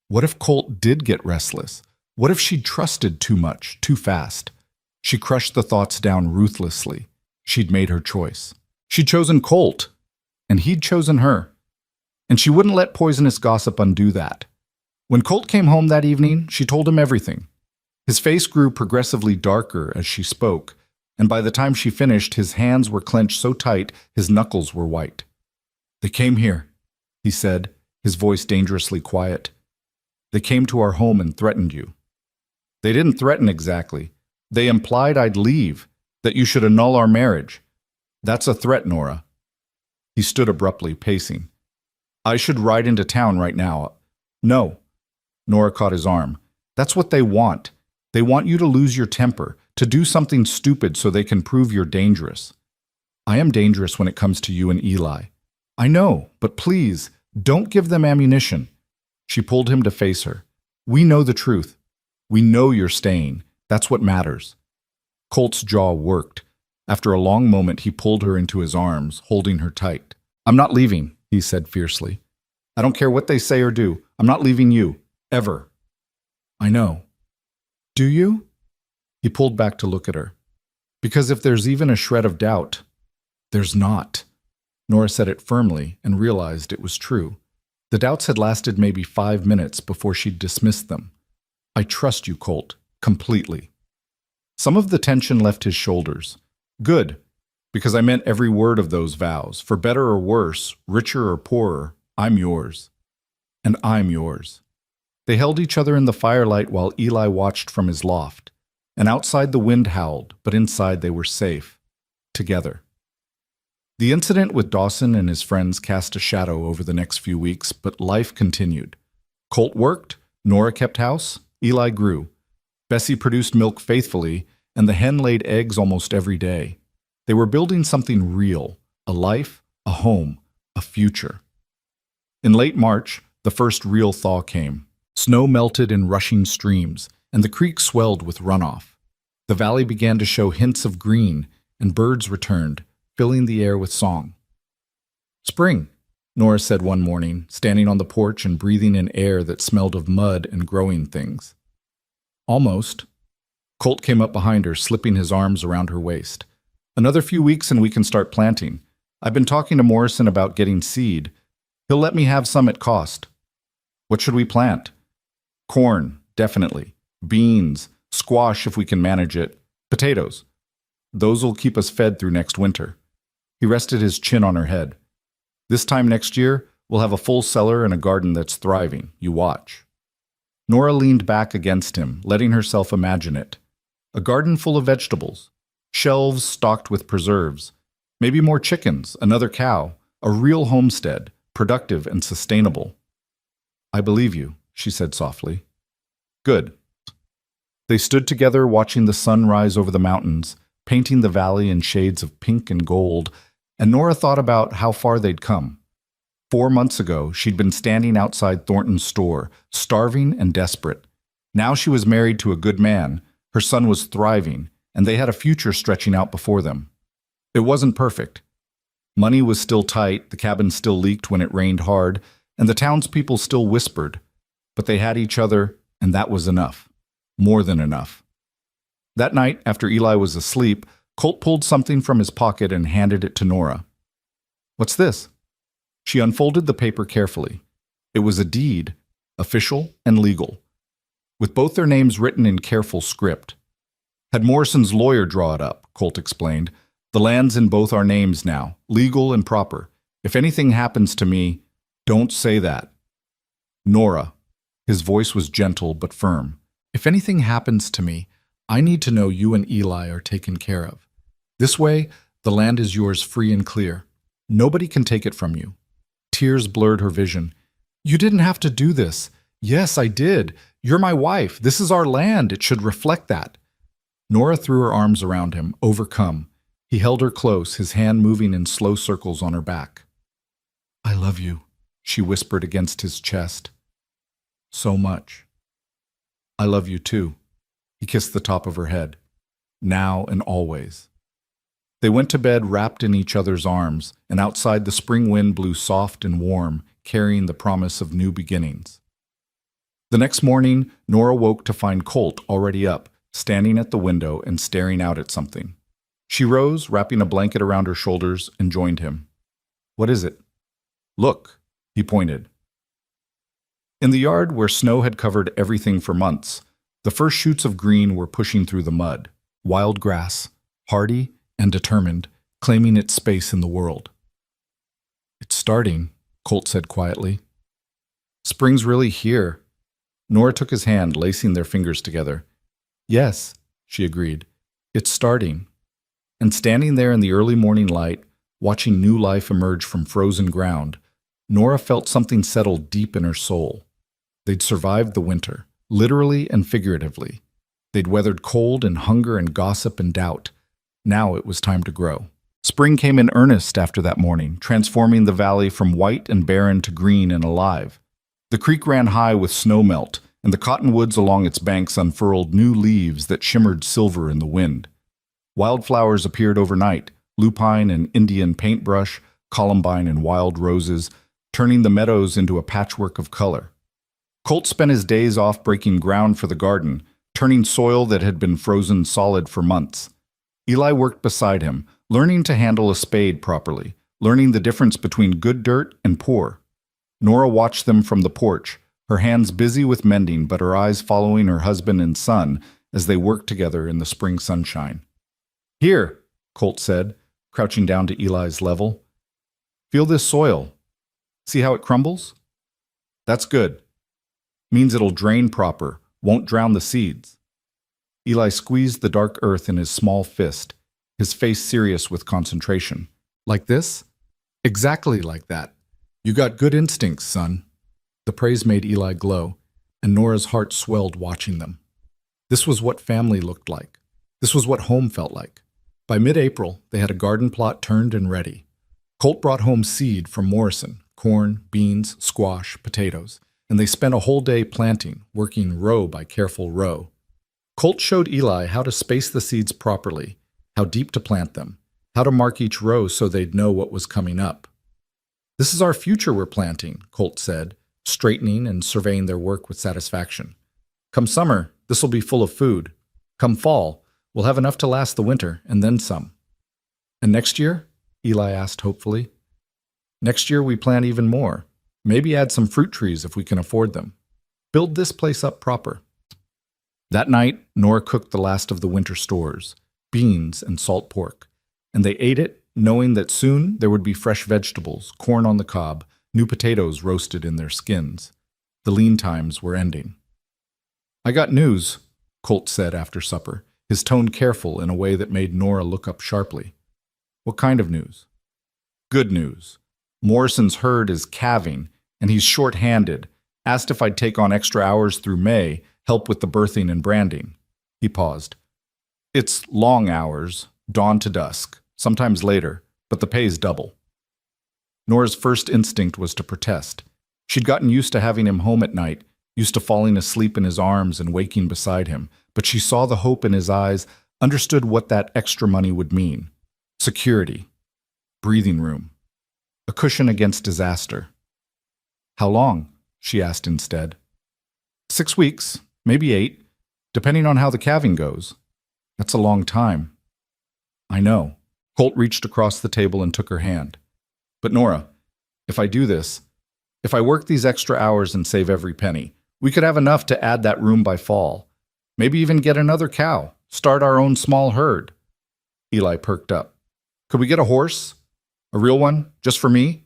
What if Colt did get restless? What if she'd trusted too much, too fast? She crushed the thoughts down ruthlessly. She'd made her choice. She'd chosen Colt, and he'd chosen her. And she wouldn't let poisonous gossip undo that. When Colt came home that evening, she told him everything. His face grew progressively darker as she spoke, and by the time she finished, his hands were clenched so tight his knuckles were white. They came here, he said, his voice dangerously quiet. They came to our home and threatened you. They didn't threaten exactly. They implied I'd leave, that you should annul our marriage. That's a threat, Nora. He stood abruptly, pacing. I should ride into town right now. No. Nora caught his arm. That's what they want. They want you to lose your temper, to do something stupid so they can prove you're dangerous. I am dangerous when it comes to you and Eli. I know, but please, don't give them ammunition. She pulled him to face her. We know the truth. We know you're staying. That's what matters. Colt's jaw worked. After a long moment, he pulled her into his arms, holding her tight. I'm not leaving, he said fiercely. I don't care what they say or do. I'm not leaving you. Ever. I know. Do you? He pulled back to look at her. Because if there's even a shred of doubt, there's not. Nora said it firmly and realized it was true. The doubts had lasted maybe 5 minutes before she'd dismissed them. I trust you, Colt, completely. Some of the tension left his shoulders. Good, because I meant every word of those vows. For better or worse, richer or poorer, I'm yours. And I'm yours. They held each other in the firelight while Eli watched from his loft. And outside the wind howled, but inside they were safe. Together. The incident with Dawson and his friends cast a shadow over the next few weeks, but life continued. Colt worked, Nora kept house, Eli grew. Bessie produced milk faithfully, and the hen laid eggs almost every day. They were building something real, a life, a home, a future. In late March, the first real thaw came. Snow melted in rushing streams, and the creek swelled with runoff. The valley began to show hints of green, and birds returned, filling the air with song. Spring, Nora said one morning, standing on the porch and breathing in air that smelled of mud and growing things. Almost. Colt came up behind her, slipping his arms around her waist. Another few weeks and we can start planting. I've been talking to Morrison about getting seed. He'll let me have some at cost. What should we plant? Corn, definitely. Beans, squash if we can manage it. Potatoes. Those will keep us fed through next winter. He rested his chin on her head. This time next year, we'll have a full cellar and a garden that's thriving. You watch. Nora leaned back against him, letting herself imagine it. A garden full of vegetables. Shelves stocked with preserves. Maybe more chickens, another cow. A real homestead, productive and sustainable. I believe you, she said softly. Good. They stood together watching the sun rise over the mountains, painting the valley in shades of pink and gold, and Nora thought about how far they'd come. 4 months ago, she'd been standing outside Thornton's store, starving and desperate. Now she was married to a good man, her son was thriving, and they had a future stretching out before them. It wasn't perfect. Money was still tight, the cabin still leaked when it rained hard, and the townspeople still whispered. But they had each other, and that was enough. More than enough. That night, after Eli was asleep, Colt pulled something from his pocket and handed it to Nora. "What's this?" She unfolded the paper carefully. It was a deed, official and legal, with both their names written in careful script. "Had Morrison's lawyer draw it up," Colt explained. "The land's in both our names now, legal and proper. If anything happens to me, don't say that." "Nora," his voice was gentle but firm, "if anything happens to me, I need to know you and Eli are taken care of. This way, the land is yours free and clear. Nobody can take it from you." Tears blurred her vision. "You didn't have to do this." "Yes, I did. You're my wife. This is our land. It should reflect that." Nora threw her arms around him, overcome. He held her close, his hand moving in slow circles on her back. "I love you," she whispered against his chest. "So much." "I love you too." He kissed the top of her head. "Now and always." They went to bed wrapped in each other's arms, and outside the spring wind blew soft and warm, carrying the promise of new beginnings. The next morning, Nora woke to find Colt already up, standing at the window and staring out at something. She rose, wrapping a blanket around her shoulders, and joined him. "What is it?" "Look," he pointed. In the yard where snow had covered everything for months, the first shoots of green were pushing through the mud, wild grass, hardy and determined, claiming its space in the world. "It's starting," Colt said quietly. "Spring's really here." Nora took his hand, lacing their fingers together. "Yes," she agreed, "it's starting." And standing there in the early morning light, watching new life emerge from frozen ground, Nora felt something settle deep in her soul. They'd survived the winter, literally and figuratively. They'd weathered cold and hunger and gossip and doubt. Now it was time to grow. Spring came in earnest after that morning, transforming the valley from white and barren to green and alive. The creek ran high with snowmelt, and the cottonwoods along its banks unfurled new leaves that shimmered silver in the wind. Wildflowers appeared overnight, lupine and Indian paintbrush, columbine and wild roses, turning the meadows into a patchwork of color. Colt spent his days off breaking ground for the garden, turning soil that had been frozen solid for months. Eli worked beside him, learning to handle a spade properly, learning the difference between good dirt and poor. Nora watched them from the porch, her hands busy with mending but her eyes following her husband and son as they worked together in the spring sunshine. "Here," Colt said, crouching down to Eli's level. "Feel this soil. See how it crumbles? That's good. Means it'll drain proper, won't drown the seeds." Eli squeezed the dark earth in his small fist, his face serious with concentration. "Like this?" "Exactly like that. You got good instincts, son." The praise made Eli glow, and Nora's heart swelled watching them. This was what family looked like. This was what home felt like. By mid-April, they had a garden plot turned and ready. Colt brought home seed from Morrison, corn, beans, squash, potatoes, and they spent a whole day planting, working row by careful row. Colt showed Eli how to space the seeds properly, how deep to plant them, how to mark each row so they'd know what was coming up. "This is our future we're planting," Colt said, straightening and surveying their work with satisfaction. "Come summer, this will be full of food. Come fall, we'll have enough to last the winter, and then some." "And next year?" Eli asked hopefully. "Next year we plant even more. Maybe add some fruit trees if we can afford them. Build this place up proper." That night, Nora cooked the last of the winter stores, beans and salt pork, and they ate it, knowing that soon there would be fresh vegetables, corn on the cob, new potatoes roasted in their skins. The lean times were ending. "I got news," Colt said after supper, his tone careful in a way that made Nora look up sharply. "What kind of news?" "Good news. Morrison's herd is calving, and he's short-handed. Asked if I'd take on extra hours through May, help with the birthing and branding." He paused. "It's long hours, dawn to dusk, sometimes later, but the pay's double." Nora's first instinct was to protest. She'd gotten used to having him home at night, used to falling asleep in his arms and waking beside him, but she saw the hope in his eyes, understood what that extra money would mean. Security. Breathing room. A cushion against disaster. How long? She asked instead. 6 weeks, maybe 8, depending on how the calving goes. That's a long time. I know. Colt reached across the table and took her hand. But Nora, if I do this, if I work these extra hours and save every penny, we could have enough to add that room by fall. Maybe even get another cow, start our own small herd. Eli perked up. Could we get a horse? A real one, just for me?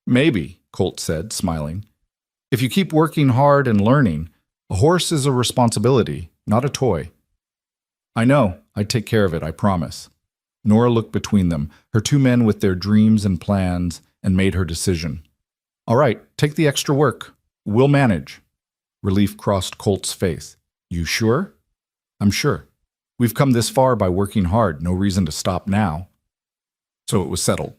Maybe, Colt said, smiling. If you keep working hard and learning, a horse is a responsibility, not a toy. I know, I'd take care of it, I promise. Nora looked between them, her 2 men with their dreams and plans, and made her decision. All right, take the extra work. We'll manage. Relief crossed Colt's face. You sure? I'm sure. We've come this far by working hard, no reason to stop now. So it was settled.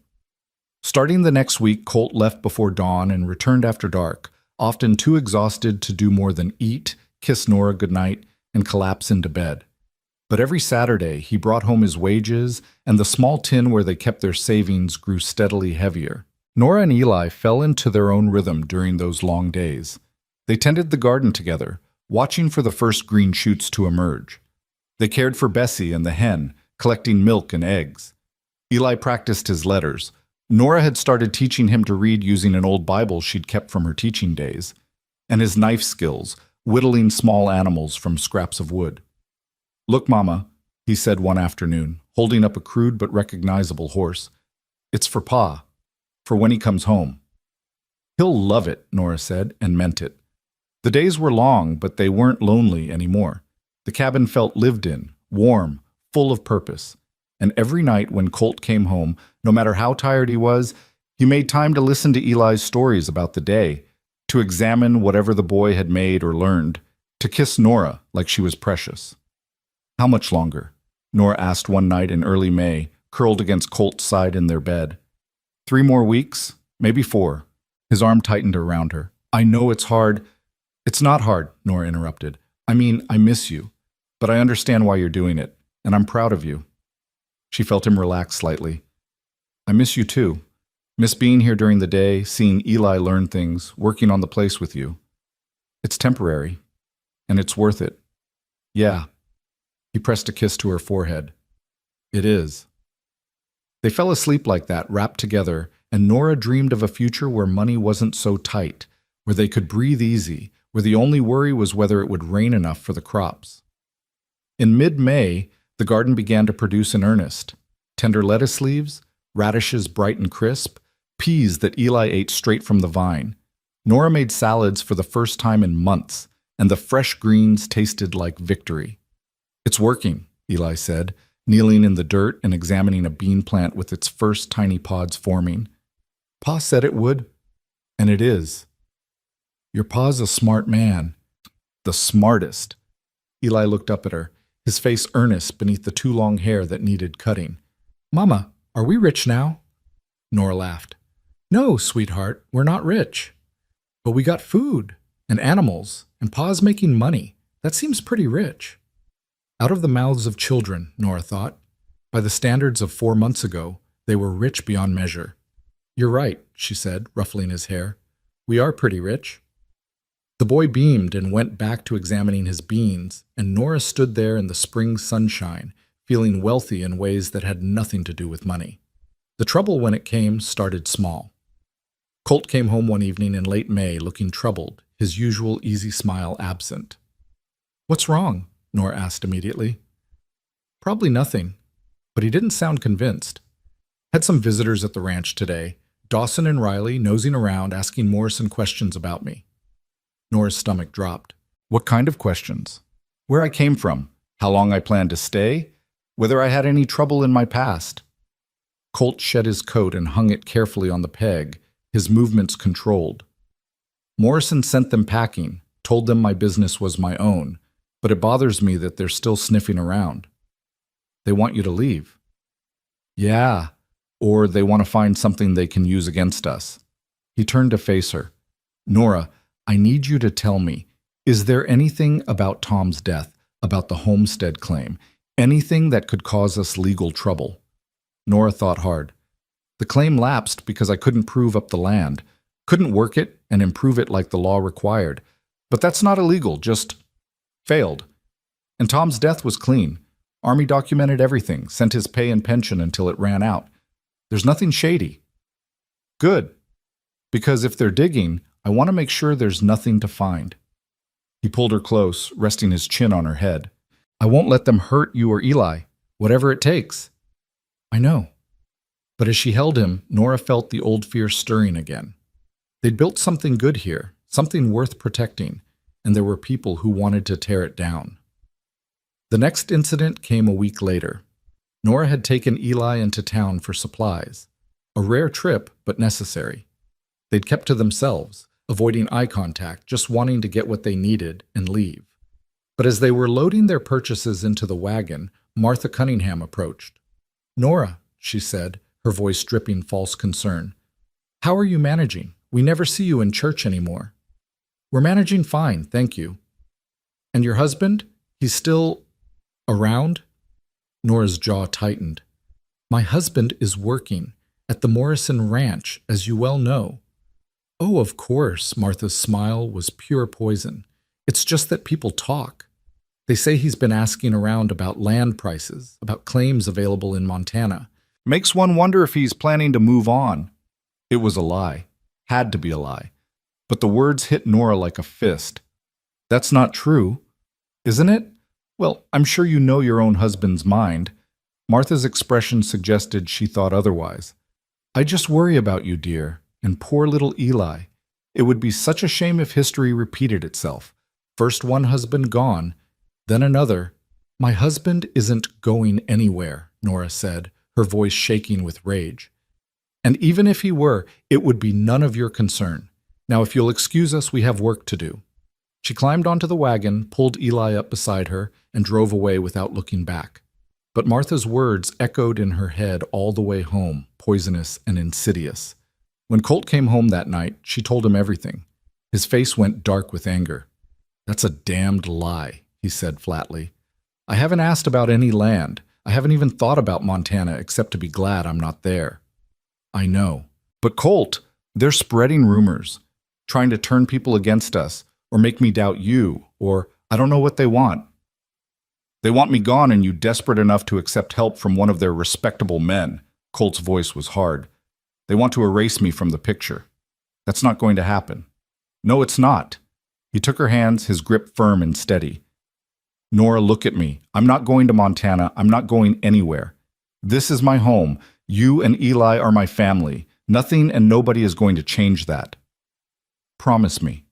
Starting the next week, Colt left before dawn and returned after dark, often too exhausted to do more than eat, kiss Nora goodnight, and collapse into bed. But every Saturday, he brought home his wages, and the small tin where they kept their savings grew steadily heavier. Nora and Eli fell into their own rhythm during those long days. They tended the garden together, watching for the first green shoots to emerge. They cared for Bessie and the hen, collecting milk and eggs. Eli practiced his letters. Nora had started teaching him to read using an old Bible she'd kept from her teaching days, and his knife skills, whittling small animals from scraps of wood. Look, Mama, he said one afternoon, holding up a crude but recognizable horse. It's for Pa, for when he comes home. He'll love it, Nora said, and meant it. The days were long, but they weren't lonely anymore. The cabin felt lived in, warm, full of purpose. And every night when Colt came home, no matter how tired he was, he made time to listen to Eli's stories about the day, to examine whatever the boy had made or learned, to kiss Nora like she was precious. How much longer? Nora asked one night in early May, curled against Colt's side in their bed. 3 more weeks? Maybe 4. His arm tightened around her. I know it's hard. It's not hard, Nora interrupted. I mean, I miss you. But I understand why you're doing it, and I'm proud of you. She felt him relax slightly. I miss you too. Miss being here during the day, seeing Eli learn things, working on the place with you. It's temporary, and it's worth it. Yeah. He pressed a kiss to her forehead. It is. They fell asleep like that, wrapped together, and Nora dreamed of a future where money wasn't so tight, where they could breathe easy, where the only worry was whether it would rain enough for the crops. In mid-May, the garden began to produce in earnest. Tender lettuce leaves, radishes bright and crisp, peas that Eli ate straight from the vine. Nora made salads for the first time in months, and the fresh greens tasted like victory. It's working, Eli said, kneeling in the dirt and examining a bean plant with its first tiny pods forming. Pa said it would, and it is. Your pa's a smart man. The smartest. Eli looked up at her, his face earnest beneath the too long hair that needed cutting. Mama, are we rich now? Nora laughed. No, sweetheart, we're not rich. But we got food and animals, and Pa's making money. That seems pretty rich. Out of the mouths of children, Nora thought. By the standards of 4 months ago, they were rich beyond measure. You're right, she said, ruffling his hair. We are pretty rich. The boy beamed and went back to examining his beans, and Nora stood there in the spring sunshine, feeling wealthy in ways that had nothing to do with money. The trouble when it came started small. Colt came home one evening in late May looking troubled, his usual easy smile absent. What's wrong? Nora asked immediately. Probably nothing, but he didn't sound convinced. Had some visitors at the ranch today, Dawson and Riley nosing around asking Morrison questions about me. Nora's stomach dropped. What kind of questions? Where I came from, how long I planned to stay, whether I had any trouble in my past. Colt shed his coat and hung it carefully on the peg, his movements controlled. Morrison sent them packing, told them my business was my own, but it bothers me that they're still sniffing around. They want you to leave. Yeah, or they want to find something they can use against us. He turned to face her. Nora, I need you to tell me, is there anything about Tom's death, about the homestead claim, anything that could cause us legal trouble? Nora thought hard. The claim lapsed because I couldn't prove up the land, couldn't work it and improve it like the law required. But that's not illegal, just failed. And Tom's death was clean. Army documented everything, sent his pay and pension until it ran out. There's nothing shady. Good. Because if they're digging, I want to make sure there's nothing to find. He pulled her close, resting his chin on her head. I won't let them hurt you or Eli, whatever it takes. I know. But as she held him, Nora felt the old fear stirring again. They'd built something good here, something worth protecting, and there were people who wanted to tear it down. The next incident came a week later. Nora had taken Eli into town for supplies. A rare trip, but necessary. They'd kept to themselves, avoiding eye contact, just wanting to get what they needed and leave. But as they were loading their purchases into the wagon, Martha Cunningham approached. Nora, she said, her voice dripping false concern. How are you managing? We never see you in church anymore. We're managing fine, thank you. And your husband? He's still around? Nora's jaw tightened. My husband is working at the Morrison Ranch, as you well know. Oh, of course, Martha's smile was pure poison. It's just that people talk. They say he's been asking around about land prices, about claims available in Montana. Makes one wonder if he's planning to move on. It was a lie. Had to be a lie. But the words hit Nora like a fist. That's not true, isn't it? Well, I'm sure you know your own husband's mind. Martha's expression suggested she thought otherwise. I just worry about you, dear, and poor little Eli. It would be such a shame if history repeated itself. First one husband gone, then another. My husband isn't going anywhere, Nora said, her voice shaking with rage. And even if he were, it would be none of your concern. Now, if you'll excuse us, we have work to do. She climbed onto the wagon, pulled Eli up beside her, and drove away without looking back. But Martha's words echoed in her head all the way home, poisonous and insidious. When Colt came home that night, she told him everything. His face went dark with anger. That's a damned lie, he said flatly. I haven't asked about any land. I haven't even thought about Montana except to be glad I'm not there. I know. But Colt, they're spreading rumors, trying to turn people against us, or make me doubt you, or I don't know what they want. They want me gone and you desperate enough to accept help from one of their respectable men. Colt's voice was hard. They want to erase me from the picture. That's not going to happen. No, it's not. He took her hands, his grip firm and steady. Nora, look at me. I'm not going to Montana. I'm not going anywhere. This is my home. You and Eli are my family. Nothing and nobody is going to change that. Promise me.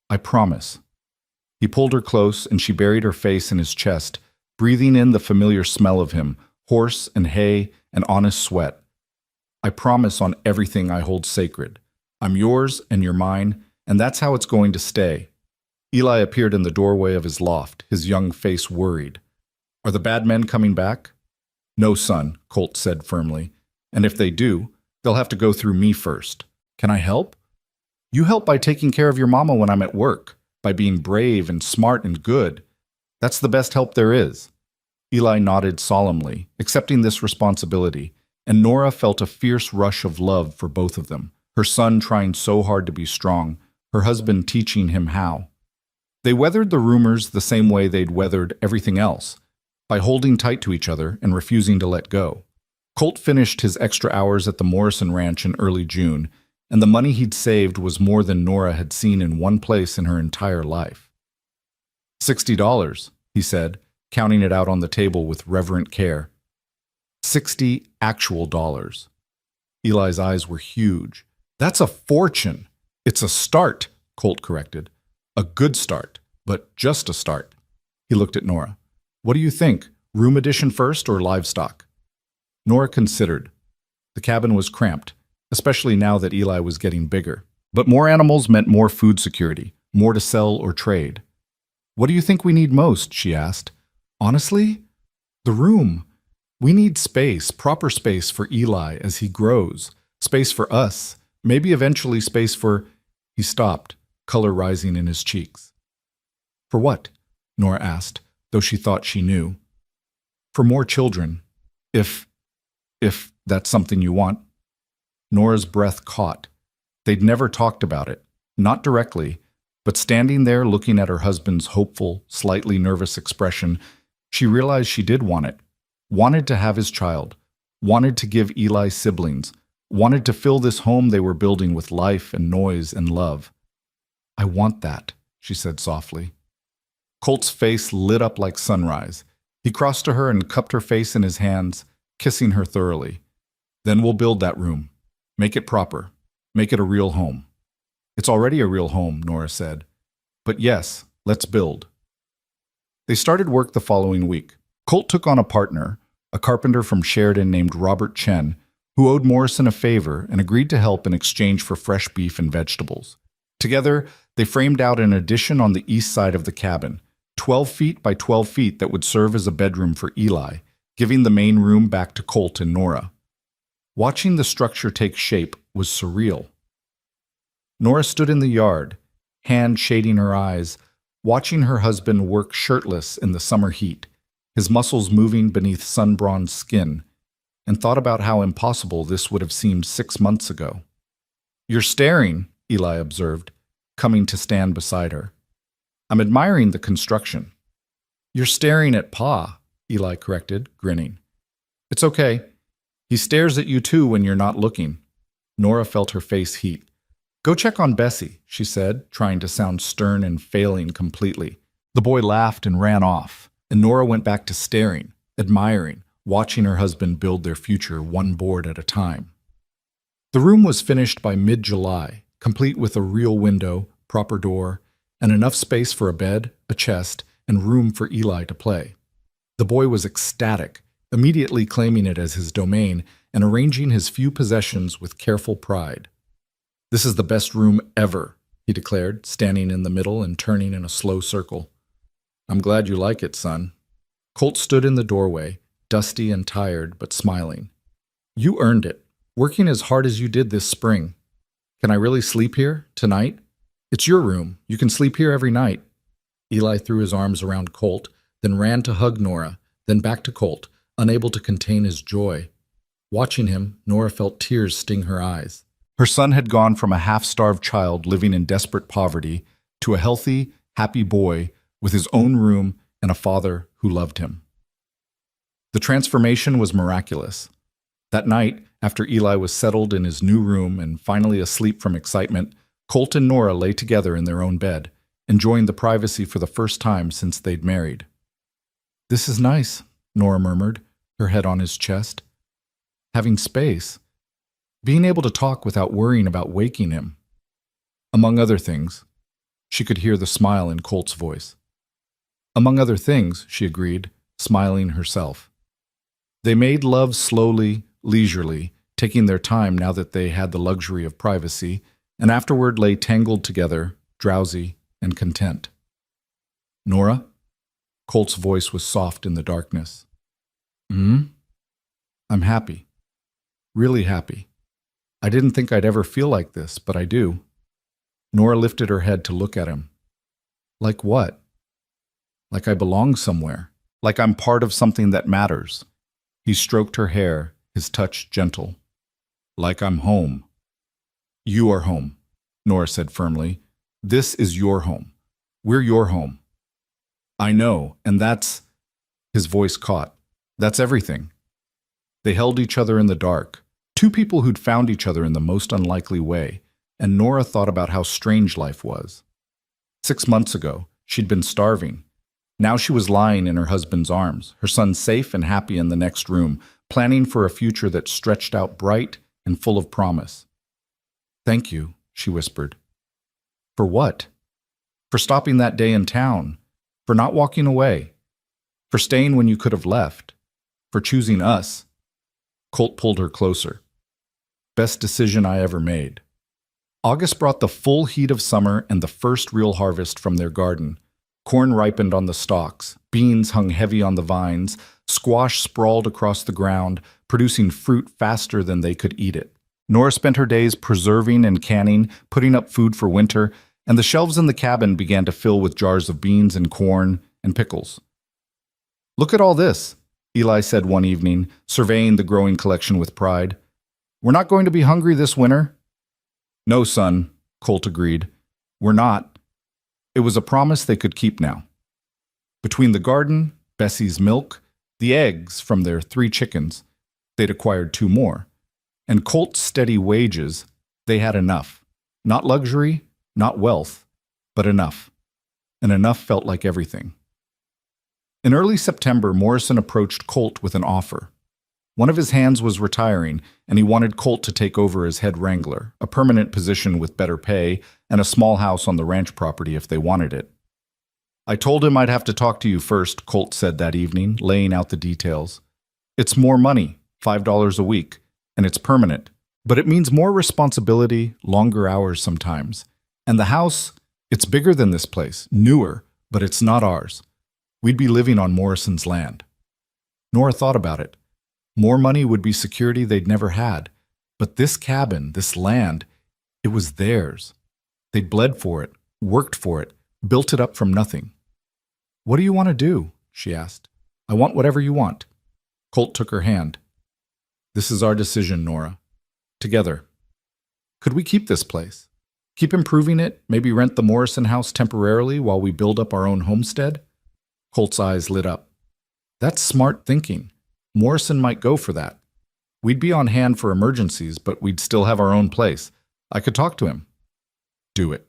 I promise. He pulled her close and she buried her face in his chest, breathing in the familiar smell of him, horse and hay and honest sweat. I promise on everything I hold sacred. I'm yours and you're mine, and that's how it's going to stay. Eli appeared in the doorway of his loft, his young face worried. Are the bad men coming back? No, son, Colt said firmly. And if they do, they'll have to go through me first. Can I help? You help by taking care of your mama when I'm at work, by being brave and smart and good. That's the best help there is. Eli nodded solemnly, accepting this responsibility, and Nora felt a fierce rush of love for both of them, her son trying so hard to be strong, her husband teaching him how. They weathered the rumors the same way they'd weathered everything else, by holding tight to each other and refusing to let go. Colt finished his extra hours at the Morrison Ranch in early June, and the money he'd saved was more than Nora had seen in one place in her entire life. $60, he said, counting it out on the table with reverent care. 60 actual dollars. Eli's eyes were huge. That's a fortune. It's a start, Colt corrected. A good start, but just a start. He looked at Nora. What do you think, room addition first or livestock? Nora considered. The cabin was cramped, especially now that Eli was getting bigger. But more animals meant more food security, more to sell or trade. What do you think we need most? She asked. Honestly, the room. We need space, proper space for Eli as he grows, space for us, maybe eventually space for... He stopped, color rising in his cheeks. For what? Nora asked, though she thought she knew. For more children, if that's something you want. Nora's breath caught. They'd never talked about it, not directly, but standing there looking at her husband's hopeful, slightly nervous expression, she realized she did want it. Wanted to have his child, wanted to give Eli siblings, wanted to fill this home they were building with life and noise and love. I want that, she said softly. Colt's face lit up like sunrise. He crossed to her and cupped her face in his hands, kissing her thoroughly. Then we'll build that room. Make it proper. Make it a real home. It's already a real home, Nora said. But yes, let's build. They started work the following week. Colt took on a partner, a carpenter from Sheridan named Robert Chen, who owed Morrison a favor and agreed to help in exchange for fresh beef and vegetables. Together, they framed out an addition on the east side of the cabin, 12 feet by 12 feet that would serve as a bedroom for Eli, giving the main room back to Colt and Nora. Watching the structure take shape was surreal. Nora stood in the yard, hand shading her eyes, watching her husband work shirtless in the summer heat, his muscles moving beneath sun-bronzed skin, and thought about how impossible this would have seemed 6 months ago. You're staring, Eli observed, coming to stand beside her. I'm admiring the construction. You're staring at Pa, Eli corrected, grinning. It's okay. He stares at you too when you're not looking. Nora felt her face heat. Go check on Bessie, she said, trying to sound stern and failing completely. The boy laughed and ran off, and Nora went back to staring, admiring, watching her husband build their future one board at a time. The room was finished by mid-July, complete with a real window, proper door, and enough space for a bed, a chest, and room for Eli to play. The boy was ecstatic, immediately claiming it as his domain and arranging his few possessions with careful pride. This is the best room ever, he declared, standing in the middle and turning in a slow circle. I'm glad you like it, son. Colt stood in the doorway, dusty and tired, but smiling. You earned it, working as hard as you did this spring. Can I really sleep here, tonight? It's your room. You can sleep here every night. Eli threw his arms around Colt, then ran to hug Nora, then back to Colt, unable to contain his joy. Watching him, Nora felt tears sting her eyes. Her son had gone from a half-starved child living in desperate poverty to a healthy, happy boy with his own room and a father who loved him. The transformation was miraculous. That night, after Eli was settled in his new room and finally asleep from excitement, Colt and Nora lay together in their own bed, enjoying the privacy for the first time since they'd married. This is nice, Nora murmured, her head on his chest. Having space. Being able to talk without worrying about waking him. Among other things, she could hear the smile in Colt's voice. Among other things, she agreed, smiling herself. They made love slowly, leisurely, taking their time now that they had the luxury of privacy, and afterward lay tangled together, drowsy and content. Nora? Colt's voice was soft in the darkness. I'm happy. Really happy. I didn't think I'd ever feel like this, but I do. Nora lifted her head to look at him. Like what? Like I belong somewhere. Like I'm part of something that matters. He stroked her hair, his touch gentle. Like I'm home. You are home, Nora said firmly. This is your home. We're your home. I know, and that's... His voice caught. That's everything. They held each other in the dark, two people who'd found each other in the most unlikely way, and Nora thought about how strange life was. 6 months ago, she'd been starving. Now she was lying in her husband's arms, her son safe and happy in the next room, planning for a future that stretched out bright and full of promise. Thank you, she whispered. For what? For stopping that day in town, for not walking away, for staying when you could have left, for choosing us. Colt pulled her closer. Best decision I ever made. August brought the full heat of summer and the first real harvest from their garden. Corn ripened on the stalks, beans hung heavy on the vines, squash sprawled across the ground, producing fruit faster than they could eat it. Nora spent her days preserving and canning, putting up food for winter, and the shelves in the cabin began to fill with jars of beans and corn and pickles. "Look at all this," Eli said one evening, surveying the growing collection with pride. "We're not going to be hungry this winter." "No, son," Colt agreed. "We're not." It was a promise they could keep now. Between the garden, Bessie's milk, the eggs from their 3 chickens, they'd acquired 2 more, and Colt's steady wages, they had enough. Not luxury, not wealth, but enough. And enough felt like everything. In early September, Morrison approached Colt with an offer. One of his hands was retiring, and he wanted Colt to take over as head wrangler, a permanent position with better pay and a small house on the ranch property if they wanted it. "I told him I'd have to talk to you first," Colt said that evening, laying out the details. "It's more money, $5 a week, and it's permanent. But it means more responsibility, longer hours sometimes. And the house, it's bigger than this place, newer, but it's not ours. We'd be living on Morrison's land." Nora thought about it. More money would be security they'd never had. But this cabin, this land, it was theirs. They'd bled for it, worked for it, built it up from nothing. "What do you want to do?" she asked. "I want whatever you want." Colt took her hand. "This is our decision, Nora. Together. Could we keep this place? Keep improving it, maybe rent the Morrison house temporarily while we build up our own homestead?" Colt's eyes lit up. "That's smart thinking. Morrison might go for that. We'd be on hand for emergencies, but we'd still have our own place. I could talk to him." "Do it."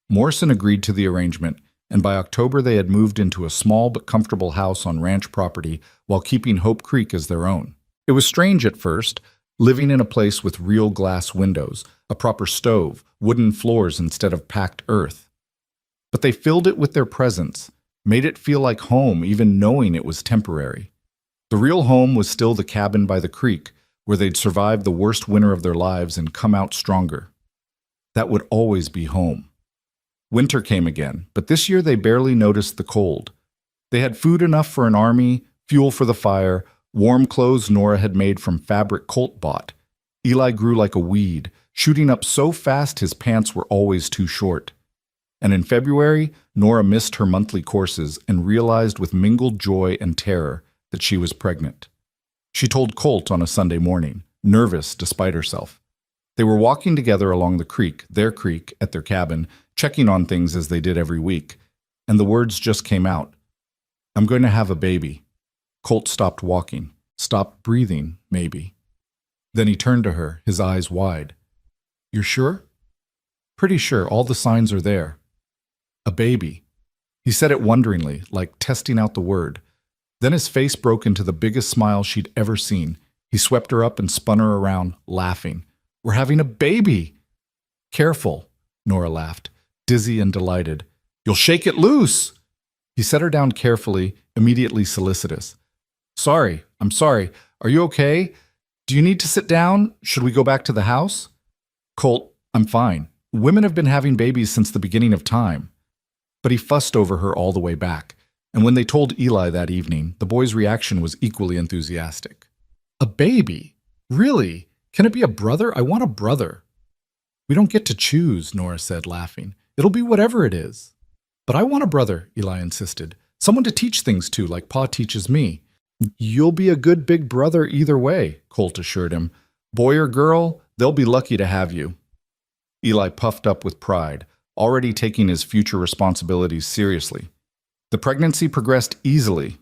Morrison agreed to the arrangement, and by October they had moved into a small but comfortable house on ranch property while keeping Hope Creek as their own. It was strange at first, living in a place with real glass windows, a proper stove, wooden floors instead of packed earth. But they filled it with their presence, made it feel like home even knowing it was temporary. The real home was still the cabin by the creek, where they'd survived the worst winter of their lives and come out stronger. That would always be home. Winter came again, but this year they barely noticed the cold. They had food enough for an army, fuel for the fire, warm clothes Nora had made from fabric Colt bought. Eli grew like a weed, shooting up so fast his pants were always too short. And in February, Nora missed her monthly courses and realized with mingled joy and terror that she was pregnant. She told Colt on a Sunday morning, nervous despite herself. They were walking together along the creek, their creek, at their cabin, checking on things as they did every week, and the words just came out. "I'm going to have a baby." Colt stopped walking, stopped breathing, maybe. Then he turned to her, his eyes wide. "You're sure?" "Pretty sure, all the signs are there." "A baby." He said it wonderingly, like testing out the word. Then his face broke into the biggest smile she'd ever seen. He swept her up and spun her around, laughing. "We're having a baby!" "Careful," Nora laughed, dizzy and delighted. "You'll shake it loose!" He set her down carefully, immediately solicitous. I'm sorry. Are you okay? Do you need to sit down? Should we go back to the house?" "Colt, I'm fine. Women have been having babies since the beginning of time." But he fussed over her all the way back. And when they told Eli that evening, the boy's reaction was equally enthusiastic. "A baby? Really? Can it be a brother? I want a brother." "We don't get to choose," Nora said, laughing. "It'll be whatever it is." "But I want a brother," Eli insisted. "Someone to teach things to, like Pa teaches me." "You'll be a good big brother either way," Colt assured him. "Boy or girl, they'll be lucky to have you." Eli puffed up with pride, already taking his future responsibilities seriously. The pregnancy progressed easily.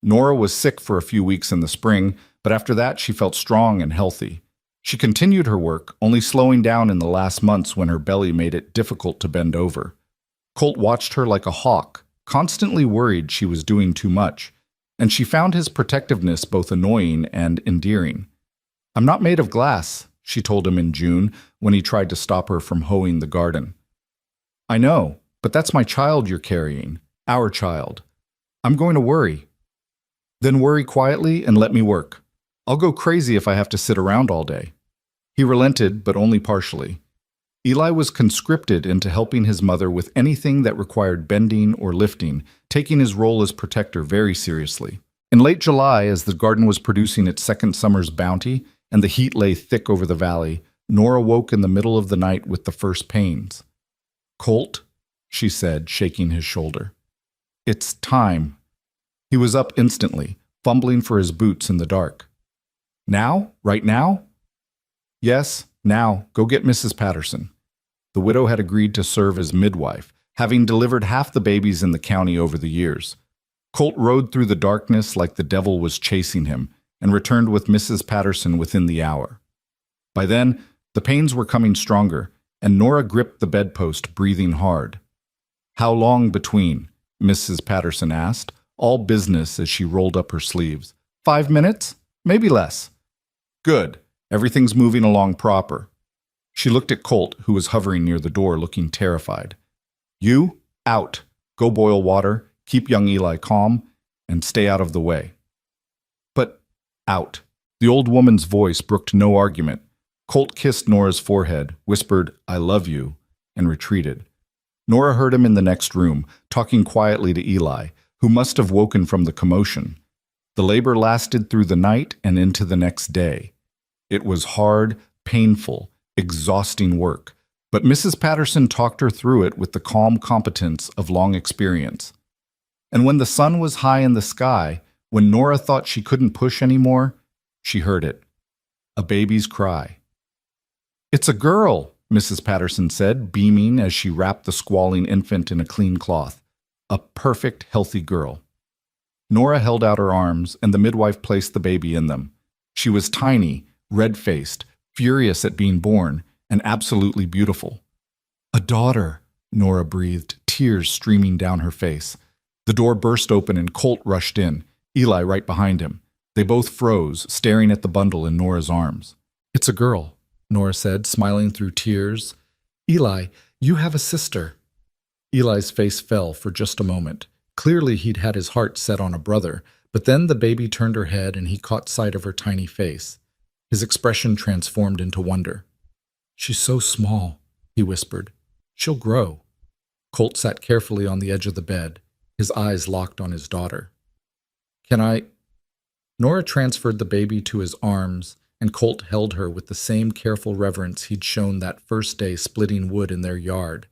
Nora was sick for a few weeks in the spring, but after that she felt strong and healthy. She continued her work, only slowing down in the last months when her belly made it difficult to bend over. Colt watched her like a hawk, constantly worried she was doing too much, and she found his protectiveness both annoying and endearing. "I'm not made of glass," she told him in June when he tried to stop her from hoeing the garden. "I know, but that's my child you're carrying. Our child. I'm going to worry." "Then worry quietly and let me work. I'll go crazy if I have to sit around all day." He relented, but only partially. Eli was conscripted into helping his mother with anything that required bending or lifting, taking his role as protector very seriously. In late July, as the garden was producing its second summer's bounty and the heat lay thick over the valley, Nora woke in the middle of the night with the first pains. "Colt," she said, shaking his shoulder. "It's time." He was up instantly, fumbling for his boots in the dark. "Now? Right now?" "Yes, now. Go get Mrs. Patterson." The widow had agreed to serve as midwife, having delivered half the babies in the county over the years. Colt rode through the darkness like the devil was chasing him and returned with Mrs. Patterson within the hour. By then, the pains were coming stronger, and Nora gripped the bedpost, breathing hard. "How long between?" Mrs. Patterson asked, all business as she rolled up her sleeves. 5 minutes? Maybe less." "Good. Everything's moving along proper." She looked at Colt, who was hovering near the door, looking terrified. "You, out. Go boil water, keep young Eli calm, and stay out of the way." "But, out." The old woman's voice brooked no argument. Colt kissed Nora's forehead, whispered, "I love you," and retreated. Nora heard him in the next room, talking quietly to Eli, who must have woken from the commotion. The labor lasted through the night and into the next day. It was hard, painful, exhausting work, but Mrs. Patterson talked her through it with the calm competence of long experience. And when the sun was high in the sky, when Nora thought she couldn't push anymore, she heard it. A baby's cry. "It's a girl," Mrs. Patterson said, beaming as she wrapped the squalling infant in a clean cloth. A perfect, healthy girl. Nora held out her arms, and the midwife placed the baby in them. She was tiny, red-faced, furious at being born, and absolutely beautiful. "A daughter," Nora breathed, tears streaming down her face. The door burst open and Colt rushed in, Eli right behind him. They both froze, staring at the bundle in Nora's arms. "It's a girl," Nora said, smiling through tears. "Eli, you have a sister." Eli's face fell for just a moment. Clearly he'd had his heart set on a brother, but then the baby turned her head and he caught sight of her tiny face. His expression transformed into wonder. "She's so small," he whispered. "She'll grow." Colt sat carefully on the edge of the bed, his eyes locked on his daughter. "Can I—" Nora transferred the baby to his arms, and Colt held her with the same careful reverence he'd shown that first day splitting wood in their yard,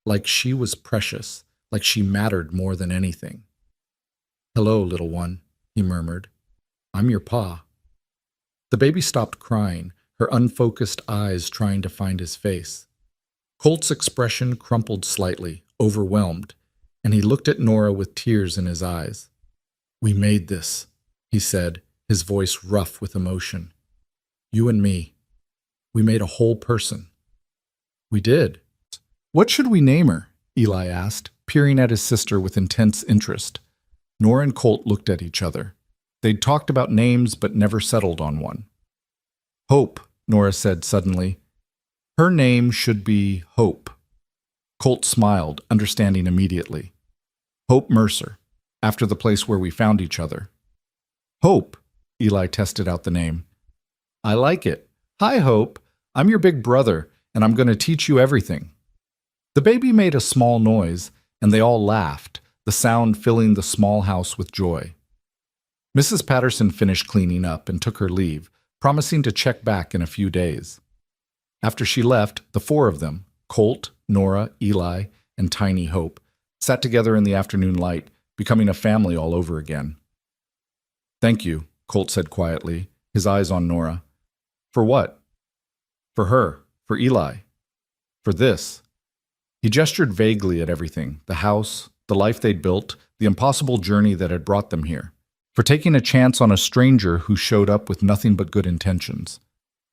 like she was precious, like she mattered more than anything. "Hello, little one," he murmured. "I'm your pa." The baby stopped crying, her unfocused eyes trying to find his face. Colt's expression crumpled slightly, overwhelmed, and he looked at Nora with tears in his eyes. "We made this," he said, his voice rough with emotion. "You and me. We made a whole person." "We did." "What should we name her?" Eli asked, peering at his sister with intense interest. Nora and Colt looked at each other. They'd talked about names but never settled on one. "Hope," Nora said suddenly. "Her name should be Hope." Colt smiled, understanding immediately. "Hope Mercer, after the place where we found each other." "Hope," Eli tested out the name. "I like it. Hi, Hope. I'm your big brother, and I'm going to teach you everything." The baby made a small noise, and they all laughed, the sound filling the small house with joy. Mrs. Patterson finished cleaning up and took her leave, promising to check back in a few days. After she left, the four of them, Colt, Nora, Eli, and Tiny Hope, sat together in the afternoon light, becoming a family all over again. "Thank you," Colt said quietly, his eyes on Nora. "For what?" "For her, for Eli, for this." He gestured vaguely at everything, the house, the life they'd built, the impossible journey that had brought them here. For taking a chance on a stranger who showed up with nothing but good intentions.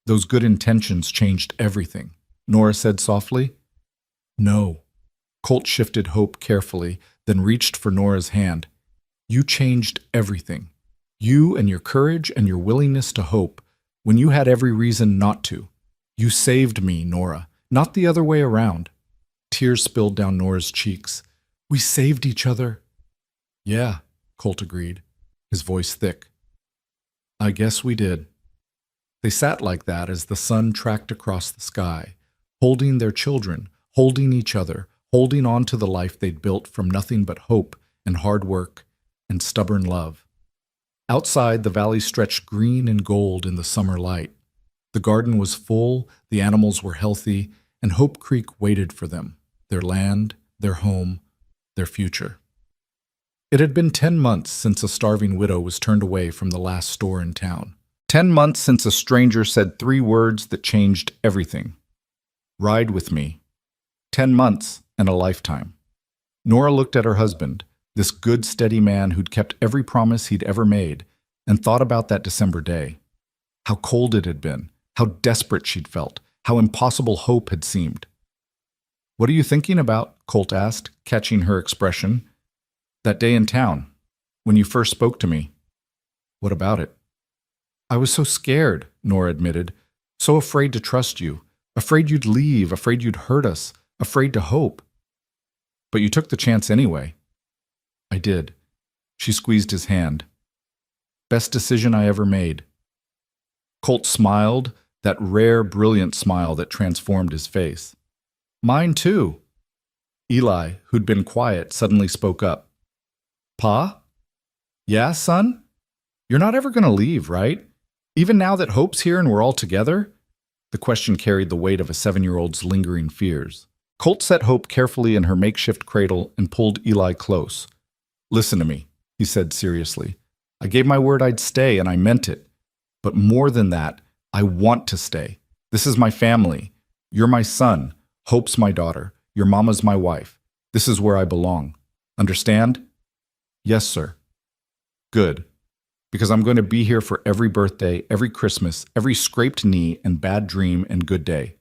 Those good intentions changed everything, Nora said softly. "No." Colt shifted Hope carefully, then reached for Nora's hand. "You changed everything. You and your courage and your willingness to hope, when you had every reason not to. You saved me, Nora, not the other way around." Tears spilled down Nora's cheeks. "We saved each other." "Yeah," Colt agreed, his voice thick. "I guess we did." They sat like that as the sun tracked across the sky, holding their children, holding each other, holding on to the life they'd built from nothing but hope and hard work and stubborn love. Outside, the valley stretched green and gold in the summer light. The garden was full, the animals were healthy, and Hope Creek waited for them, their land, their home, their future. It had been 10 months since a starving widow was turned away from the last store in town. 10 months since a stranger said 3 words that changed everything. Ride with me. 10 months and a lifetime. Nora looked at her husband, this good, steady man who'd kept every promise he'd ever made, and thought about that December day. How cold it had been, how desperate she'd felt, how impossible hope had seemed. "What are you thinking about?" Colt asked, catching her expression. "That day in town, when you first spoke to me." "What about it?" "I was so scared," Nora admitted, "so afraid to trust you, afraid you'd leave, afraid you'd hurt us, afraid to hope." "But you took the chance anyway." "I did." She squeezed his hand. "Best decision I ever made." Colt smiled, that rare, brilliant smile that transformed his face. "Mine too." Eli, who'd been quiet, suddenly spoke up. "Pa? Yeah, son? You're not ever going to leave, right? Even now that Hope's here and we're all together?" The question carried the weight of a 7-year-old's lingering fears. Colt set Hope carefully in her makeshift cradle and pulled Eli close. "Listen to me," he said seriously. "I gave my word I'd stay, and I meant it. But more than that, I want to stay. This is my family. You're my son. Hope's my daughter. Your mama's my wife. This is where I belong. Understand?" "Yes, sir." "Good. Because I'm going to be here for every birthday, every Christmas, every scraped knee and bad dream and good day.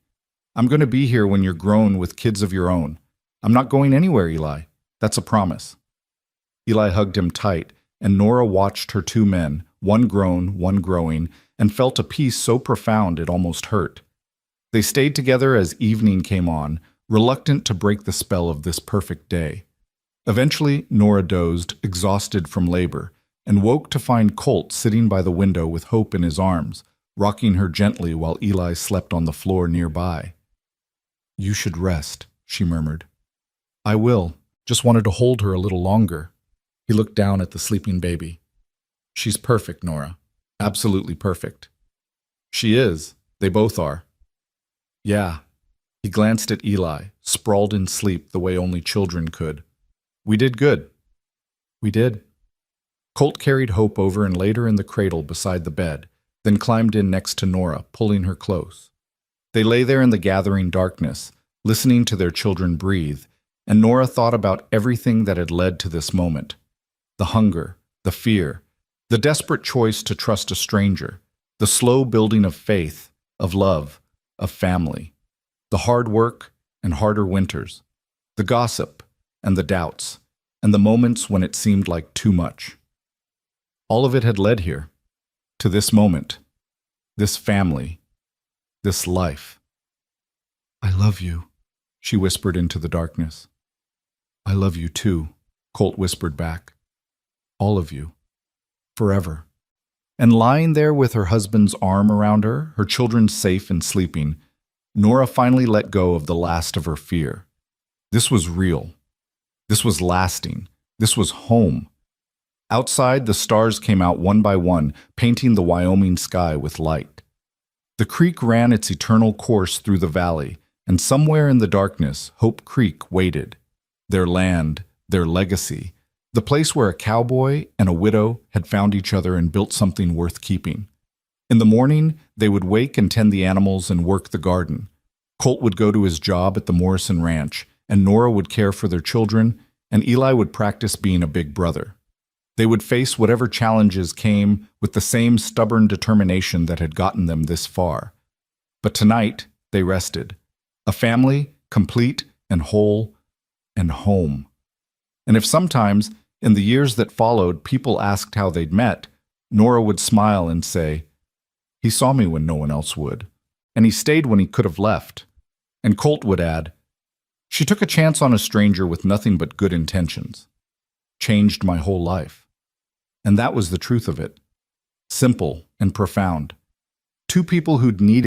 I'm going to be here when you're grown with kids of your own. I'm not going anywhere, Eli. That's a promise." Eli hugged him tight, and Nora watched her 2 men, one grown, one growing, and felt a peace so profound it almost hurt. They stayed together as evening came on, reluctant to break the spell of this perfect day. Eventually, Nora dozed, exhausted from labor, and woke to find Colt sitting by the window with Hope in his arms, rocking her gently while Eli slept on the floor nearby. "You should rest," she murmured. "I will. Just wanted to hold her a little longer." He looked down at the sleeping baby. "She's perfect, Nora. Absolutely perfect." "She is. They both are." "Yeah." He glanced at Eli, sprawled in sleep the way only children could. "We did good." "We did." Colt carried Hope over and laid her in the cradle beside the bed, then climbed in next to Nora, pulling her close. They lay there in the gathering darkness, listening to their children breathe, and Nora thought about everything that had led to this moment. The hunger, the fear, the desperate choice to trust a stranger, the slow building of faith, of love, of family, the hard work and harder winters, the gossip and the doubts, and the moments when it seemed like too much. All of it had led here, to this moment, this family, this life. "I love you," she whispered into the darkness. "I love you too," Colt whispered back. "All of you. Forever." And lying there with her husband's arm around her, her children safe and sleeping, Nora finally let go of the last of her fear. This was real. This was lasting. This was home. Outside, the stars came out one by one, painting the Wyoming sky with light. The creek ran its eternal course through the valley, and somewhere in the darkness, Hope Creek waited. Their land, their legacy, the place where a cowboy and a widow had found each other and built something worth keeping. In the morning, they would wake and tend the animals and work the garden. Colt would go to his job at the Morrison Ranch, and Nora would care for their children, and Eli would practice being a big brother. They would face whatever challenges came with the same stubborn determination that had gotten them this far. But tonight, they rested. A family, complete and whole and home. And if sometimes, in the years that followed, people asked how they'd met, Nora would smile and say, "He saw me when no one else would, and he stayed when he could have left." And Colt would add, "She took a chance on a stranger with nothing but good intentions. Changed my whole life." And that was the truth of it. Simple and profound. 2 people who'd needed